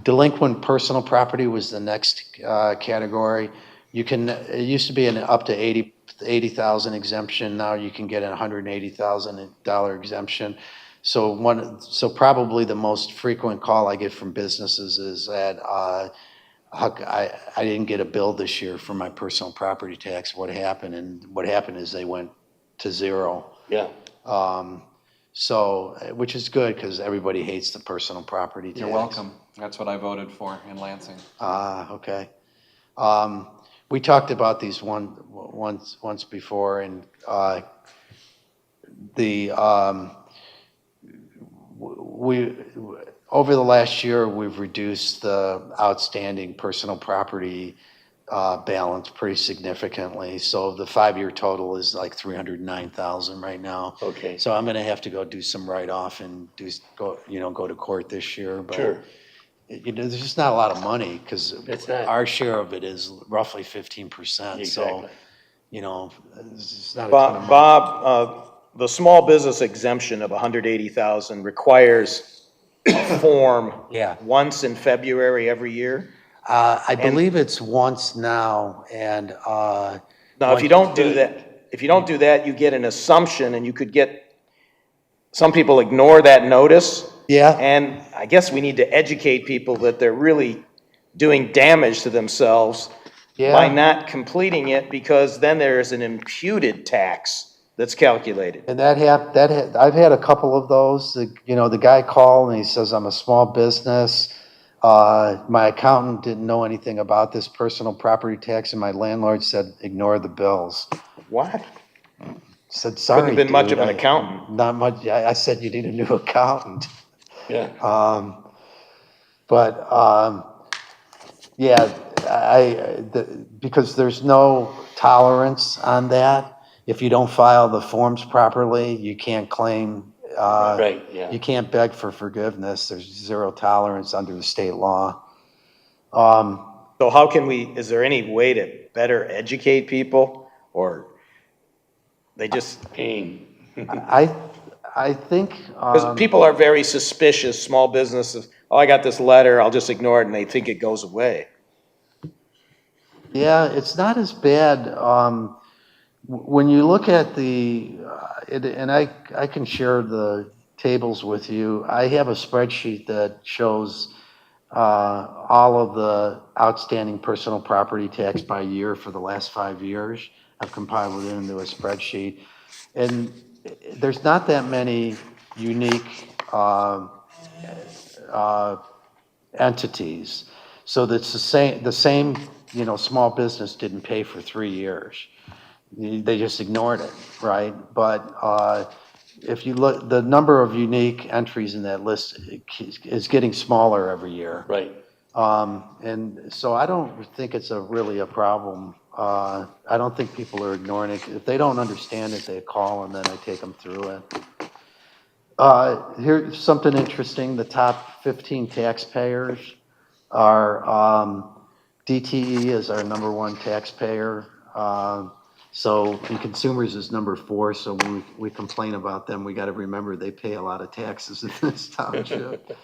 Speaker 3: Delinquent personal property was the next category. It used to be an up to 80,000 exemption. Now you can get a $180,000 exemption. So probably the most frequent call I get from businesses is that I didn't get a bill this year for my personal property tax. What happened? And what happened is they went to zero.
Speaker 4: Yeah.
Speaker 3: So, which is good because everybody hates the personal property tax.
Speaker 1: You're welcome. That's what I voted for in Lansing.
Speaker 3: Okay. We talked about these once before, and over the last year, we've reduced the outstanding personal property balance pretty significantly. So the 5-year total is like 309,000 right now.
Speaker 4: Okay.
Speaker 3: So I'm going to have to go do some write-off and go to court this year. But
Speaker 4: Sure.
Speaker 3: there's just not a lot of money because
Speaker 4: It's not.
Speaker 3: our share of it is roughly 15%.
Speaker 4: Exactly.
Speaker 3: So, it's just not a ton of money.
Speaker 7: Bob, the small business exemption of 180,000 requires a form once in February every year.
Speaker 3: I believe it's once now, and
Speaker 7: now if you don't do that, you get an assumption, and you could get some people ignore that notice.
Speaker 3: Yeah.
Speaker 7: And I guess we need to educate people that they're really doing damage to themselves by not completing it, because then there's an imputed tax that's calculated.
Speaker 3: And I've had a couple of those. The guy called and he says, I'm a small business. My accountant didn't know anything about this personal property tax, and my landlord said, ignore the bills.
Speaker 7: What?
Speaker 3: Said, sorry,
Speaker 7: Couldn't have been much
Speaker 3: dude,
Speaker 7: of an accountant.
Speaker 3: Not much. I said, you need a new accountant.
Speaker 4: Yeah.
Speaker 3: Yeah, because there's no tolerance on that. If you don't file the forms properly, you can't claim,
Speaker 4: Right, yeah.
Speaker 3: you can't beg for forgiveness. There's zero tolerance under the state law.
Speaker 7: So how can is there any way to better educate people, or they just?
Speaker 4: Pain.
Speaker 3: I think.
Speaker 7: Because people are very suspicious, small businesses, oh, I got this letter, I'll just ignore it, and they think it goes away.
Speaker 3: Yeah, it's not as bad. When you look at and I can share the tables with you. I have a spreadsheet that shows all of the outstanding personal property tax by year for the last 5 years. I've compiled it into a spreadsheet. And there's not that many unique entities. So that's the same, small business didn't pay for 3 years. They just ignored it, right? But if you look, the number of unique entries in that list is getting smaller every year.
Speaker 4: Right.
Speaker 3: And so I don't think it's really a problem. I don't think people are ignoring it. If they don't understand it, they call and then I take them through it. Here's something interesting. The top 15 taxpayers are, DTE is our number 1 taxpayer. So, and consumers is number 4. So when we complain about them, we got to remember they pay a lot of taxes in this township.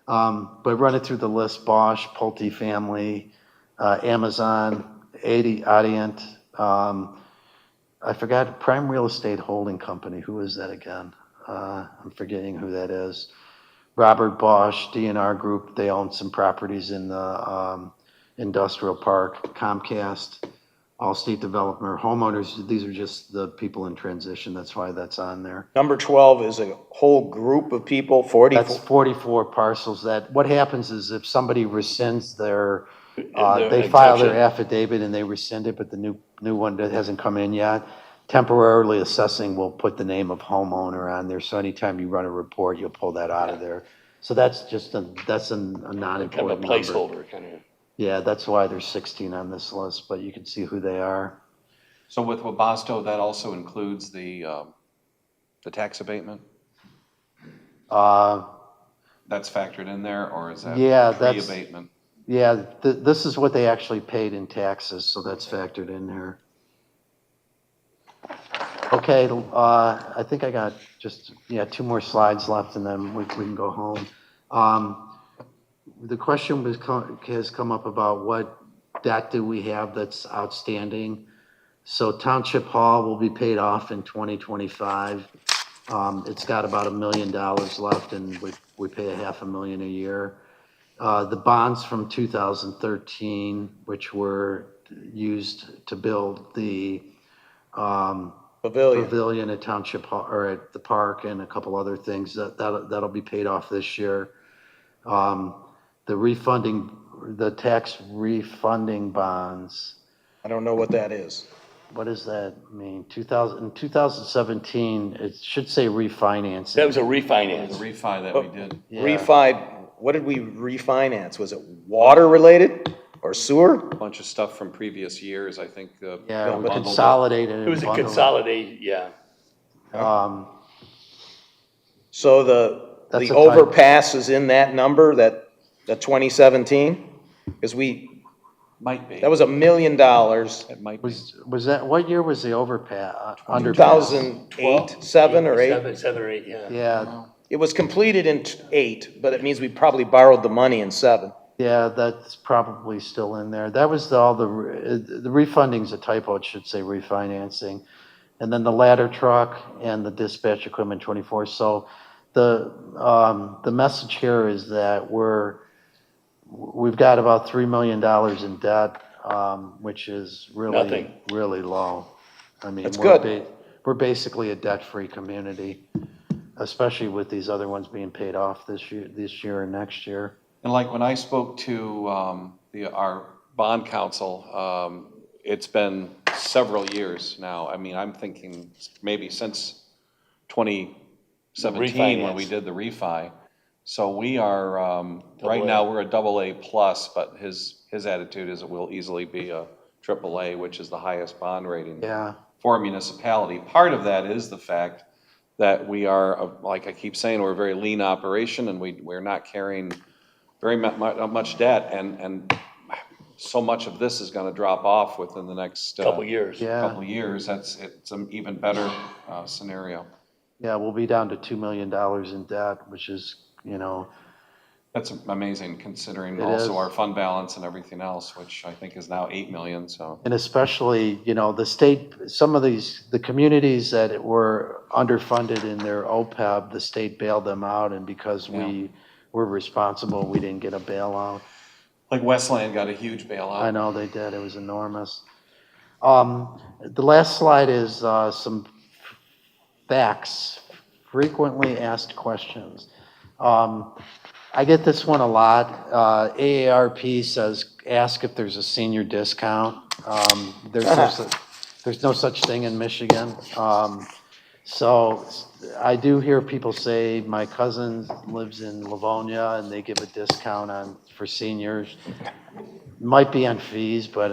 Speaker 3: But running through the list, Bosch, Pulte Family, Amazon, Adient, I forgot, Prime Real Estate Holding Company. Who is that again? I'm forgetting who that is. Robert Bosch, DNR Group, they own some properties in the industrial park. Comcast, Allstate Developer, homeowners, these are just the people in transition. That's why that's on there.
Speaker 7: Number 12 is a whole group of people, 44.
Speaker 3: That's 44 parcels. What happens is if somebody rescinds they file their affidavit and they rescind it, but the new one that hasn't come in yet, temporarily assessing will put the name of homeowner on there. So anytime you run a report, you'll pull that out of there. So that's just a non-important
Speaker 4: Kind of a placeholder, kind of.
Speaker 3: Yeah, that's why there's 16 on this list, but you can see who they are.
Speaker 1: So with Wabasto, that also includes the tax abatement? That's factored in there, or is that pre-abatement?
Speaker 3: Yeah, this is what they actually paid in taxes, so that's factored in here. Okay, I think I got just 2 more slides left, and then we can go home. The question has come up about what debt do we have that's outstanding. So Township Hall will be paid off in 2025. It's got about $1 million left, and we pay $500,000 a year. The bonds from 2013, which were used to build the pavilion at Township Hall, or at the park, and a couple other things, that'll be paid off this year. The tax refunding bonds.
Speaker 7: I don't know what that is.
Speaker 3: What does that mean? In 2017, it should say refinancing.
Speaker 4: That was a refinance.
Speaker 1: The refi that we did.
Speaker 3: Yeah.
Speaker 7: What did we refinance? Was it water related or sewer?
Speaker 1: A bunch of stuff from previous years, I think.
Speaker 3: Yeah, we consolidated.
Speaker 4: It was a consolidate, yeah.
Speaker 7: So the overpass is in that number, that 2017? Because
Speaker 1: might be.
Speaker 7: That was $1 million.
Speaker 1: It might be.
Speaker 3: Was that, what year was the overpass?
Speaker 7: 2008, 7 or 8?
Speaker 4: 7 or 8, yeah.
Speaker 3: Yeah.
Speaker 7: It was completed in 8, but it means we probably borrowed the money in 7.
Speaker 3: Yeah, that's probably still in there. That was all the refunding's a typo. It should say refinancing. And then the ladder truck and the dispatch equipment 24. So the message here is that we've got about $3 million in debt, which is really,
Speaker 4: Nothing.
Speaker 3: really low. I mean,
Speaker 7: That's good.
Speaker 3: we're basically a debt-free community, especially with these other ones being paid off this year and next year.
Speaker 1: And like when I spoke to our bond counsel, it's been several years now. I mean, I'm thinking maybe since 2017 when we did the refi. So we are, right now, we're a AA plus, but his attitude is it will easily be a AAA, which is the highest bond rating for a municipality. Part of that is the fact that we are, like I keep saying, we're a very lean operation, and we're not carrying very much debt, and so much of this is going to drop off within the next
Speaker 4: Couple years.
Speaker 1: couple years. It's an even better scenario.
Speaker 3: Yeah, we'll be down to $2 million in debt, which is,
Speaker 1: That's amazing considering
Speaker 3: It
Speaker 1: also
Speaker 3: is.
Speaker 1: our fund balance and everything else, which I think is now 8 million, so.
Speaker 3: and especially, the state, some of the communities that were underfunded in their OPEB, the state bailed them out, and because we were responsible, we didn't get a bailout.
Speaker 1: Like Westland got a huge bailout.
Speaker 3: I know they did, it was enormous. The last slide is some facts, frequently asked questions. I get this one a lot. AARP says, ask if there's a senior discount. There's no such thing in Michigan. So I do hear people say, my cousin lives in Livonia and they give a discount for seniors. Might be on fees, but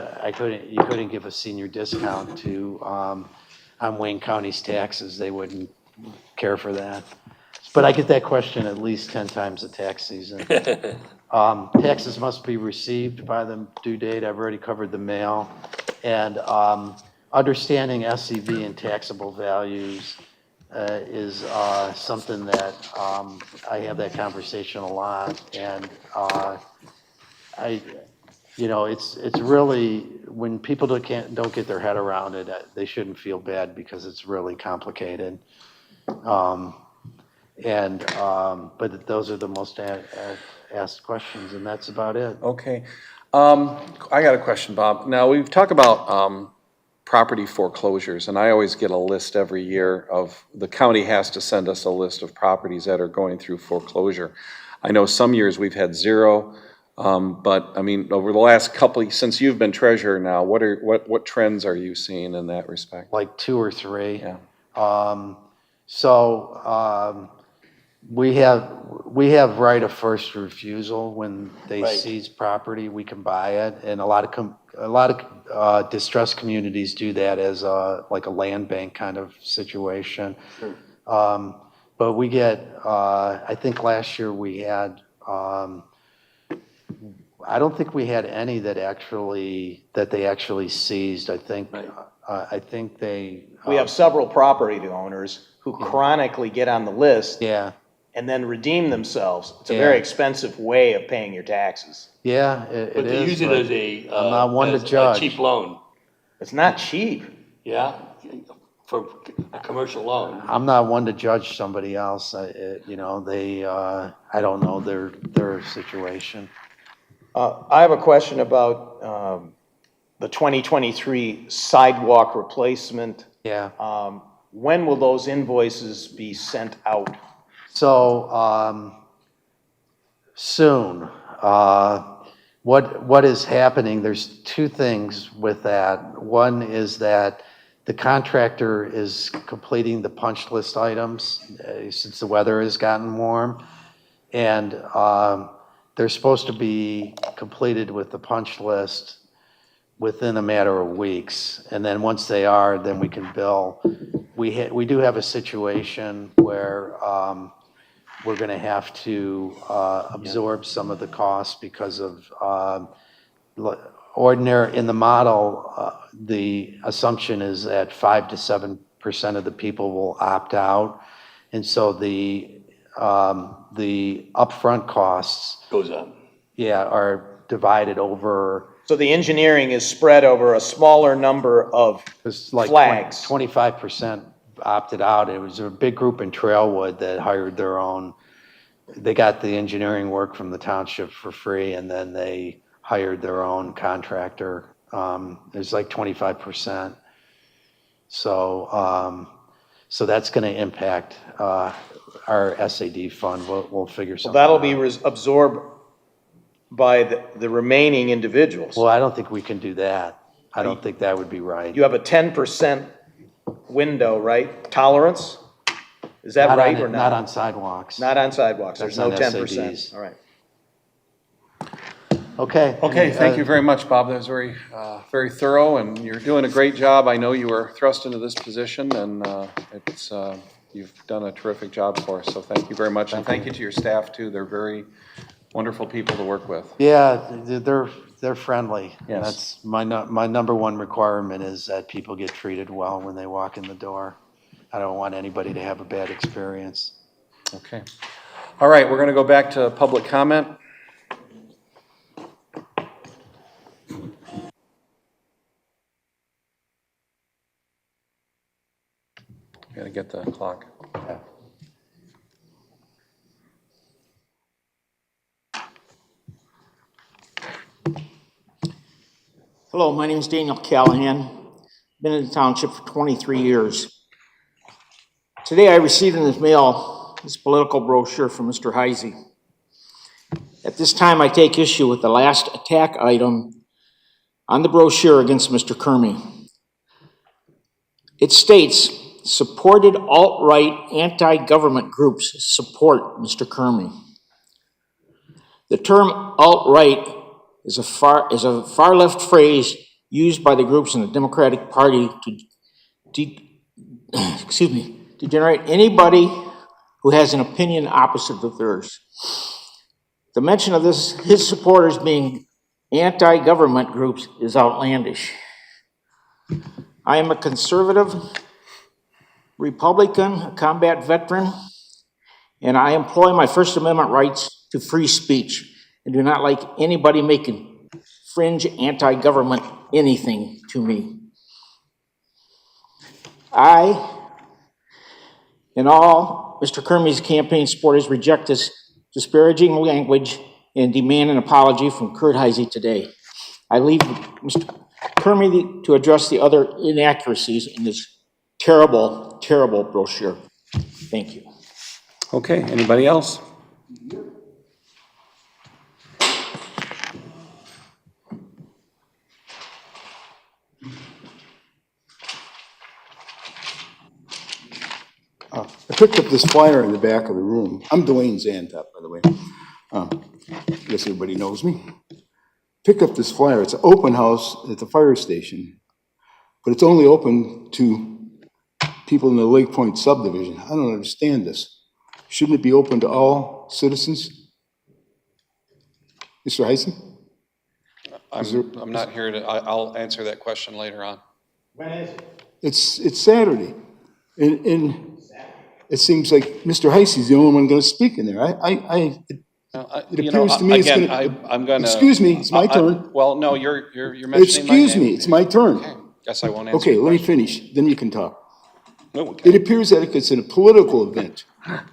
Speaker 3: you couldn't give a senior discount on Wayne County's taxes. They wouldn't care for that. But I get that question at least 10 times a tax season. Taxes must be received by the due date. I've already covered the mail. And understanding SEV and taxable values is something that I have that conversation a lot. And it's really, when people don't get their head around it, they shouldn't feel bad because it's really complicated. But those are the most asked questions, and that's about it.
Speaker 1: Okay. I got a question, Bob. Now, we've talked about property foreclosures, and I always get a list every year the county has to send us a list of properties that are going through foreclosure. I know some years we've had 0, but I mean, over the last couple, since you've been treasurer now, what trends are you seeing in that respect?
Speaker 3: Like 2 or 3.
Speaker 1: Yeah.
Speaker 3: We have right of first refusal when they seize property. We can buy it, and a lot of distressed communities do that as like a land bank kind of situation.
Speaker 4: Sure.
Speaker 3: But we get, I think last year we had, I don't think we had any that they actually seized. I think they.
Speaker 7: We have several property owners who chronically get on the list. And then redeem themselves. It's a very expensive way of paying your taxes.
Speaker 3: Yeah, it is.
Speaker 4: But they use it as
Speaker 3: I'm not one to judge.
Speaker 4: a cheap loan.
Speaker 7: It's not cheap.
Speaker 4: Yeah, for a commercial loan.
Speaker 3: I'm not one to judge somebody else. I don't know their situation.
Speaker 7: I have a question about the 2023 sidewalk replacement.
Speaker 3: Yeah.
Speaker 7: When will those invoices be sent out?
Speaker 3: So soon. What is happening, there's 2 things with that. One is that the contractor is completing the punch list items since the weather has gotten warm. And they're supposed to be completed with the punch list within a matter of weeks. And then once they are, then we can bill. We do have a situation where we're going to have to absorb some of the costs because of in the model, the assumption is that 5 to 7% of the people will opt out. And so the upfront costs
Speaker 4: goes up.
Speaker 3: Are divided over.
Speaker 7: So the engineering is spread over a smaller number of flags.
Speaker 3: 25% opted out. It was a big group in Trailwood that hired their own. They got the engineering work from the township for free, and then they hired their own contractor. There's like 25%. So So that's going to impact our SAD fund. We'll figure
Speaker 7: Well,
Speaker 3: something
Speaker 7: that'll
Speaker 3: out.
Speaker 7: be absorbed by the remaining individuals.
Speaker 3: Well, I don't think we can do that. I don't think that would be right.
Speaker 7: You have a 10% window, right? Tolerance? Is that right or not?
Speaker 3: Not on sidewalks.
Speaker 7: Not on sidewalks. There's no
Speaker 3: That's on
Speaker 7: 10%.
Speaker 3: SADs.
Speaker 7: All right.
Speaker 3: Okay.
Speaker 1: Okay, thank you very much, Bob. That was very thorough, and you're doing a great job. I know you were thrust into this position, and you've done a terrific job for us, so thank you very much. And thank you to your staff, too. They're very wonderful people to work with.
Speaker 3: Yeah, they're friendly.
Speaker 1: Yes.
Speaker 3: That's my number one requirement is that people get treated well when they walk in the door. I don't want anybody to have a bad experience.
Speaker 1: Okay. All right, we're going to go back to public comment. Got to get the clock.
Speaker 3: Yeah.
Speaker 9: Hello, my name is Daniel Callahan. Been in the township for 23 years. Today I received in the mail this political brochure from Mr. Heisey. At this time, I take issue with the last attack item on the brochure against Mr. Kermey. It states, supported alt-right anti-government groups support Mr. Kermey. The term alt-right is a far left phrase used by the groups in the Democratic Party to generate anybody who has an opinion opposite of theirs. The mention of his supporters being anti-government groups is outlandish. I am a conservative Republican, a combat veteran, and I employ my First Amendment rights to free speech and do not like anybody making fringe anti-government anything to me. I, and all Mr. Kermey's campaign supporters reject this disparaging language and demand an apology from Kurt Heisey today. I leave Mr. Kermey to address the other inaccuracies in this terrible, terrible brochure. Thank you.
Speaker 1: Okay, anybody else?
Speaker 10: I picked up this flyer in the back of the room. I'm Dwayne Zantop, by the way. I guess everybody knows me. Picked up this flyer. It's an open house at the fire station, but it's only open to people in the Lake Point subdivision. I don't understand this. Shouldn't it be open to all citizens? Mr. Heisen?
Speaker 1: I'm not here to, I'll answer that question later on.
Speaker 10: When is it? It's Saturday. And it seems like Mr. Heisey's the only one going to speak in there. It appears to me it's going to.
Speaker 1: I'm going to.
Speaker 10: Excuse me, it's my turn.
Speaker 1: Well, no, you're mentioning my name.
Speaker 10: Excuse me, it's my turn.
Speaker 1: Okay, guess I won't answer.
Speaker 10: Okay, let me finish, then you can talk.
Speaker 1: No, okay.
Speaker 10: It appears that it's a political event.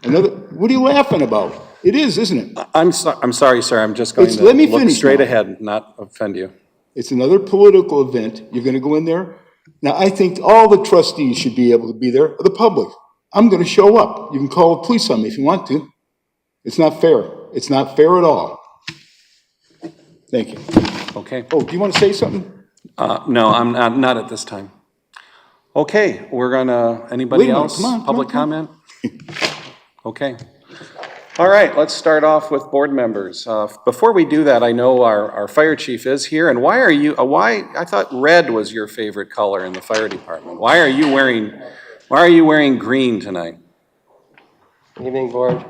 Speaker 10: What are you laughing about? It is, isn't it?
Speaker 1: I'm sorry, sir, I'm just going to
Speaker 10: let me
Speaker 1: look
Speaker 10: finish
Speaker 1: straight
Speaker 10: now.
Speaker 1: ahead, not offend you.
Speaker 10: It's another political event. You're going to go in there. Now, I think all the trustees should be able to be there, the public. I'm going to show up. You can call the police on me if you want to. It's not fair. It's not fair at all. Thank you.
Speaker 1: Okay.
Speaker 10: Oh, do you want to say something?
Speaker 1: No, I'm not at this time. Okay, we're gonna, anybody
Speaker 10: Wait a minute,
Speaker 1: else?
Speaker 10: come on,
Speaker 1: Public comment? Okay. All right, let's start off with board members. Before we do that, I know our fire chief is here, and I thought red was your favorite color in the fire department. Why are you wearing green tonight?
Speaker 23: Evening, board.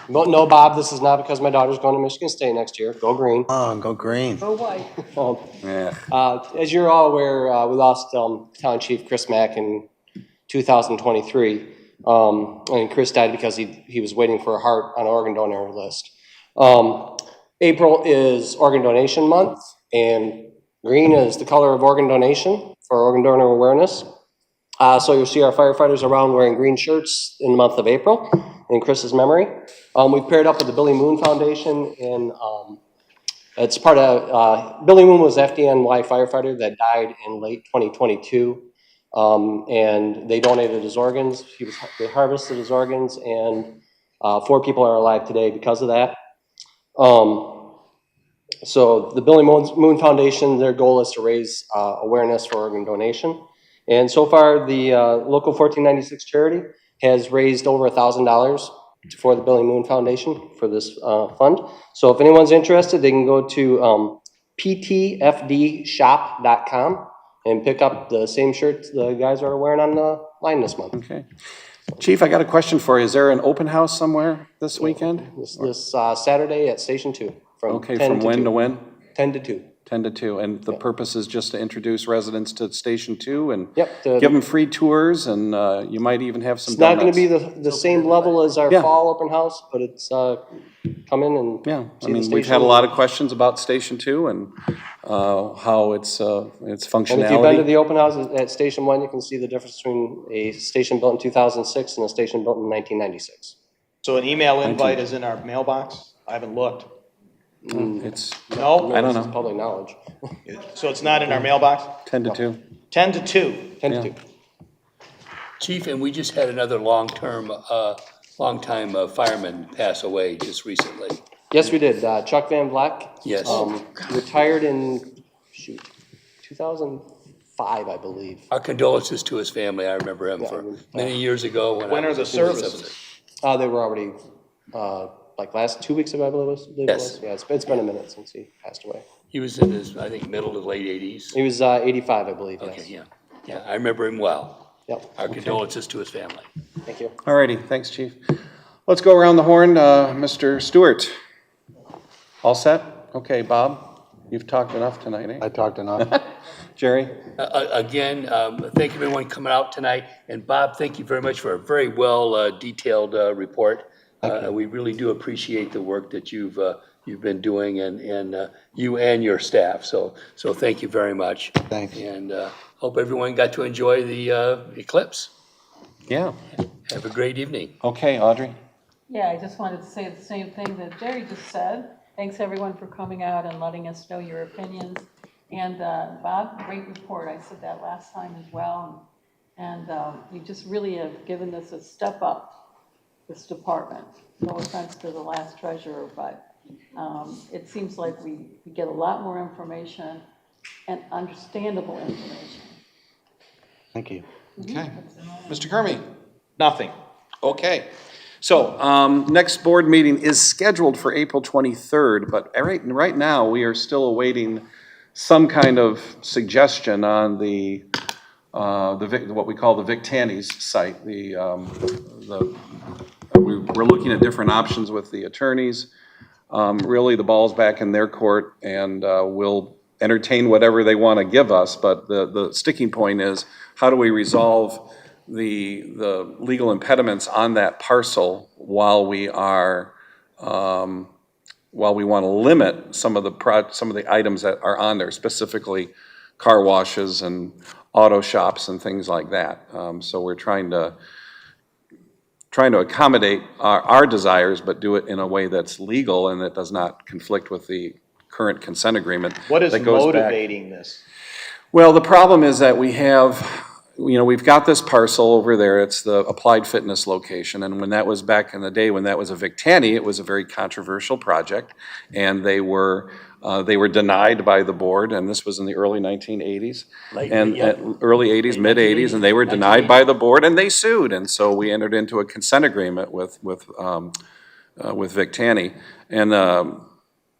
Speaker 23: No, Bob, this is not because my daughter's going to Michigan State next year. Go green.
Speaker 3: Oh, go green.
Speaker 23: Go white.
Speaker 1: Yeah.
Speaker 23: As you're all aware, we lost Town Chief Chris Mack in 2023. And Chris died because he was waiting for a heart on an organ donor list. April is organ donation month, and green is the color of organ donation for organ donor awareness. So you'll see our firefighters around wearing green shirts in the month of April in Chris's memory. We've paired up with the Billy Moon Foundation, and it's part of, Billy Moon was FDNY firefighter that died in late 2022. And they donated his organs. They harvested his organs, and 4 people are alive today because of that. So the Billy Moon Foundation, their goal is to raise awareness for organ donation. And so far, the local 1496 charity has raised over $1,000 for the Billy Moon Foundation for this fund. So if anyone's interested, they can go to ptfdshop.com and pick up the same shirts the guys are wearing on the line this month.
Speaker 1: Okay. Chief, I got a question for you. Is there an open house somewhere this weekend?
Speaker 23: This Saturday at Station 2.
Speaker 1: Okay, from when to when?
Speaker 23: 10 to 2.
Speaker 1: 10 to 2, and the purpose is just to introduce residents to Station 2 and
Speaker 23: Yep,
Speaker 1: give them free tours, and you might even have some
Speaker 23: It's not going
Speaker 1: donuts.
Speaker 23: to be the same level as our
Speaker 1: Yeah.
Speaker 23: fall open house, but it's come in and
Speaker 1: Yeah, I
Speaker 23: see the
Speaker 1: mean, we've had a
Speaker 23: station.
Speaker 1: lot of questions about Station 2 and how its functionality.
Speaker 23: And if you've been to the open house at Station 1, you can see the difference between a station built in 2006 and a station built in 1996.
Speaker 7: So an email invite is in our mailbox? I haven't looked.
Speaker 1: It's,
Speaker 23: No?
Speaker 1: I don't
Speaker 23: This is
Speaker 1: know,
Speaker 23: public knowledge.
Speaker 7: So it's not in our mailbox?
Speaker 1: 10 to 2.
Speaker 7: 10 to 2.
Speaker 23: 10 to
Speaker 1: Yeah.
Speaker 23: 2.
Speaker 4: Chief, and we just had another longtime fireman pass away just recently.
Speaker 23: Yes, we did. Chuck Van Vleck.
Speaker 4: Yes.
Speaker 23: Retired in, 2005, I believe.
Speaker 4: Our condolences to his family. I remember him for many years ago when I
Speaker 7: When are
Speaker 4: was
Speaker 7: the
Speaker 4: a police
Speaker 7: services?
Speaker 23: They
Speaker 4: officer.
Speaker 23: were already, like last 2 weeks ago, I believe it was.
Speaker 4: Yes.
Speaker 23: Yeah, it's been a minute since he passed away.
Speaker 4: He was in his, I think, middle to late 80s.
Speaker 23: He was 85, I believe, yes.
Speaker 4: Okay, yeah. Yeah, I remember him well.
Speaker 23: Yep.
Speaker 4: Our condolences to his family.
Speaker 23: Thank you.
Speaker 1: All righty, thanks, Chief. Let's go around the horn. Mr. Stewart. All set? Okay, Bob, you've talked enough tonight, eh?
Speaker 11: I talked enough.
Speaker 1: Jerry?
Speaker 4: Again, thank you everyone coming out tonight. And Bob, thank you very much for a very well detailed report. We really do appreciate the work that you've been doing, and you and your staff. So thank you very much.
Speaker 11: Thanks.
Speaker 4: And hope everyone got to enjoy the eclipse.
Speaker 1: Yeah.
Speaker 4: Have a great evening.
Speaker 1: Okay, Audrey?
Speaker 13: Yeah, I just wanted to say the same thing that Jerry just said. Thanks, everyone, for coming out and letting us know your opinions. And Bob, great report. I said that last time as well. And you just really have given this a step up, this department. No offense to the last treasurer, but it seems like we get a lot more information and understandable information.
Speaker 11: Thank you.
Speaker 1: Okay. Mr. Kermy?
Speaker 7: Nothing.
Speaker 1: Okay. So, next board meeting is scheduled for April 23rd, but right now, we are still awaiting some kind of suggestion on what we call the Vic Tanny's site. We're looking at different options with the attorneys. Really, the ball's back in their court, and we'll entertain whatever they want to give us, but the sticking point is, how do we resolve the legal impediments on that parcel while we want to limit some of the items that are on there, specifically car washes and auto shops and things like that. So we're trying to accommodate our desires, but do it in a way that's legal and that does not conflict with the current consent agreement.
Speaker 7: What is
Speaker 1: that goes back.
Speaker 7: motivating this?
Speaker 1: Well, the problem is that we've got this parcel over there. It's the Applied Fitness location, and when that was back in the day, when that was a Vic Tanny, it was a very controversial project, and they were denied by the board, and this was in the early 1980s, early 80s, mid 80s, and they were denied by the board, and they sued, and so we entered into a consent agreement with Vic Tanny, and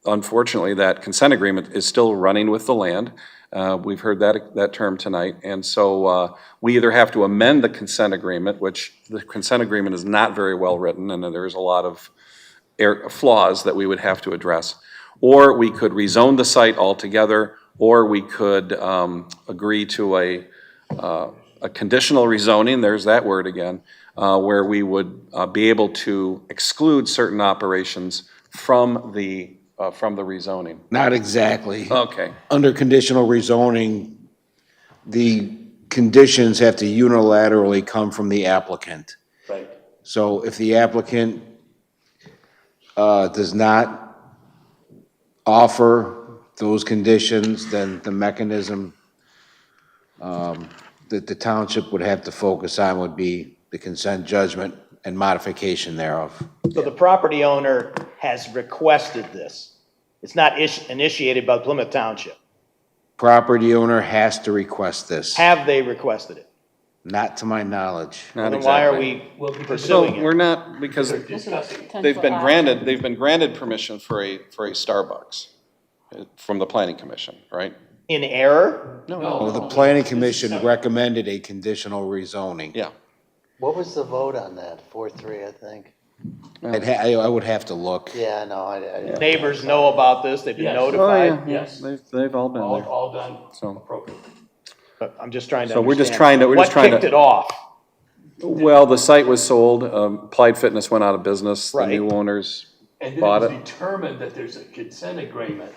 Speaker 1: unfortunately, that consent agreement is still running with the land. We've heard that term tonight, and so we either have to amend the consent agreement, which the consent agreement is not very well written, and there's a lot of flaws that we would have to address, or we could rezone the site altogether, or we could agree to a conditional rezoning, there's that word again, where we would be able to exclude certain operations from the rezoning.
Speaker 11: Not exactly.
Speaker 1: Okay.
Speaker 11: Under conditional rezoning, the conditions have to unilaterally come from the applicant.
Speaker 7: Right.
Speaker 11: So if the applicant does not offer those conditions, then the mechanism that the township would have to focus on would be the consent judgment and modification thereof.
Speaker 7: So the property owner has requested this. It's not initiated by Plymouth Township.
Speaker 11: Property owner has to request this.
Speaker 7: Have they requested it?
Speaker 11: Not to my knowledge.
Speaker 1: Not
Speaker 7: Then why are
Speaker 1: exactly.
Speaker 7: we pursuing
Speaker 1: So
Speaker 7: it?
Speaker 1: we're not, because they've been granted permission for a Starbucks from the planning commission, right?
Speaker 7: In error?
Speaker 11: Well, the planning commission recommended a conditional rezoning.
Speaker 1: Yeah.
Speaker 3: What was the vote on that? 4-3, I think.
Speaker 11: I would have to look.
Speaker 3: Yeah, no, I.
Speaker 7: Neighbors know about this, they've been
Speaker 4: Yes.
Speaker 7: notified.
Speaker 1: Oh, yeah. They've all been there.
Speaker 4: All done
Speaker 1: So.
Speaker 4: appropriately.
Speaker 7: But I'm just trying to
Speaker 1: So we're just
Speaker 7: understand.
Speaker 1: trying to-
Speaker 7: What kicked it off?
Speaker 1: Well, the site was sold, Applied Fitness went out of business, the
Speaker 7: Right.
Speaker 1: new owners
Speaker 4: And then it
Speaker 1: bought
Speaker 4: was
Speaker 1: it.
Speaker 4: determined that there's a consent agreement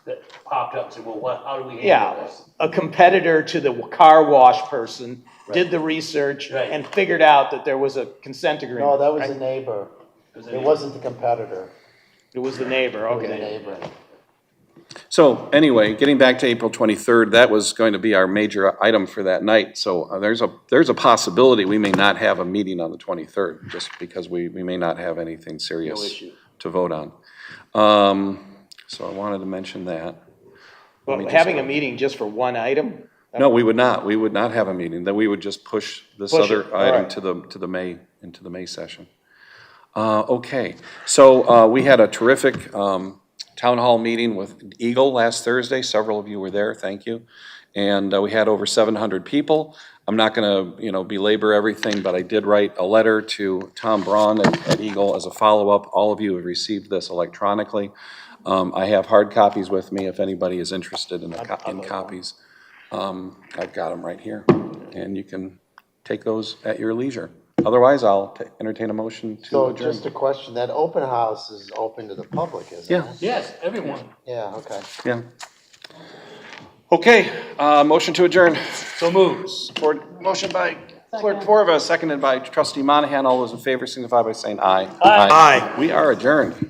Speaker 4: that popped up, and said, well, how do we handle
Speaker 7: Yeah,
Speaker 4: this?
Speaker 7: a competitor to the car wash person did the research
Speaker 4: Right.
Speaker 7: and figured out that there was a consent agreement.
Speaker 3: No, that was
Speaker 7: right?
Speaker 3: the neighbor.
Speaker 4: Was
Speaker 3: It wasn't the competitor.
Speaker 7: It was the neighbor,
Speaker 3: It was the
Speaker 7: okay.
Speaker 3: neighbor.
Speaker 1: So anyway, getting back to April 23rd, that was going to be our major item for that night. So there's a possibility we may not have a meeting on the 23rd, just because we may not have anything serious to vote on. So I wanted to mention that. Let me
Speaker 7: But
Speaker 1: just-
Speaker 7: having a meeting just for one item?
Speaker 1: No, we would not. We would not have a meeting. Then we would just push this
Speaker 7: Push
Speaker 1: other
Speaker 7: it. All
Speaker 1: item
Speaker 7: right.
Speaker 1: to the May session. Okay, so we had a terrific town hall meeting with Eagle last Thursday. Several of you were there, thank you. And we had over 700 people. I'm not gonna, belabor everything, but I did write a letter to Tom Braun at Eagle as a follow-up. All of you have received this electronically. I have hard copies with me if anybody is interested in copies. I've got them right here, and you can take those at your leisure. Otherwise, I'll entertain a motion to
Speaker 3: So
Speaker 1: adjourn.
Speaker 3: just a question, that open house is open to the public, isn't it?
Speaker 1: Yeah.
Speaker 4: Yes, everyone.
Speaker 3: Yeah, okay.
Speaker 1: Yeah. Okay, motion to adjourn.
Speaker 4: So moved.
Speaker 1: Motion by Clerk Forva, seconded by Trustee Monahan. All those in favor signify by saying aye.
Speaker 4: Aye.
Speaker 1: We are adjourned.